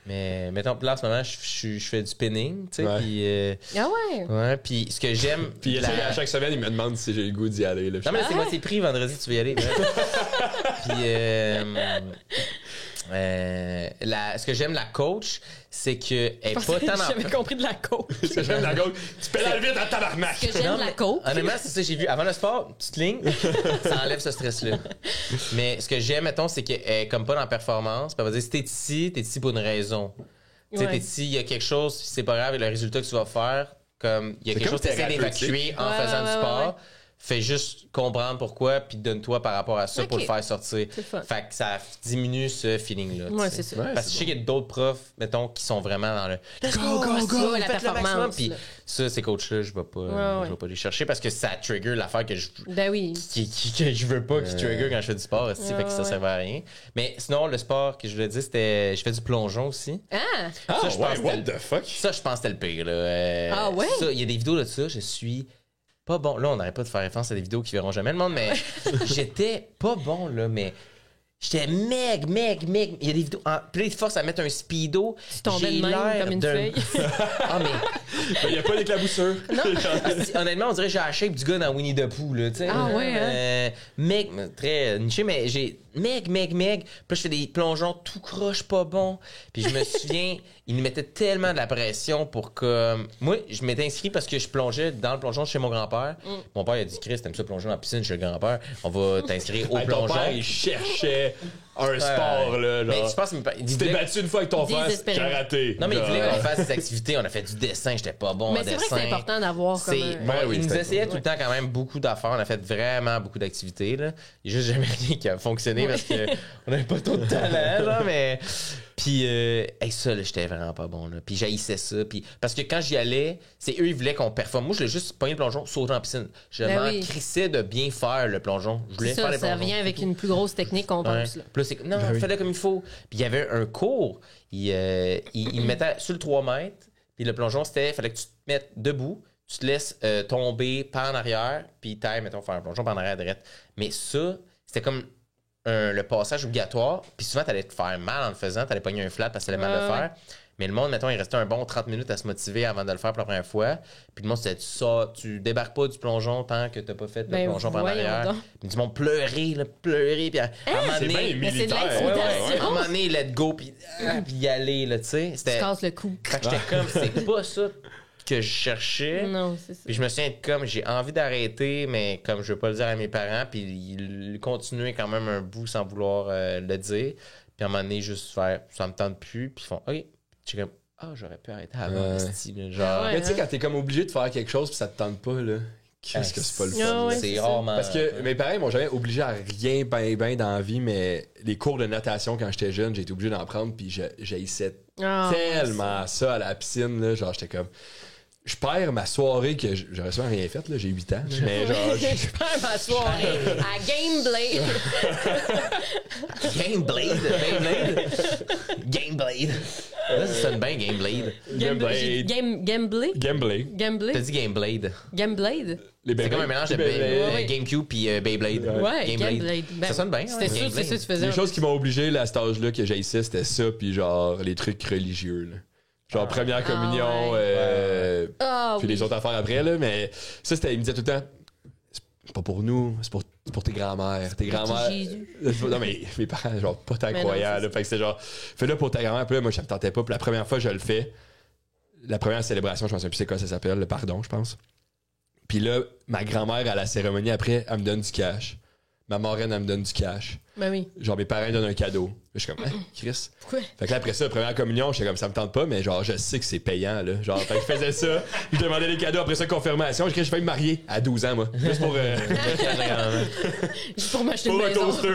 Mais mettons, là, en ce moment, je fais du spinning, tu sais, Ouais. puis... Ah ouais? ouais, puis ce que j'aime... Puis à chaque semaine, il me demande si j'ai le goût d'y aller. Là. Non, mais c'est moi, c'est pris vendredi, tu veux y aller. Puis, ce que j'aime la coach, c'est qu'elle est pas tant dans... J'avais compris de la coke. C'est j'aime la gauche. Tu pédales vite à tabarnak. Ce que j'aime Non, de la mais coke. Honnêtement, c'est ça que j'ai vu. Avant le sport, petite ligne, ça enlève ce stress-là. Mais ce que j'aime, mettons, c'est qu'elle est comme pas dans la performance. Puis elle va dire, si t'es ici pour une raison. Tu sais, Ouais. t'es ici, il y a quelque chose, c'est pas grave, et le résultat que tu vas faire, comme il y a C'est quelque chose que comme tu essaies d'évacuer en Ouais, faisant ouais, du sport. ouais. Fais juste comprendre pourquoi, puis donne-toi par rapport à ça pour Ok. le faire sortir. C'est fun. Fait que ça diminue ce feeling-là. tu Ouais, sais. c'est ça. Ouais, Parce que je sais qu'il y a d'autres profs, mettons, qui sont vraiment dans le let's go, la faites le maximum. performance, Puis là. ça, ces coachs-là, je vais pas, je vais pas les chercher parce que ça trigger l'affaire que Ben oui. que je veux pas qui trigger quand je fais du sport, aussi, fait que ça ouais. servait à rien. Mais sinon, le sport que je voulais dire, c'était je fais du plongeon aussi. Ah! Ah, Ça, je pense ouais, que what c'était- the fuck? Ça, je pense que c'était le pire. Là. Ah ouais? Ça, il y a des vidéos de ça, je suis pas bon. Là, on n'arrête pas de faire référence à des vidéos qui verront jamais le monde, mais j'étais pas bon, là, mais j'étais meg. Il y a des vidéos. Puis là, ils te forcent à mettre un speedo. Tu tombais J'ai de même l'air comme une d'un- feuille. Ah, mais Il n'y a pas d'éclaboussure. honnêtement, on dirait que j'ai la shape du gars dans Winnie the Pooh, là, tu sais. Ah ouais, hein? Meg, très niché, mais j'ai meg. Puis là, je fais des plongeons tout croche, pas bon. Puis je me souviens, ils me mettaient tellement de la pression pour que... Moi, je m'étais inscrit parce que je plongeais dans le plongeon chez mon grand-père. Mon père, il a dit, Chris, t'aimes ça plonger dans la piscine chez le grand-père? On va t'inscrire au Hey, ton plongeon. père, il cherchait un sport, là. Mais Genre. je pense qu'il Tu t'es battu une fois avec ton frère, c'est Désespérément. karaté. Non, mais il voulait Genre. qu'on fasse des activités. On a fait du dessin. J'étais pas bon Mais en c'est vrai dessin. que c'est important d'avoir comme C'est- un... bon, Ouais, oui, il nous c'est essayait tout le temps quand même beaucoup d'affaires. On a fait vraiment beaucoup d'activités. Là. Il n'y a juste jamais rien qui a fonctionné parce qu'on n'avait pas trop de talent. Genre, mais... Puis ça, là, j'étais vraiment pas bon. Là. Puis j'haïssais ça. Puis... Parce que quand j'y allais, c'est eux, ils voulaient qu'on performe. Moi, je voulais juste pogner le plongeon, sauter en piscine. Je Ben m'en oui. crissais de bien faire le plongeon. Je voulais C'est faire ça, les ça plongeons. vient avec une plus grosse technique qu'on Ouais. pense. Là. Puis là, c'est non, fais-le comme il faut. Puis il y avait un cours. Il mettait sur le 3 mètres. Puis le plongeon, c'était, il fallait que tu te mettes debout. Tu te laisses tomber par en arrière. Puis t'ailles, mettons, faire un plongeon par en arrière direct. Mais ça, c'était comme le passage obligatoire. Puis souvent, t'allais te faire mal en le faisant. T'allais pogner un flat parce que t'allais mal le Ouais, faire. Mais le monde, mettons, il restait un bon 30 minutes à se motiver avant de le faire pour la première fois. Puis le monde, c'était tu débarques pas du plongeon tant que t'as pas fait le Ben, plongeon par en voyons arrière. donc. Puis du monde pleurer, là, pleurer. Puis à un moment C'est donné, bien Mais c'est de militaire. l'intimidation. à un moment donné, let go, puis y aller, là, tu sais. Tu C'était... casses le cou. Fait que j'étais comme, c'est pas ça que je cherchais. Non, c'est ça. Puis je me souviens de comme, j'ai envie d'arrêter, mais comme je veux pas le dire à mes parents, puis ils continuaient quand même un bout sans vouloir le dire. Puis à un moment donné, juste faire, ça me tente plus, puis ils font, OK. J'ai comme, j'aurais pu arrêter avant, esti, là, genre... Ouais. Mais tu sais, quand t'es comme obligé de faire quelque chose pis ça te tente pas, là, qu'est-ce que c'est pas le fun? Ah ouais, là? c'est c'est rarement... Parce que mes parents ils m'ont jamais obligé à rien ben dans la vie, mais les cours de natation quand j'étais jeune, j'ai été obligé d'en prendre, puis j'haïssais Ah, tellement ça à la piscine, là, genre j'étais comme... Je perds ma soirée que j'aurais sûrement rien fait, là, j'ai 8 ans, là, mais genre... Je perds ma soirée à Gameblade. Gameblade. Là, ça sonne bien, Gameblade. Gameblade. Gameblade? Gameblade. Gameblade? T'as dit Gameblade. Gameblade? Les C'est comme un mélange de Beyblade. Ouais. GameCube puis Beyblade. Ouais, Gameblade. Ben, Ça sonne bien. C'était sûr que c'est ça que tu faisais. Les choses qui m'ont obligé là, à cet âge-là que j'haïssais, c'était ça, puis genre les trucs religieux. Là. Genre première communion, ouais. Ah, puis oui. les autres affaires après, là, mais ça, c'était, il me disait tout le temps, c'est pas pour nous, c'est pour tes grands-mères. Tes grands-mères. Jésus. Non, mais mes parents, genre, pas tant Mais non, croyants, c'est là. ça. Fait que c'était genre, fais-le pour ta grand-mère, puis là, moi, ça me tentait pas, puis la première fois, je le fais. La première célébration, je me souviens plus c'est quoi ça s'appelle, le pardon, je pense. Puis là, ma grand-mère, à la cérémonie après, elle me donne du cash. Ma marraine, elle me donne du cash. Ben oui. Genre, mes parents donnent un cadeau. Je suis comme, hein, Chris. Pourquoi? Fait que là, après ça, la première communion, j'étais comme, ça me tente pas, mais genre, je sais que c'est payant, là. Genre, fait que je faisais ça, je demandais les cadeaux. Après ça, confirmation. Je failli me marier à 12 ans, moi. Juste pour, Juste pour m'acheter une pour un maison. toaster.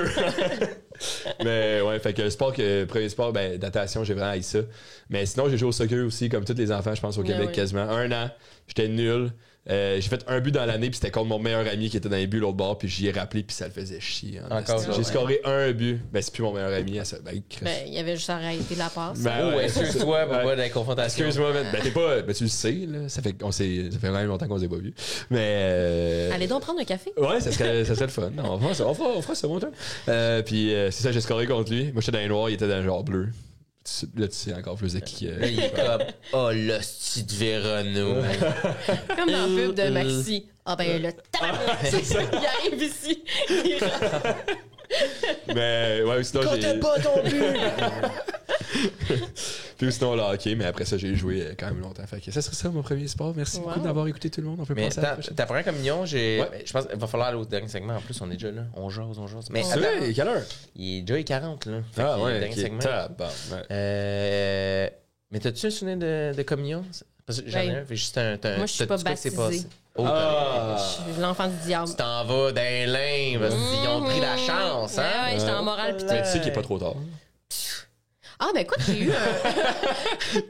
Mais ouais, fait que le sport, premier sport, ben, natation, j'ai vraiment haï ça. Mais sinon, j'ai joué au soccer aussi, comme tous les enfants, je pense, au Québec, oui. quasiment. 1 an, j'étais nul. J'ai fait un but dans l'année, puis c'était contre mon meilleur ami qui était dans les buts l'autre bord, puis j'y ai rappelé, puis ça le faisait chier. Encore, J'ai ouais. scoré un but. Ben, c'est plus mon meilleur ami. Ça, ben, Chris. Ben, il y avait juste arrêté la passe. Ben, Oh, ouais, excuse-toi pour ouais. pas de la confrontation. Excuse-moi, ben t'es pas. Ben, tu le sais, là. Ça fait quand même longtemps qu'on s'est pas vu. Mais. Allez donc prendre un café. Ouais, ça serait le fun. On fera ça, mon temps. Puis, c'est ça, j'ai scoré contre lui. Moi, j'étais dans les noirs, il était dans le genre bleu. Là, tu sais encore plus de qui. Là, il est comme, oh, l'hostie de Vérono. Comme dans le pub de Maxi. Ah ben le tabac, il arrive ici. Il rentre. Mais, ouais, sinon, j'ai. pas ton but! Puis sinon, le hockey, mais après ça, j'ai joué quand même longtemps. Fait que ça serait ça, mon premier sport. Merci beaucoup Wow. d'avoir écouté tout le monde. On peut Mais passer à la prochaine. ta première communion, Ouais. je pense qu'il va falloir aller au dernier segment. En plus, on est déjà là. On jase. Mais C'est attends, vrai, quelle heure? il est déjà 40 là. Fait Ah, que le ouais, dernier ok. segment. Tabarnak. Mais t'as-tu un souvenir de communion? Parce que j'en ai Ben, un. Fait juste t'as moi, je suis t'as-tu pas quoi qui s'est baptisée. passé? Oh, Ah. Je suis l'enfant du diable. tu t'en vas dans les limbes. Parce qu'ils ont pris la chance, hein? Ouais, j'étais en morale pis Mais tout. tu sais qu'il est pas trop tard. Ah, ben écoute, j'ai eu un.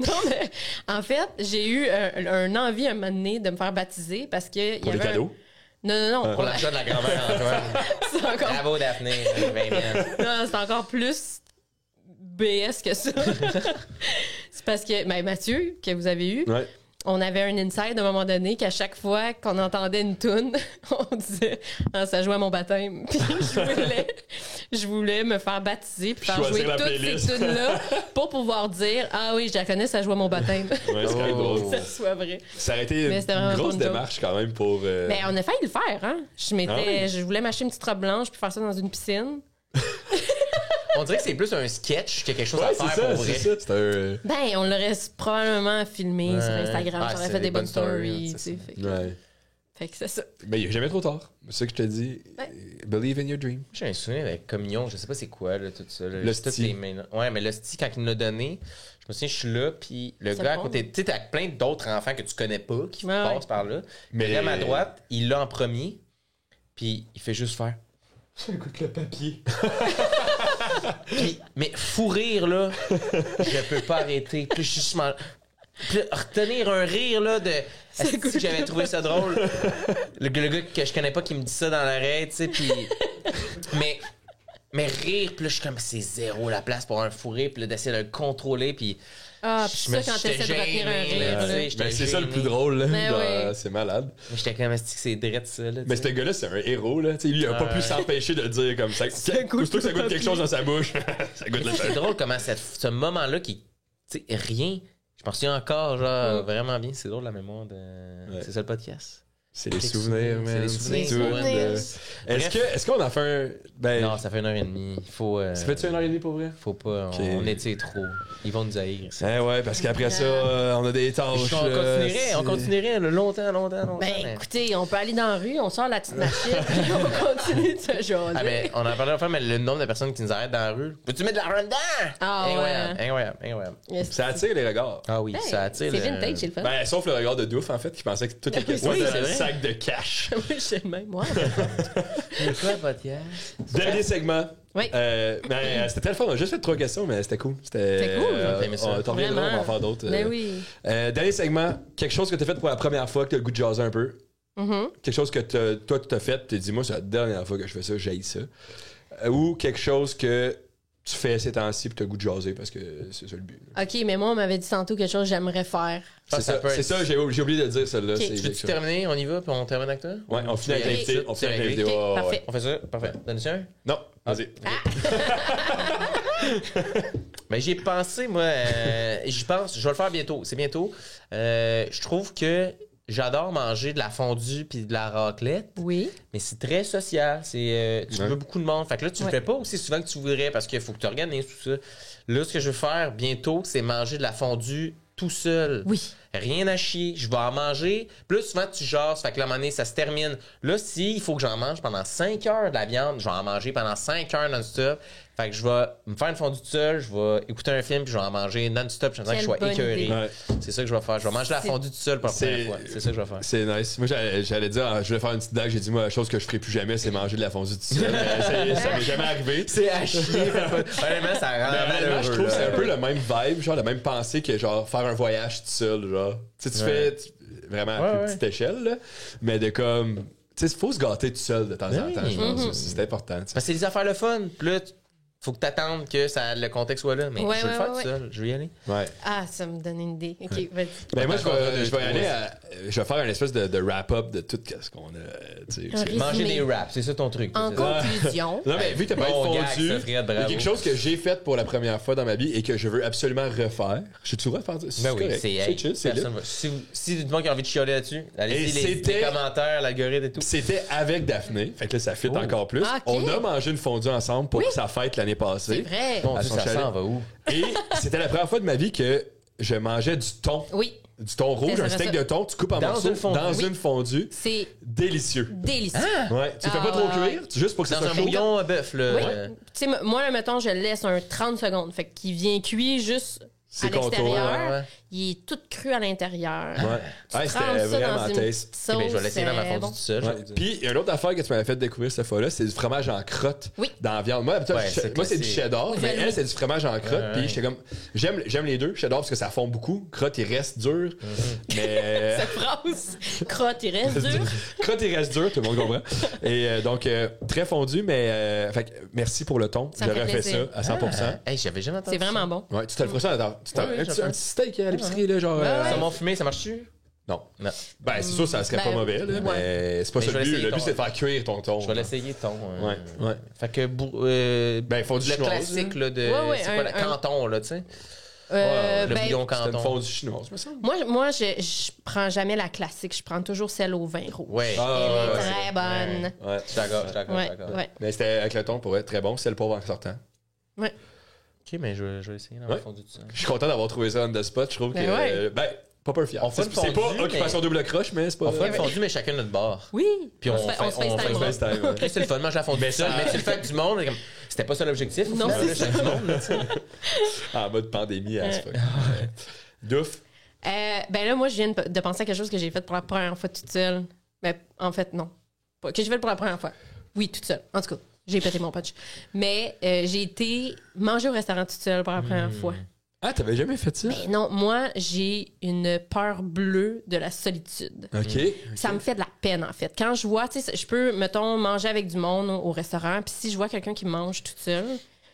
Non, mais en fait, j'ai eu un envie un moment donné de me faire baptiser parce que. Pour les cadeaux. Non, Pour l'achat de la grand-mère Antoine. C'est encore... Bravo, Daphné. 20 000. Non, c'est encore plus BS que ça. C'est parce que, ben, Mathieu, que vous avez eu, Ouais. on avait un inside à un moment donné qu'à chaque fois qu'on entendait une toune, on disait ah, ça jouait à mon baptême. Puis je voulais me faire baptiser puis faire Choisir jouer la toutes playlist. ces tunes-là pour pouvoir dire ah oui, je la connais, ça joue à mon baptême. Ouais, c'est quand même Oh. drôle. Que ça soit vrai. Ça aurait été Mais c'était une vraiment grosse pas une joke. démarche quand même pour. Mais on a failli le faire, hein? Ah oui? Je voulais m'acheter une petite robe blanche puis faire ça dans une piscine. On dirait que c'est plus un sketch que quelque chose Ouais, à c'est faire ça, pour vrai. c'est ça. C'est un. Ben, on l'aurait probablement filmé sur Ouais. Instagram, Ah, ça aurait c'est fait des des bonnes bonnes stories, stories, c'est tu sais. Fait, Ouais. fait que c'est ça. Mais il est jamais trop tard. C'est ça que je te dis. Ouais. Believe in your dream. J'ai un souvenir avec communion, je sais pas c'est quoi, là, tout ça. Là. L'hostie. Toutes les mains, là. Ouais, mais l'hostie, quand il nous l'a donné, je me souviens, je suis là, puis le C'est gars à bon. côté, tu sais, t'as plein d'autres enfants que tu connais pas qui Ouais, passent ouais. par là. Mais- Le gars à ma droite, il l'a en premier, puis il fait juste faire. Écoute le papier. Puis, mais fou rire, là, je peux pas arrêter. Puis juste puis là, retenir un rire, là, de. Est-ce que j'avais trouvé ça drôle? Le gars que je connais pas qui me dit ça dans l'oreille, tu sais, puis. Mais rire, puis là, je suis comme, c'est zéro la place pour un fou rire, puis là, d'essayer de le contrôler, puis. Ah, puis je ça, me- quand j'étais t'essaies de retenir un gêné, rire, là, là. tu sais, j'étais Ben, c'est ça le gêné. plus drôle, là. Mais Genre, ouais. c'est malade. Mais j'étais comme, est-ce que c'est direct ça, là? tu Mais sais? ce gars-là, c'est un héros, là. Tu sais, lui, il a pas Ouais. pu s'empêcher de dire comme ça. Aussitôt que ça goûte quelque chose dans sa bouche, ça goûte le C'est drôle comment ce moment-là qui. Tu sais, rien. Je m'en souviens encore, genre, vraiment bien. C'est drôle la mémoire de. Ouais. C'est ça le podcast. C'est les souvenirs, man. C'est les souvenirs. tout. souvenirs. Est-ce qu'on a fait un. Ben, Non, ça fait 1h30. Il faut. ça fait-tu 1h30 pour vrai? Faut pas. Ok. On étire trop. Ils vont nous haïr. Eh ouais, parce qu'après ça, on a des tâches. On là, c'est- continuerait là, longtemps. Ben, mais- écoutez, on peut aller dans la rue, on sort la petite machine, puis on continue de se jaser. Ah, mais on en parlait enfin, mais le nombre de personnes qui nous arrêtent dans la rue. Peux-tu mettre de l'argent dedans? Ah, Incroyable. Yes. Ça attire les regards. Ah oui, Hey, ça attire. c'est vintage, c'est le fun. Ben, sauf le regard de Douf, en fait, qui pensait que toutes les questions Oui, étaient c'est un vrai. sac de cash. Oui, c'est le même, moi. C'est quoi, podcast? Dernier segment. Oui. C'était très le fun. On a juste fait 3 questions, mais c'était cool. C'était cool. T'as aimé ça? On t'en reviendra, on va en faire d'autres. Ben oui. Dernier segment. Quelque chose que tu as fait pour la première fois, que tu as le goût de jaser un peu. Mhm. Quelque chose que toi, tu t'as fait, tu t'es dit, moi, c'est la dernière fois que je fais ça, j'haïs ça. Ou quelque chose que tu fais ces temps-ci puis tu as le goût de jaser parce que c'est ça le but. OK, mais moi, on m'avait dit tantôt quelque chose que j'aimerais faire. Ah, ça peut être- C'est ça, j'ai oublié de le dire, celle-là. Ok. c'est Tu quelque veux-tu chose. terminer? On y va, puis on termine avec toi? Ouais, on finit avec Ok. l'invité. On finit avec Ok, l'invité. Ouais, ouais, parfait. ouais. On fait ça? Parfait. Donne-tu un? Non, vas-y. Ben, j'y ai pensé, moi. J'y pense. Je vais le faire bientôt. C'est bientôt. Je trouve que j'adore manger de la fondue puis de la raclette, Oui. mais c'est très social. Tu Ouais. veux beaucoup de monde. Fait que là, tu le Ouais. fais pas aussi souvent que tu voudrais parce qu'il faut que tu organises tout ça. Là, ce que je veux faire bientôt, c'est manger de la fondue tout seul. Oui. rien à chier, je vais en manger. Plus souvent, tu jases, fait que là, à un moment donné, ça se termine. Là, il faut que j'en mange pendant 5 heures de la viande, je vais en manger pendant 5 heures non-stop. Fait que je vais me faire une fondue tout seul, je vais écouter un film, puis je vais en manger non-stop, jusqu'à temps que je sois Quelle bonne écœuré. idée. Ouais. C'est ça que je vais faire. Je vais manger la fondue tout seul pour la première fois. C'est ça que je vais faire. C'est nice. Moi, j'allais dire, je voulais faire une petite dague. J'ai dit, moi, la chose que je ferai plus jamais, c'est manger de la fondue tout seul. Mais ça m'est jamais arrivé. C'est à chier. Honnêtement, ça rend Mais malheureux. je trouve que c'est là. un peu le même vibe, genre la même pensée que genre faire un voyage tout seul, genre. Tu sais, vraiment à plus petite échelle, là, mais de comme, tu sais, il faut se gâter tout seul de temps en temps, je pense. C'est important. Tu sais. Parce que c'est des affaires le fun. Puis là, faut que t'attendes que le contexte soit là. Mais Ouais, je veux le faire ouais, tout seul. Je vais y aller. Ouais. Ah, ça me donne une idée. OK, vas-y. Ben moi, je vais Ouais. aller je vais faire une espèce de wrap-up de tout ce qu'on a, tu sais. Un résumé. Manger des wraps, c'est ça ton truc. En c'est ça. conclusion, Non, mais vu que t'as pas Bon de gag, fondue, ça, Fred, il y a bravo. quelque chose que j'ai fait pour la première fois dans ma vie et que je veux absolument refaire. J'ai-tu le droit de faire ça? Ben oui, correct. c'est chill, c'est personne lit. va- Si du monde qui a envie de chialer là-dessus, Et allez-y les c'était- commentaires, l'algorithme et tout. C'était avec Daphné. Fait que là, ça fit encore plus. Ah, ok. On a mangé une fondue ensemble pour sa fête l'année c'est passée. vrai. Mon à Dieu, son ça chalet. s'en va où? Et c'était la première fois de ma vie que je mangeais du thon. Oui, Du thon rouge, C'est un ça. steak de thon, tu coupes en Dans morceaux une fondue. dans Oui. une fondue. c'est Délicieux. délicieux. Ouais. Tu fais Ah, pas trop ouais, cuire, juste pour que ça Dans soit un chaud. bouillon à bœuf, là. Oui. Tu sais, moi, là, mettons, je le laisse un 30 secondes. Fait qu'il vient cuit juste C'est à l'extérieur. contour, ouais. Il est tout cru à l'intérieur. Ouais. Tu Ouais, trempes c'était ça vraiment dans une taste. petite sauce. Ben, je vais l'essayer dans ma fondue bon. tout seul. Ouais. je vais dire. Puis, il y a une autre affaire que tu m'avais fait découvrir cette fois-là, c'est du fromage en crotte Oui. dans la viande. Moi, habituellement, Ouais, c'est moi c'est du classique. cheddar, Oui, mais oui. elle, c'est du fromage en crotte. Ouais. Puis, j'étais comme, j'aime les deux. Cheddar parce que ça fond beaucoup. Crotte, il reste dur. Mais. Cette phrase, crotte, il reste dur. Crotte, il reste dur, tout le monde comprend. Et donc, très fondu, mais. Fait que merci pour le thon. Ça Je me fait refais plaisir. ça à 100%. Hey, j'avais jamais entendu C'est vraiment ça. bon. Ouais, tu te le feras ça dans oui, un je petit fais. steak à l'épicerie, là, genre. Saumon fumé, ça marche-tu? Non. Non. Ben, c'est sûr, ça serait pas Ben, mauvais, là, ouais. mais c'est pas Mais ça je le vais but. l'essayer, Le but, ton- c'est de faire cuire ton thon. Je vais l'essayer ton. Ouais, ouais. Fait que Ben, fondue le chinoise, classique là, de. Ouais, ouais, c'est quoi un- le canton, là, tu sais? Euh, Le ben, bouillon C'est une canton. fondue chinoise, me semble. moi je prends jamais la classique. Je prends toujours celle au vin rouge. Ouais. Elle Ah, est ouais, très bonne. Ouais. Je suis d'accord, je suis d'accord, je Ouais, suis d'accord. ouais. Mais c'était avec le thon pour être très bon. C'est le pauvre en sortant. Ok, mais je vais essayer dans ma Ouais. fondue tout seul. Je suis content d'avoir trouvé ça on the spot. Je trouve que. Ben ouais. Ben, pas peur fier. On fait C'est une c'est pas fondue, occupation double croche, mais c'est pas. On fera une fondue, mais chacun notre bar. Oui. Puis on se fait- on se FaceTime. on FaceTime, ouais. Chris, c'est le fun, mange la fondue Mais tout seul. ça- Mais tu le fais avec du monde. et comme, c'était pas ça l'objectif. au Non, final, c'est là, chaque du monde, là, tu sais. En mode pandémie, à ce fuck. Douf. Ben là, moi, je viens de penser à quelque chose que j'ai fait pour la première fois toute seule. Ben, en fait, non. Pas- Que j'ai fait pour la première fois. Oui, toute seule. En tout cas, j'ai pété mon punch. Mais j'ai été manger au restaurant toute seule pour la première fois. Ah, t'avais jamais fait ça? Ben non, moi, j'ai une peur bleue de la solitude. Ok. Ça me fait de la peine, en fait. Quand je vois, tu sais, je peux, mettons, manger avec du monde au restaurant, puis si je vois quelqu'un qui mange toute seule,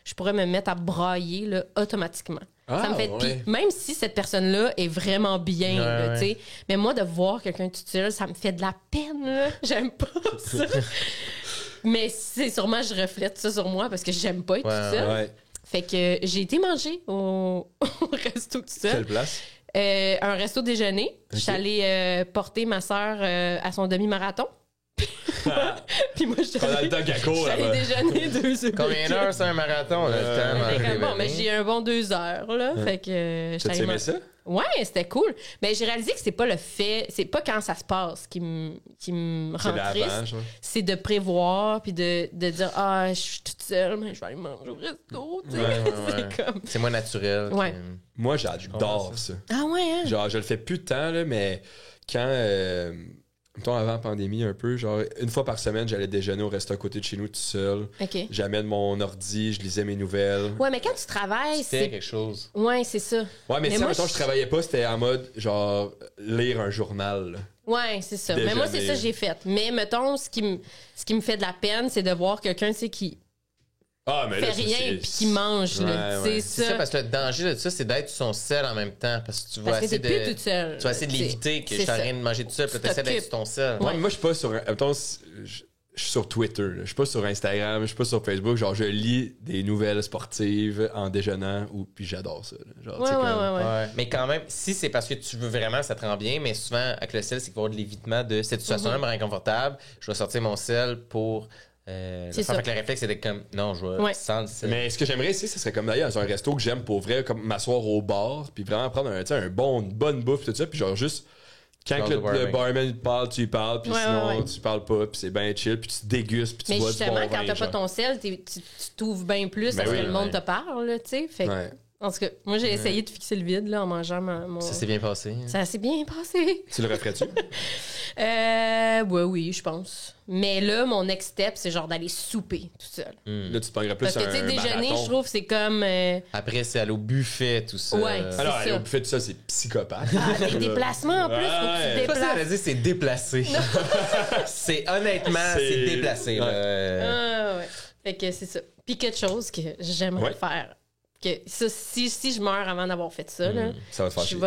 je pourrais me mettre à brailler, là, automatiquement. Ah, Ça me fait... ouais. Puis même si cette personne-là est vraiment bien, Ouais, là, ouais. tu sais, mais moi, de voir quelqu'un toute seule, ça me fait de la peine, là. J'aime pas ça. Mais c'est sûrement, je reflète ça sur moi parce que j'aime pas être Ouais, toute seule. Ouais. Fait que j'ai été manger au resto toute seule. Quelle place? Un resto déjeuner. Je suis allée porter ma sœur à son demi-marathon. Puis moi, je suis Pendant le allée, temps qu'elle je court, suis allée là-bas. déjeuner 2 heures. Combien d'heures c'est un marathon? Là, le temps d'en Fait que, arriver bon, mais bien. j'ai un bon 2 heures, là. Fait que je suis T'as allée aimé manger. ça? Ouais, c'était cool. Mais j'ai réalisé que c'est pas le fait, c'est pas quand ça se passe qui me C'est rend l'avant, triste. genre. C'est de prévoir puis de dire ah, je suis toute seule, mais je vais aller manger au resto, tu sais. Ouais, ouais, ouais. C'est comme C'est moins naturel. Ouais. Moi, j'adore ça. ah ouais, hein? Genre, je le fais plus de temps, là, mais quand, mettons, avant la pandémie, un peu, genre, une fois par semaine, j'allais déjeuner au resto à côté de chez nous tout seul. OK. J'amène mon ordi, je lisais mes nouvelles. Ouais, mais quand tu travailles, C'était c'est quelque chose. ouais, c'est ça. Ouais, mais si, moi, mettons, je travaillais pas, c'était en mode, genre, lire un journal. là. Ouais, c'est ça. Mais moi, c'est Déjeuner. ça que j'ai fait. Mais mettons, ce qui me fait de la peine, c'est de voir quelqu'un, tu sais, qui Ah, mais fait là, ça, rien c'est- puis qui mange, là. Ouais, ouais. C'est C'est ça, parce que le danger de ça, c'est d'être sur son sel en même temps. Parce que tu vas Parce que essayer t'es de. plus toute seule. Tu vas essayer de l'éviter, que C'est je ça. rien de manger tout seul, puis Tu tu essaies d'être t'occupes. sur ton sel. Ouais, mais moi, je suis pas sur. Mettons, je suis sur Twitter, là. Je suis pas sur Instagram, je suis pas sur Facebook. Genre, je lis des nouvelles sportives en déjeunant, ou puis j'adore ça. là. Genre, tu Ouais, sais, ouais, comme- ouais, ouais. Ouais. Mais quand même, si c'est parce que tu veux vraiment, ça te rend bien, mais souvent, avec le sel, c'est qu'il va y avoir de l'évitement de cette situation-là me rend inconfortable. Je vais sortir mon sel pour C'est ça. Fait que le réflexe, c'était comme, non, je vais Ouais. sans le sel. Mais ce que j'aimerais ici, ce serait comme d'ailleurs dans un resto que j'aime pour vrai, comme m'asseoir au bar, puis vraiment prendre une bonne bouffe, tout ça, puis genre juste. Quand Parle que de le barman. barman te parle, tu y parles, puis Ouais, sinon ouais. tu parles pas, puis c'est bien chill, puis tu dégustes, puis tu Mais bois du bon justement, vin, quand t'as pas genre. ton sel, tu t'ouvres bien plus Ben à ce oui, que le monde ouais. te parle, là, tu sais. Fait que, Ouais. en tout cas, moi, j'ai essayé de fixer le vide, là, en mangeant mon... Ça s'est bien passé. Ça s'est bien passé. Tu le referais-tu? Ouais, oui, je pense. Mais là, mon next step, c'est genre d'aller souper tout seul. Là, tu te pognerais plus Parce que, tu sais, un déjeuner, marathon. je trouve, c'est comme... Après, c'est aller au buffet, tout ça. Ouais. Alors, c'est ça. au buffet, tout ça, c'est psychopathe. Ah, des déplacements, en plus, faut que tu Ouais. Je sais pas si elle a déplaces. dit c'est déplacé. c'est honnêtement, c'est C'est- déplacé. Ouais. Là. Ah, ouais. Fait que c'est ça. Puis quelque chose que j'aimerais Ouais. faire. Que ça, si je meurs avant d'avoir fait ça, là, Ça va te faire chier.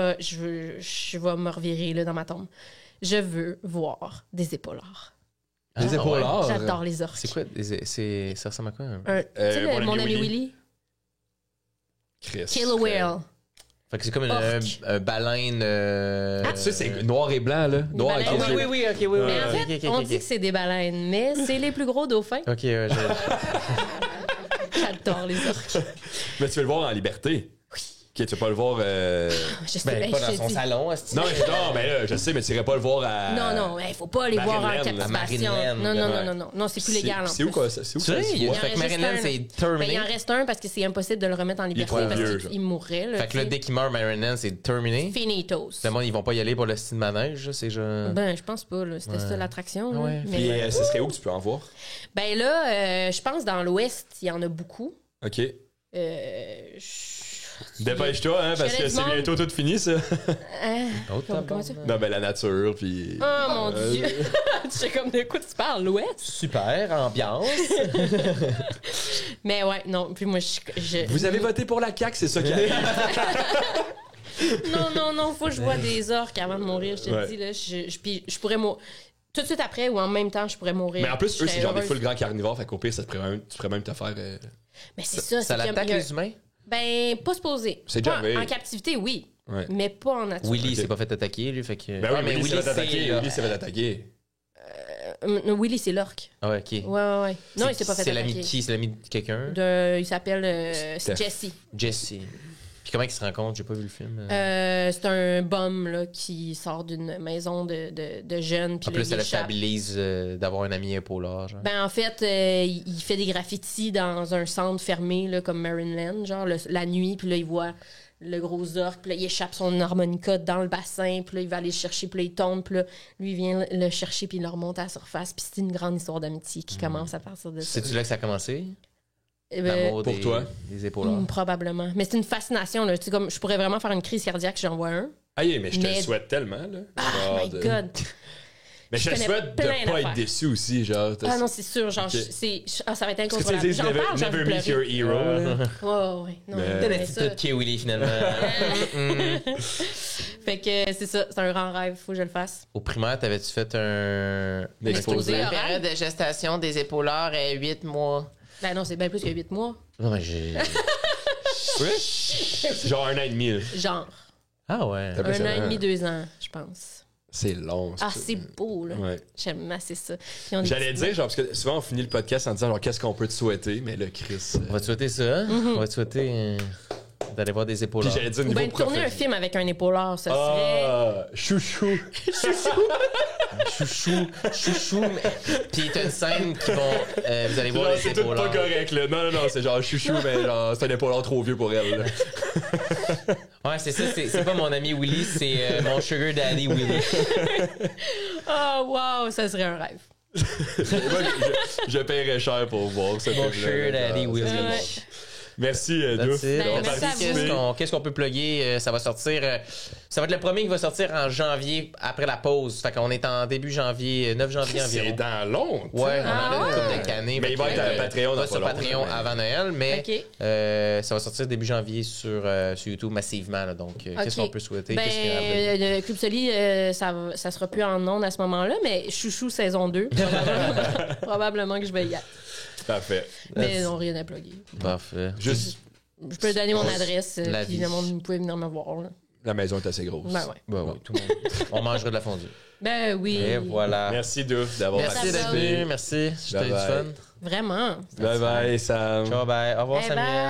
je vais me revirer là, dans ma tombe. Je veux voir des épaulards. Des épaulards. J'adore les orques. C'est quoi? Ça ressemble à quoi? Tu sais, mon ami Willy? Chris. Kill a whale. Fait que c'est comme Orque. un baleine. Tu sais, c'est noir et blanc, là. Noir baleines. avec Ah les oui, yeux. oui, ok, oui, oui. Mais en ok, fait, ok, on ok, dit que c'est des baleines, mais c'est les plus gros dauphins. Ok, J'adore les orques. Mais tu veux le voir en liberté. Oui. Ok, tu vas pas le voir. Je sais, Ben, pas je dans te son dis. salon, est-ce Non, mais là, je sais, mais tu irais pas le voir à. Non, il faut pas les voir en Marilyn, la captivation. Marilyn, Non, c'est plus légal. en C'est où, plus. quoi? C'est où Tu ça sais, se il voit? fait que en reste Marilyn, un. c'est Ben, terminé. il en reste un parce que c'est impossible de le remettre en liberté trop parce vieux, qu'il genre. il mourrait. Là, Fait que là, tu sais. dès qu'il meurt, Marilyn, c'est terminé. Finitos. Le monde, ils vont pas y aller pour le style manège, là, c'est genre. Ben, je pense pas. Là. C'était ça l'attraction. là. Ouais. Mais, Puis, ce serait où que tu peux en voir? ben là, je pense dans l'Ouest, il y en a beaucoup. Ok. Je- Dépêche-toi, hein, parce connais que du c'est monde. bientôt tout fini, ça. Hein? Oh, Comment ça? Non, ben la nature, puis. Oh mon Dieu! Tu sais comme de quoi tu parles, l'Ouest? Super, ambiance. Mais ouais, non. Puis moi, Vous avez voté pour la CAQ, c'est ça qui arrive. Non, faut que je vois des orques avant de mourir, je te Ouais. dis. Là, puis je pourrais mourir. Tout de suite après ou en même temps, je pourrais mourir. Mais en plus, Je eux, c'est serais genre des heureuse. full grands carnivores, fait qu'au pire, tu pourrais même te faire. Mais c'est ça, Ça c'est l'attaque comme- les humains? Ben, pas supposé. C'est Pas jamais. en captivité, oui. Ouais. Mais pas en nature. Willy Ok. s'est pas fait attaquer, lui, fait que. Ben oui, Ah, mais Willy s'est fait c'est, attaquer. là. Willy s'est fait attaquer. Willy, c'est l'orque. Ah, ouais, ok. Ouais. Non, il s'est pas fait C'est l'ami de attaquer. qui? C'est l'ami de quelqu'un? Il s'appelle Steph. Jesse. Jesse. Puis comment ils se rencontrent? J'ai pas vu le film. C'est un bum là, qui sort d'une maison de jeunes. Puis En là, plus, il ça le échappe. stabilise d'avoir un ami épaulard. Genre. Ben, en fait, il fait des graffitis dans un centre fermé, là, comme Marineland, genre la nuit, puis là, il voit le gros orque, puis là, il échappe son harmonica dans le bassin, puis là, il va aller le chercher, puis là, il tombe, puis là, lui, il vient le chercher, puis il le remonte à la surface, puis c'est une grande histoire d'amitié qui commence à partir de ça. C'est-tu là que ça a commencé? Eh ben, L'amour pour des, toi? des épaulards. probablement. Mais c'est une fascination, là. Tu sais, comme, je pourrais vraiment faire une crise cardiaque si j'en vois un. Aïe, mais je te Mais- le souhaite tellement, là. Oh Genre my de- God! Mais je te connais souhaite de plein pas être d'affaires. déçu aussi, genre. Ah non, c'est sûr, genre, Ok. ça va être Parce que tu sais, incontrôlable. ils disent J'en parle, j'ai envie never de meet your pleurer. hero, là. Ouais. Non, Mais- mais ça- Tout qui est Willy, finalement. Fait que c'est ça, c'est un grand rêve, faut que je le fasse. Au primaire, t'avais-tu fait un Exposé. La période de gestation des épaulards est 8 mois. Ben non, c'est bien plus que 8 mois. Non, mais j'ai. Ouais? C'est genre 1 an et demi, là. Genre, Ah ouais. T'as plus 1 an et ça, demi, hein? 2 ans, je pense. C'est long. Ah, c'est beau, là. Ouais. J'aime assez ça. Puis on est J'allais petits dire, genre, parce que souvent on finit le podcast en disant, genre, qu'est-ce qu'on peut te souhaiter, mais là, Chris. On va te souhaiter ça. On va te souhaiter d'aller voir des Puis épaulards. j'allais dire, Ou niveau bien de tourner un profil. film avec un épaulard, ça serait. Ah, chouchou. Chouchou. Puis t'as une scène qui vont. Vous allez voir Genre, les c'est tout pas épaulards. correct, là. Non, c'est genre chouchou, mais genre, c'est un épaulard trop vieux pour elle, là. Ouais, c'est ça. C'est pas mon ami Willy, c'est mon sugar daddy Willy. Oh, wow, ça serait un rêve. Moi, je paierais cher pour voir ce Mon film-là, sugar là. daddy Ça Willy. serait bon. Ouais. Merci, That's Douf. it. Ben, On merci va à dire vous. qu'est-ce qu'on peut plugger. Ça va sortir. Ça va être le premier qui va sortir en janvier après la pause. Fait qu'on est en début janvier, 9 janvier C'est environ. dans longtemps. Ouais, on Ah en a une ouais? couple de cannées. Mais il va être à Patreon Pas dans sur pas Patreon longtemps, mais- avant Noël, mais OK. ça va sortir début janvier sur YouTube massivement. Là, donc, qu'est-ce OK. qu'on peut souhaiter? Ben, Qu'est-ce qu'il y a à plugger? le Club Soli, ça sera plus en ondes à ce moment-là, mais Chouchou saison 2, probablement que je vais y être. Parfait. Mais non, rien à plugger. Parfait. Juste, Je peux donner mon adresse, La puis vie. le monde, vous pouvez venir me voir. Là. La maison est assez grosse. Ben ouais. Ben oui, tout le monde. On mangera de la fondue. Ben oui. Et voilà. Merci Douf d'avoir Merci d'être participé. venu. Merci. C'était du Bye fun. bye. Vraiment. Bye bye, Sam. Ciao, bye. Au revoir, Bye Samuel. bye.